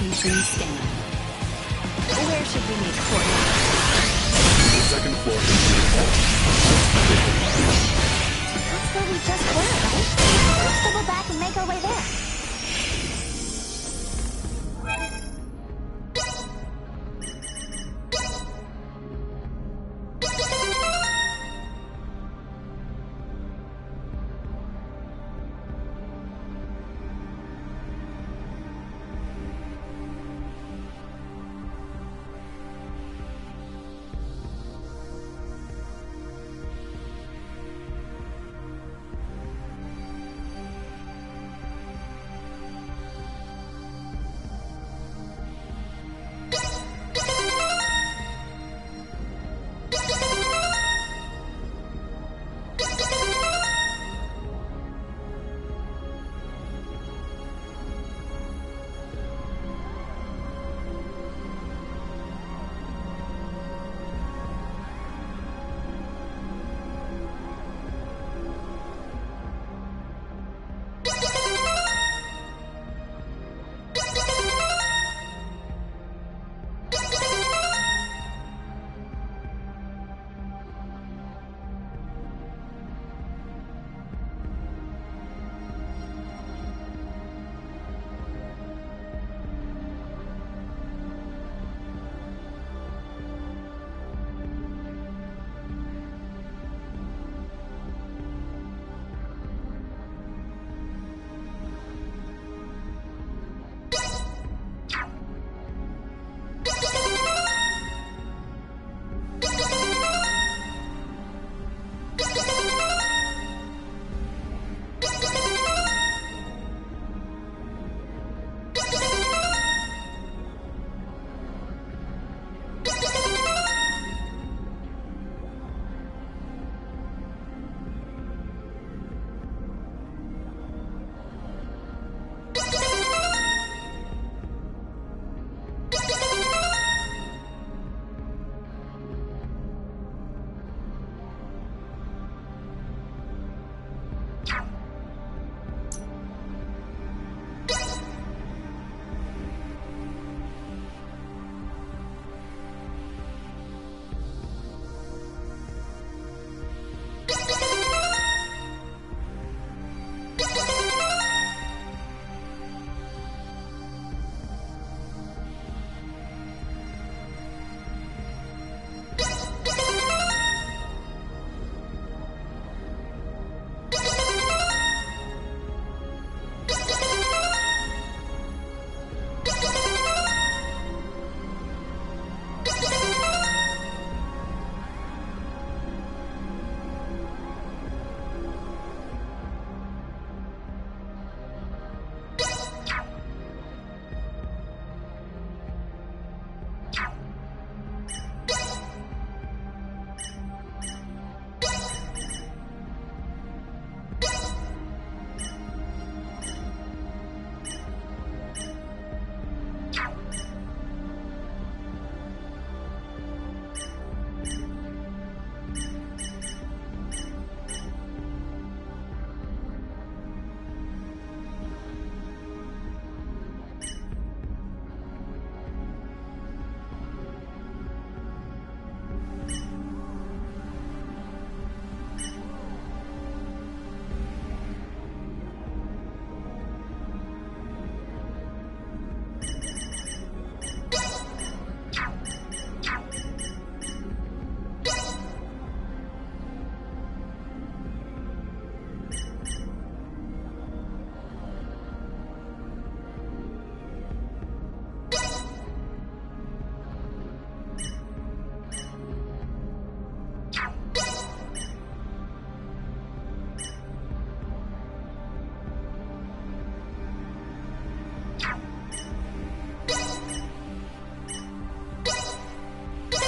Location scan. Where should we make coordinates? The second floor. That's where we just were, right? Let's double back and make our way there.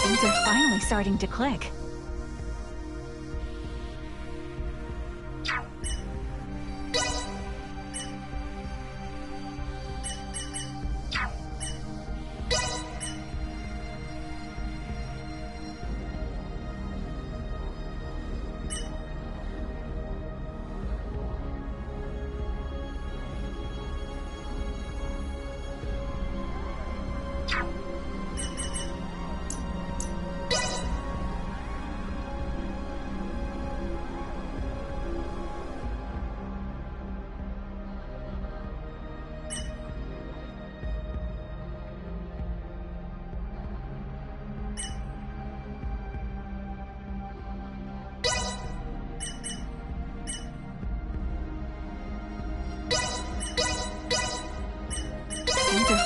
Things are finally starting to click.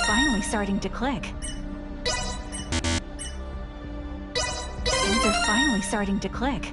finally starting to click. Things are finally starting to click.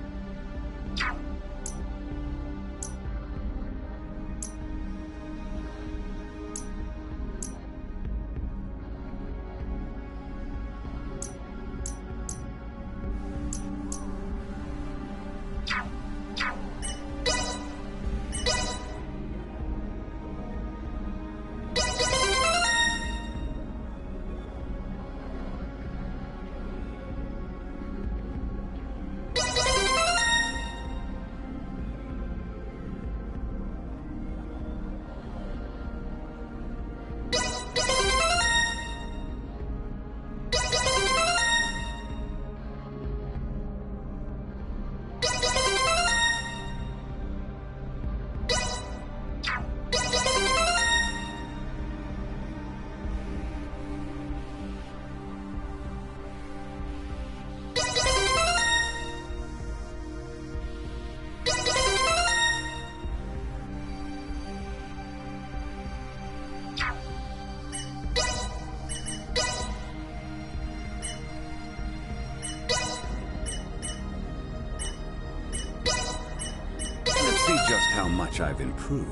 See just how much I've improved.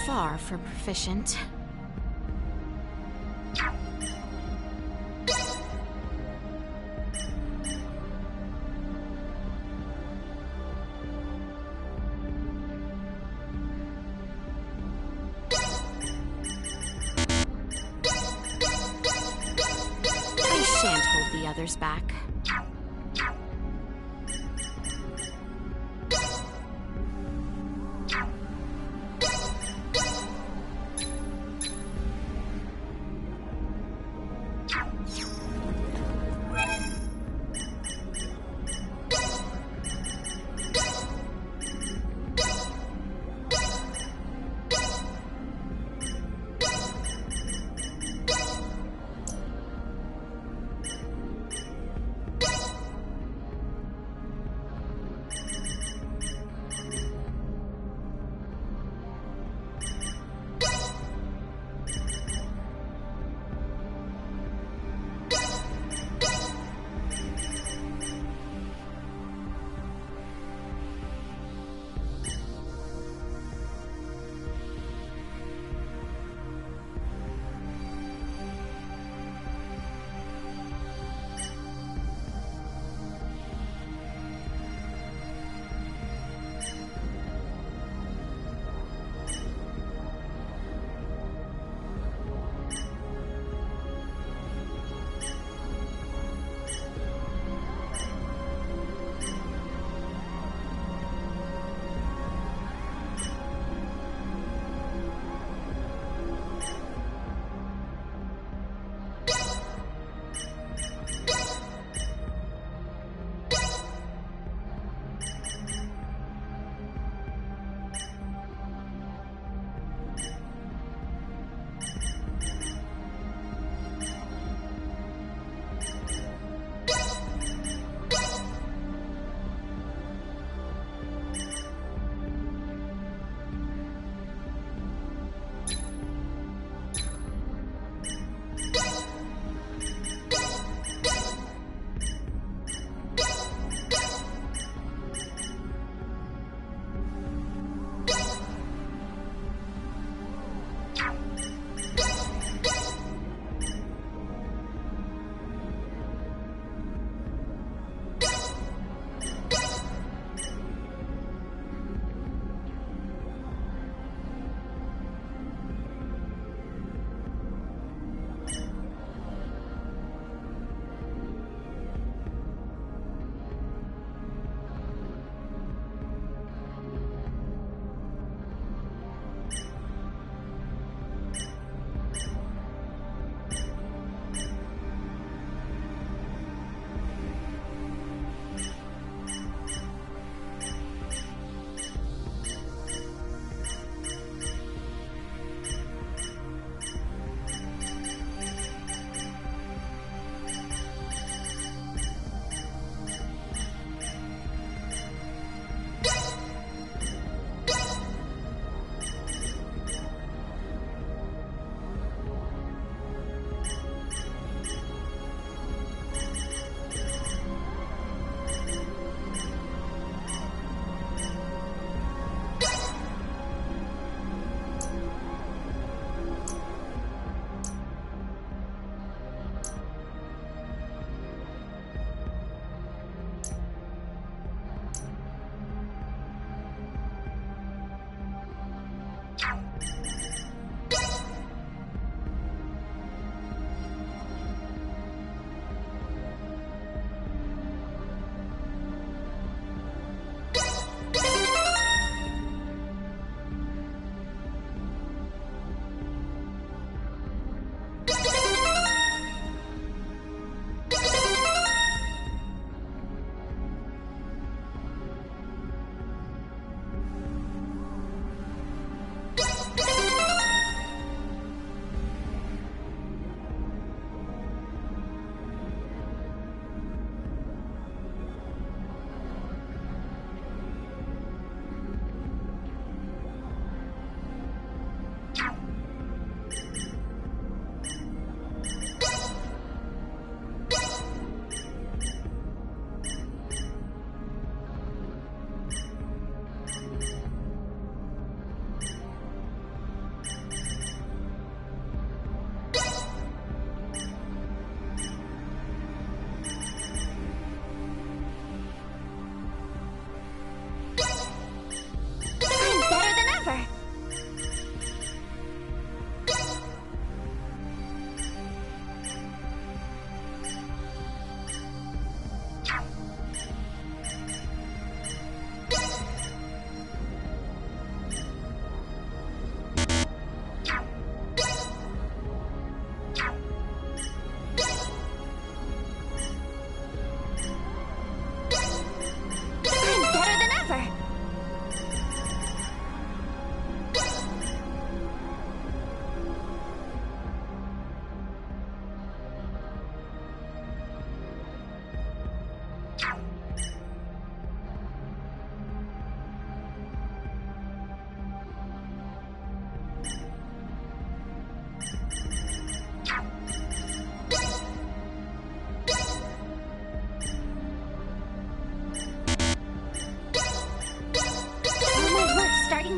Far from proficient. I shan't hold the others back.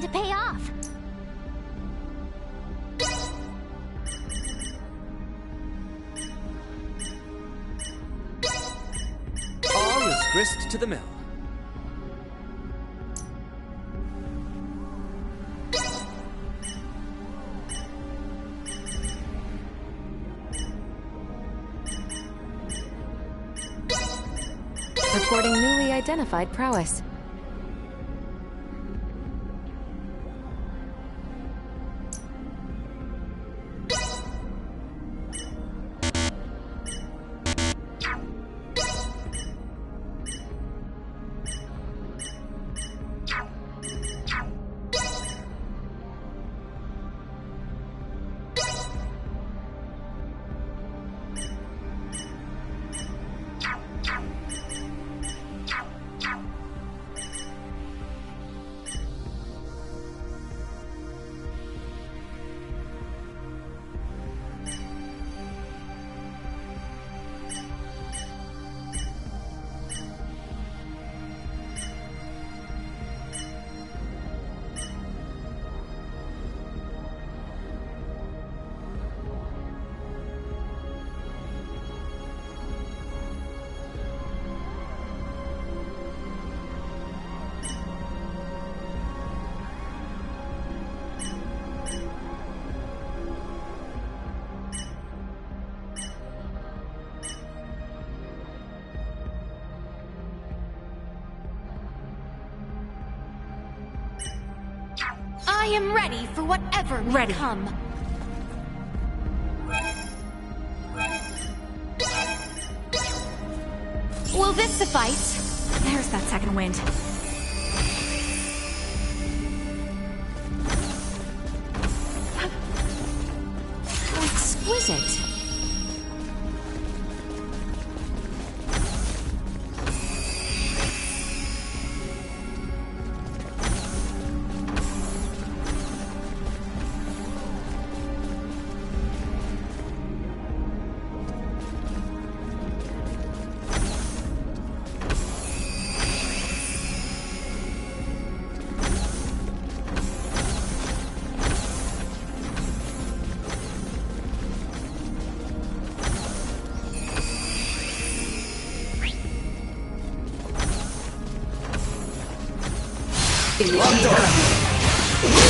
To pay off. All is grist to the mill. Reporting newly identified prowess. I am ready for whatever may come. Will this suffice? There's that second wind. How exquisite.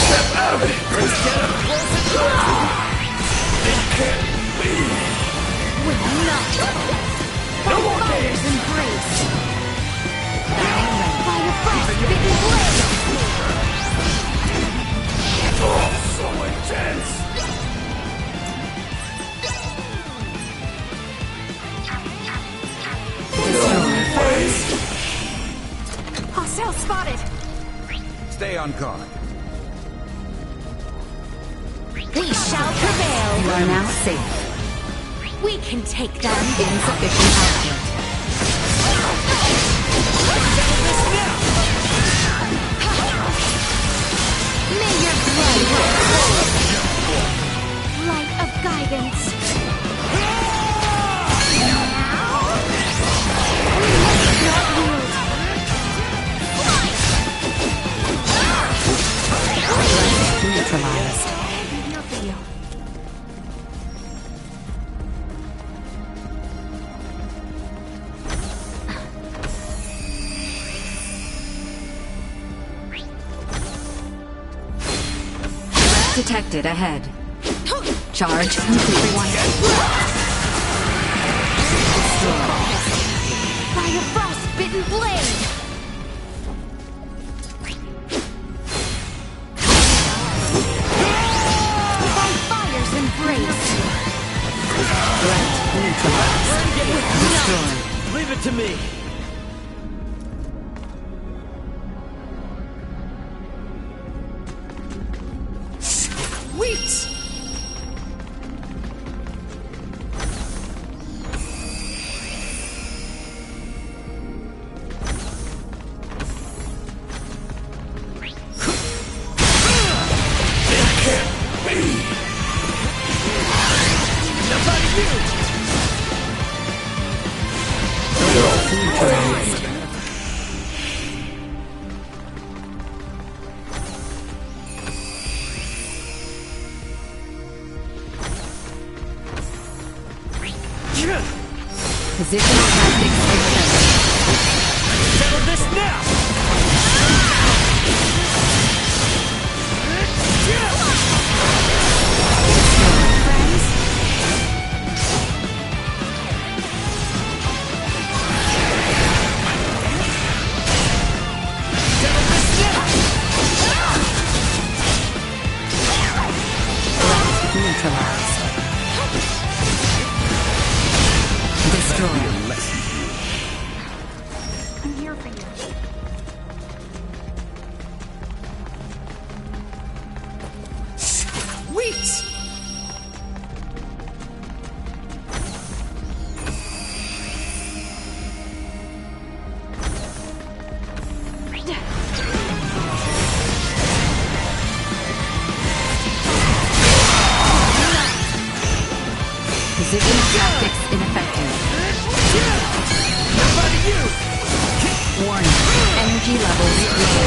Step out! Hostile spotted! Stay on guard. We shall prevail! You are now safe. We can take them! Insufficient output. May your blood run cold! Light of guidance! Neutralized. Here for you. Detected ahead. Charge complete. By a frost-bitten blade! By fire's embrace! Threat neutralized. Destroy. Leave it to me. Sweet! Positional tactics success. Settle this now! Neutralized. Destroy. I'm here for you. Sweet! Position tactics ineffective. Warning. Energy levels low.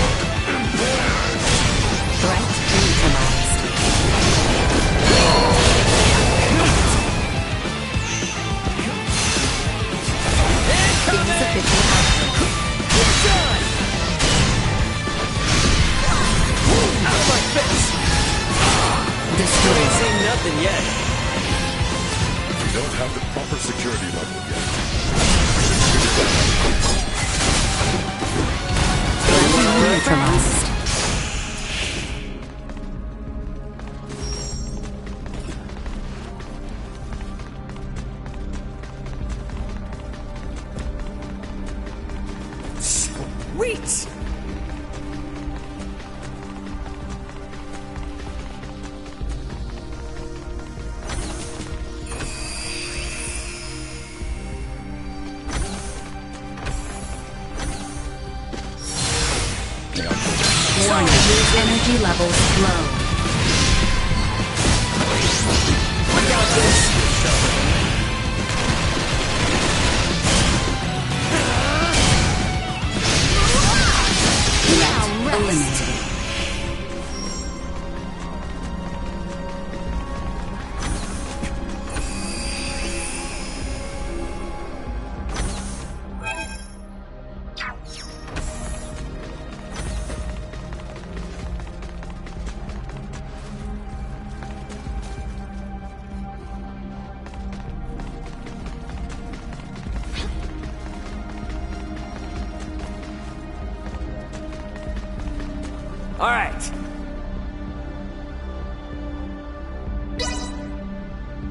Threat neutralized. Insufficient output. Out of my face! Destroy. Ain't seen nothing yet. We don't have the proper security level yet. Neutralized. Sweet! Warning. Energy levels low. Look out this! Threat eliminated.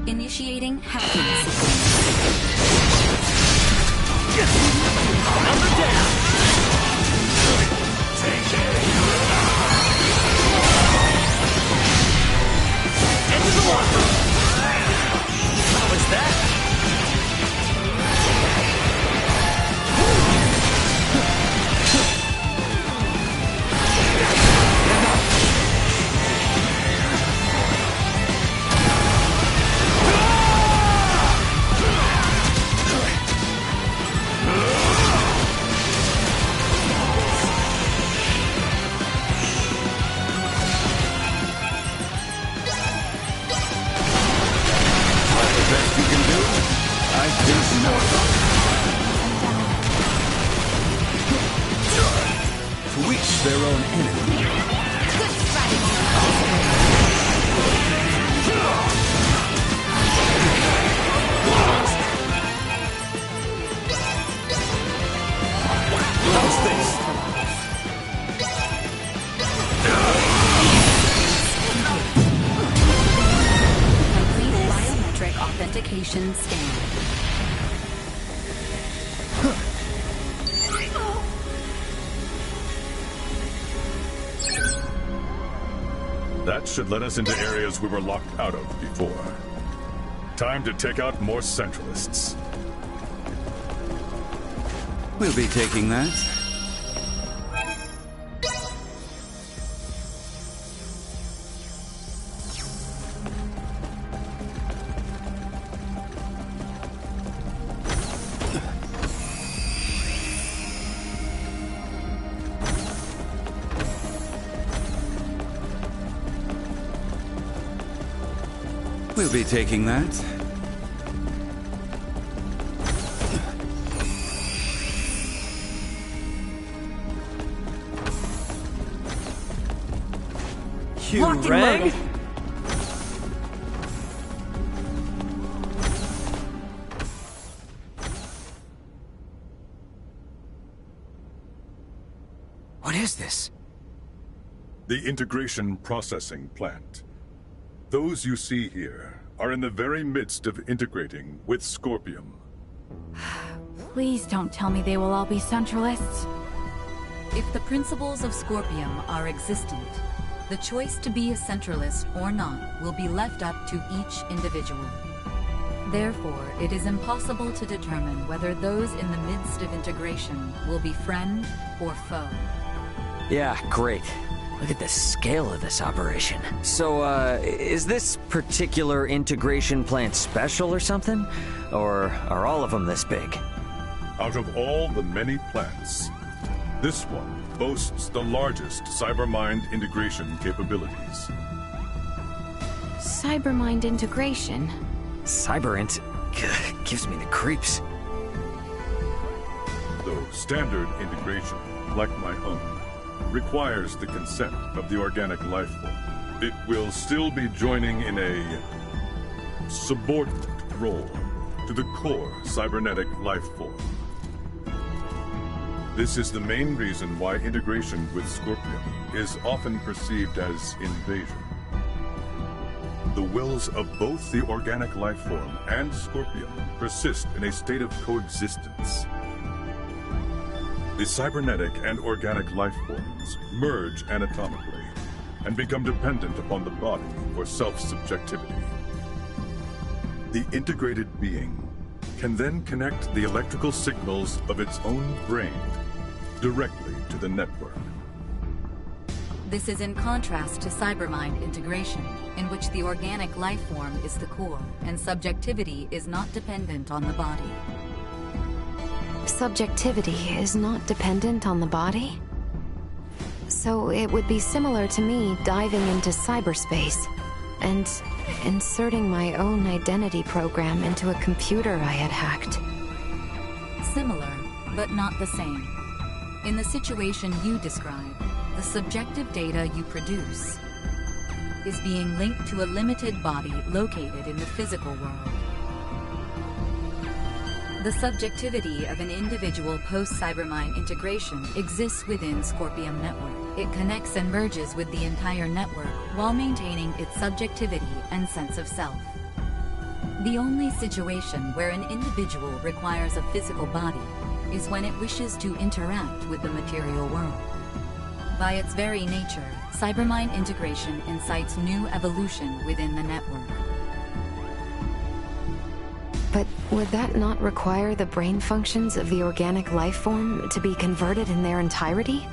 Initiating hacking sequence. Number down! Into the water! How was that? To each their own enemy. Good strategy. How's this? Complete biometric authentication scan. That should let us into areas we were locked out of before. Time to take out more Centralists. We'll be taking that. We'll be taking that. You rang? What is this? The integration processing plant. Those you see here are in the very midst of integrating with Scorpium. Please don't tell me they will all be Centralists. If the principles of Scorpium are existent, the choice to be a Centralist or not will be left up to each individual. Therefore, it is impossible to determine whether those in the midst of integration will be friend or foe. Yeah, great. Look at the scale of this operation. So, is this particular integration plant special or something? Or are all of them this big? Out of all the many plants, this one boasts the largest Cybermind integration capabilities. Cybermind integration? Cyberint gives me the creeps. Though standard integration, like my own, requires the consent of the organic life form, it will still be joining in a subordinate role to the core cybernetic life form. This is the main reason why integration with Scorpium is often perceived as invasion. The wills of both the organic life form and Scorpium persist in a state of coexistence. The cybernetic and organic life forms merge anatomically and become dependent upon the body for self-subjectivity. The integrated being can then connect the electrical signals of its own brain directly to the network. This is in contrast to Cybermind integration, in which the organic life form is the core, and subjectivity is not dependent on the body. Subjectivity is not dependent on the body? So it would be similar to me diving into cyberspace and inserting my own identity program into a computer I had hacked. Similar, but not the same. In the situation you describe, the subjective data you produce is being linked to a limited body located in the physical world. The subjectivity of an individual post-Cybermind integration exists within Scorpium Network. It connects and merges with the entire network while maintaining its subjectivity and sense of self. The only situation where an individual requires a physical body is when it wishes to interact with the material world. By its very nature, cybermind integration incites new evolution within the network. But would that not require the brain functions of the organic life form to be converted in their entirety?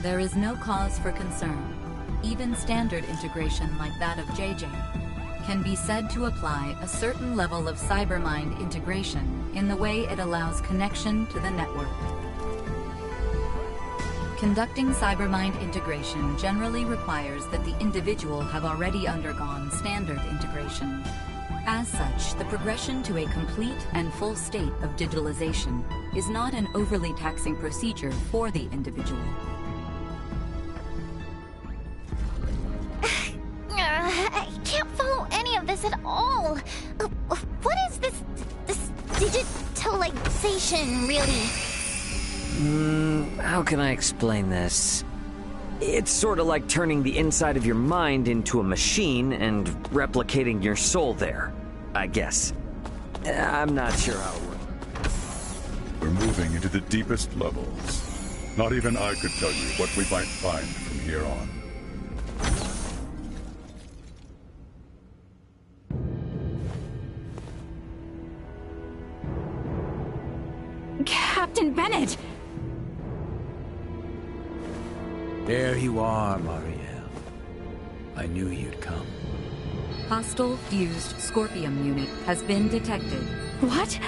There is no cause for concern. Even standard integration like that of JJ can be said to apply a certain level of cybermind integration in the way it allows connection to the network. Conducting cybermind integration generally requires that the individual have already undergone standard integration. As such, the progression to a complete and full state of digitalization is not an overly taxing procedure for the individual. I can't follow any of this at all. What is this digitalization, really? How can I explain this? It's sort of like turning the inside of your mind into a machine and replicating your soul there, I guess. I'm not sure how it works. We're moving into the deepest levels. Not even I could tell you what we might find from here on. Captain Bennett! There you are, Marielle. I knew you'd come. Hostile fused Scorpium unit has been detected. What?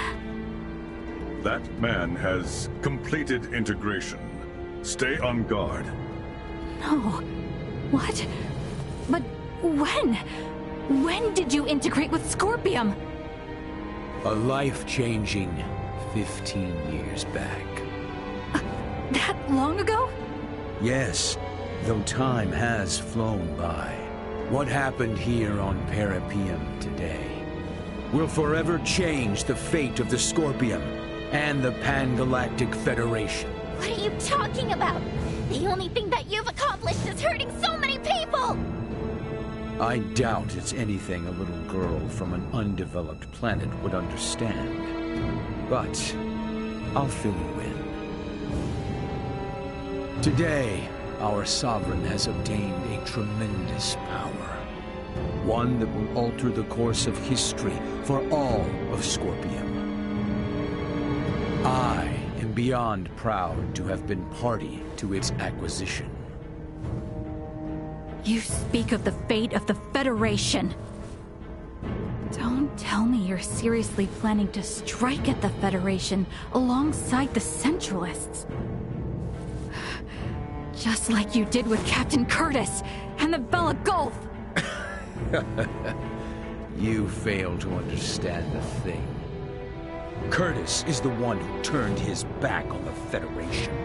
That man has completed integration. Stay on guard. No. What? But when? When did you integrate with Scorpium? A life-changing 15 years back. That long ago? Yes, though time has flown by. What happened here on Parapium today will forever change the fate of the Scorpium and the Pan-Galactic Federation. What are you talking about? The only thing that you've accomplished is hurting so many people! I doubt it's anything a little girl from an undeveloped planet would understand. But I'll fill you in. Today, our Sovereign has obtained a tremendous power. One that will alter the course of history for all of Scorpium. I am beyond proud to have been party to its acquisition. You speak of the fate of the Federation. Don't tell me you're seriously planning to strike at the Federation alongside the Centralists. Just like you did with Captain Curtis and the Bella Gulf! You fail to understand a thing. Curtis is the one who turned his back on the Federation.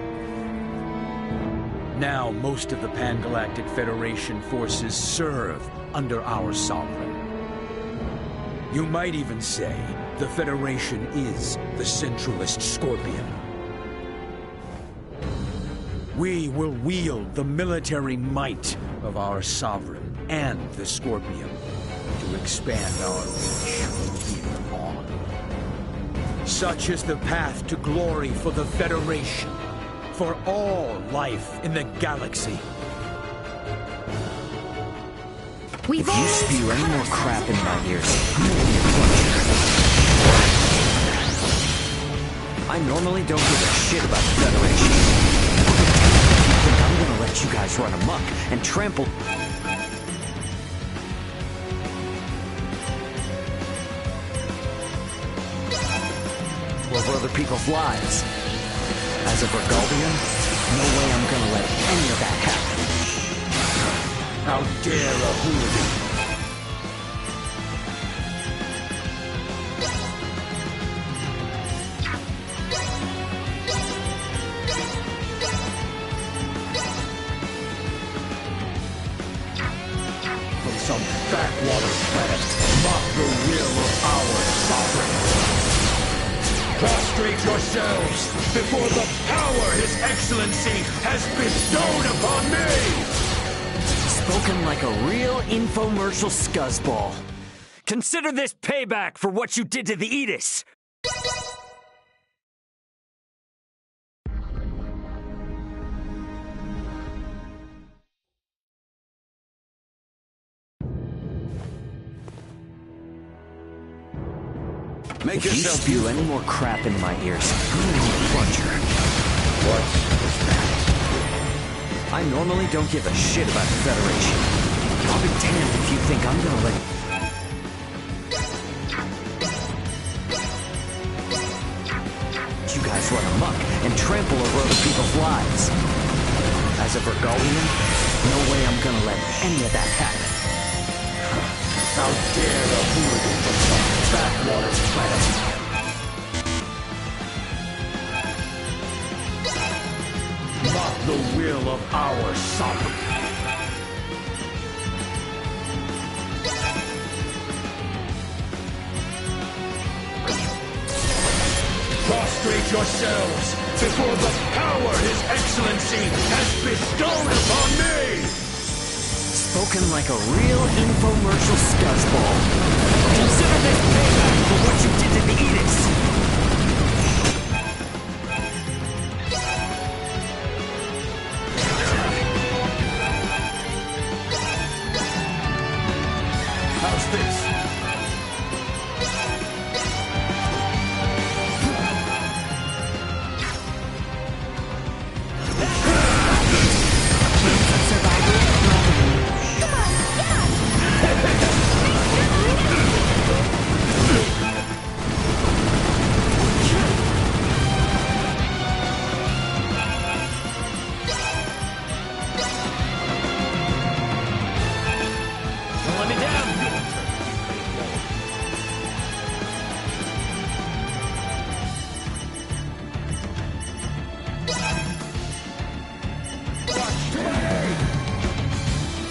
Now most of the Pan-Galactic Federation forces serve under our Sovereign. You might even say the Federation is the Centralist Scorpion. We will wield the military might of our Sovereign and the Scorpion to expand our reach from here on. Such is the path to glory for the Federation, for all life in the galaxy. If you spew any more crap in my ears, I'm gonna be a plunger. I normally don't give a shit about the Federation. I think I'm gonna let you guys run amok and trample... over other people's lives. As a Bergaldian, no way I'm gonna let any of that happen. How dare a hooligan! From some backwater planet, mock the will of our Sovereign. Prostrate yourselves before the power His Excellency has bestowed upon me! Spoken like a real infomercial scuzzball. Consider this payback for what you did to the Aegis! Make if yourself you spew any more crap in my ears, plunger. What was that? I normally don't give a shit about the Federation. I'll be damned if you think I'm gonna let you guys run amok and trample over other people's lives. As a Vergolian, no way I'm gonna let any of that happen. How dare a hooligan from some backwaters planet! Not the will of our sovereign! Prostrate yourselves before the power His Excellency has bestowed upon me! Spoken like a real infomercial scuzzball. Consider this payback for what you did to the Aegis! How's this?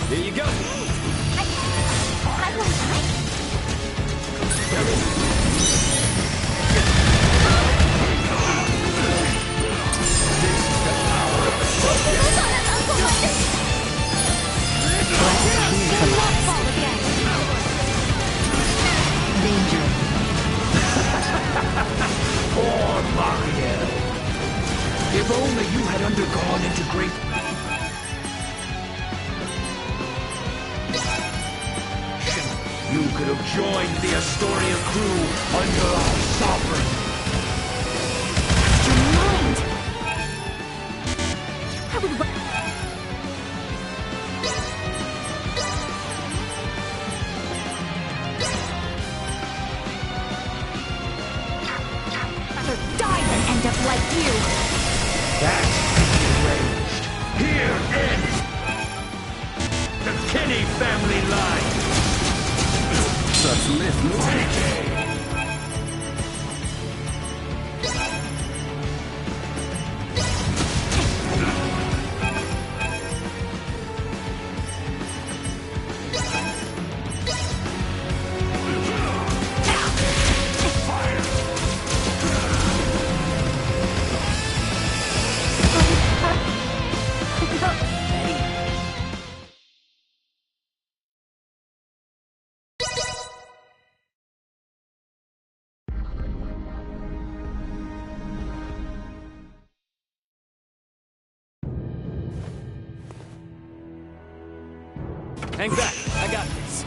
Here you go. I won't die. Danger. Poor Mariel. If only you had undergone integration. You could have joined the Astoria crew under our sovereign. Your mind. I would. Rather die than end up like you. That's arranged. Here ends the Kenny family line. Such little decay. Hang back, I got this.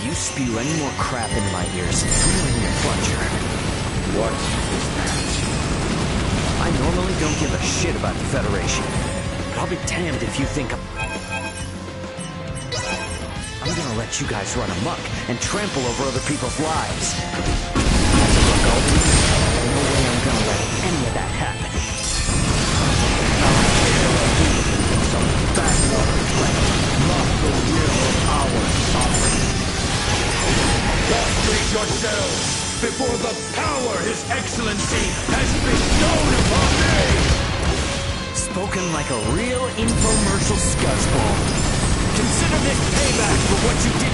You spew any more crap in my ears, I'm in your plunger. What is that? I normally don't give a shit about the Federation, but I'll be damned if you think I'm gonna let you guys run amok and trample over other people's lives. As a Vergolian, no way I'm gonna let any of that happen. Some backwater planet, not the will of our sovereign. Prostrate yourselves before the power His Excellency has bestowed upon me! Spoken like a real infomercial scuzzball. Consider this payback for what you did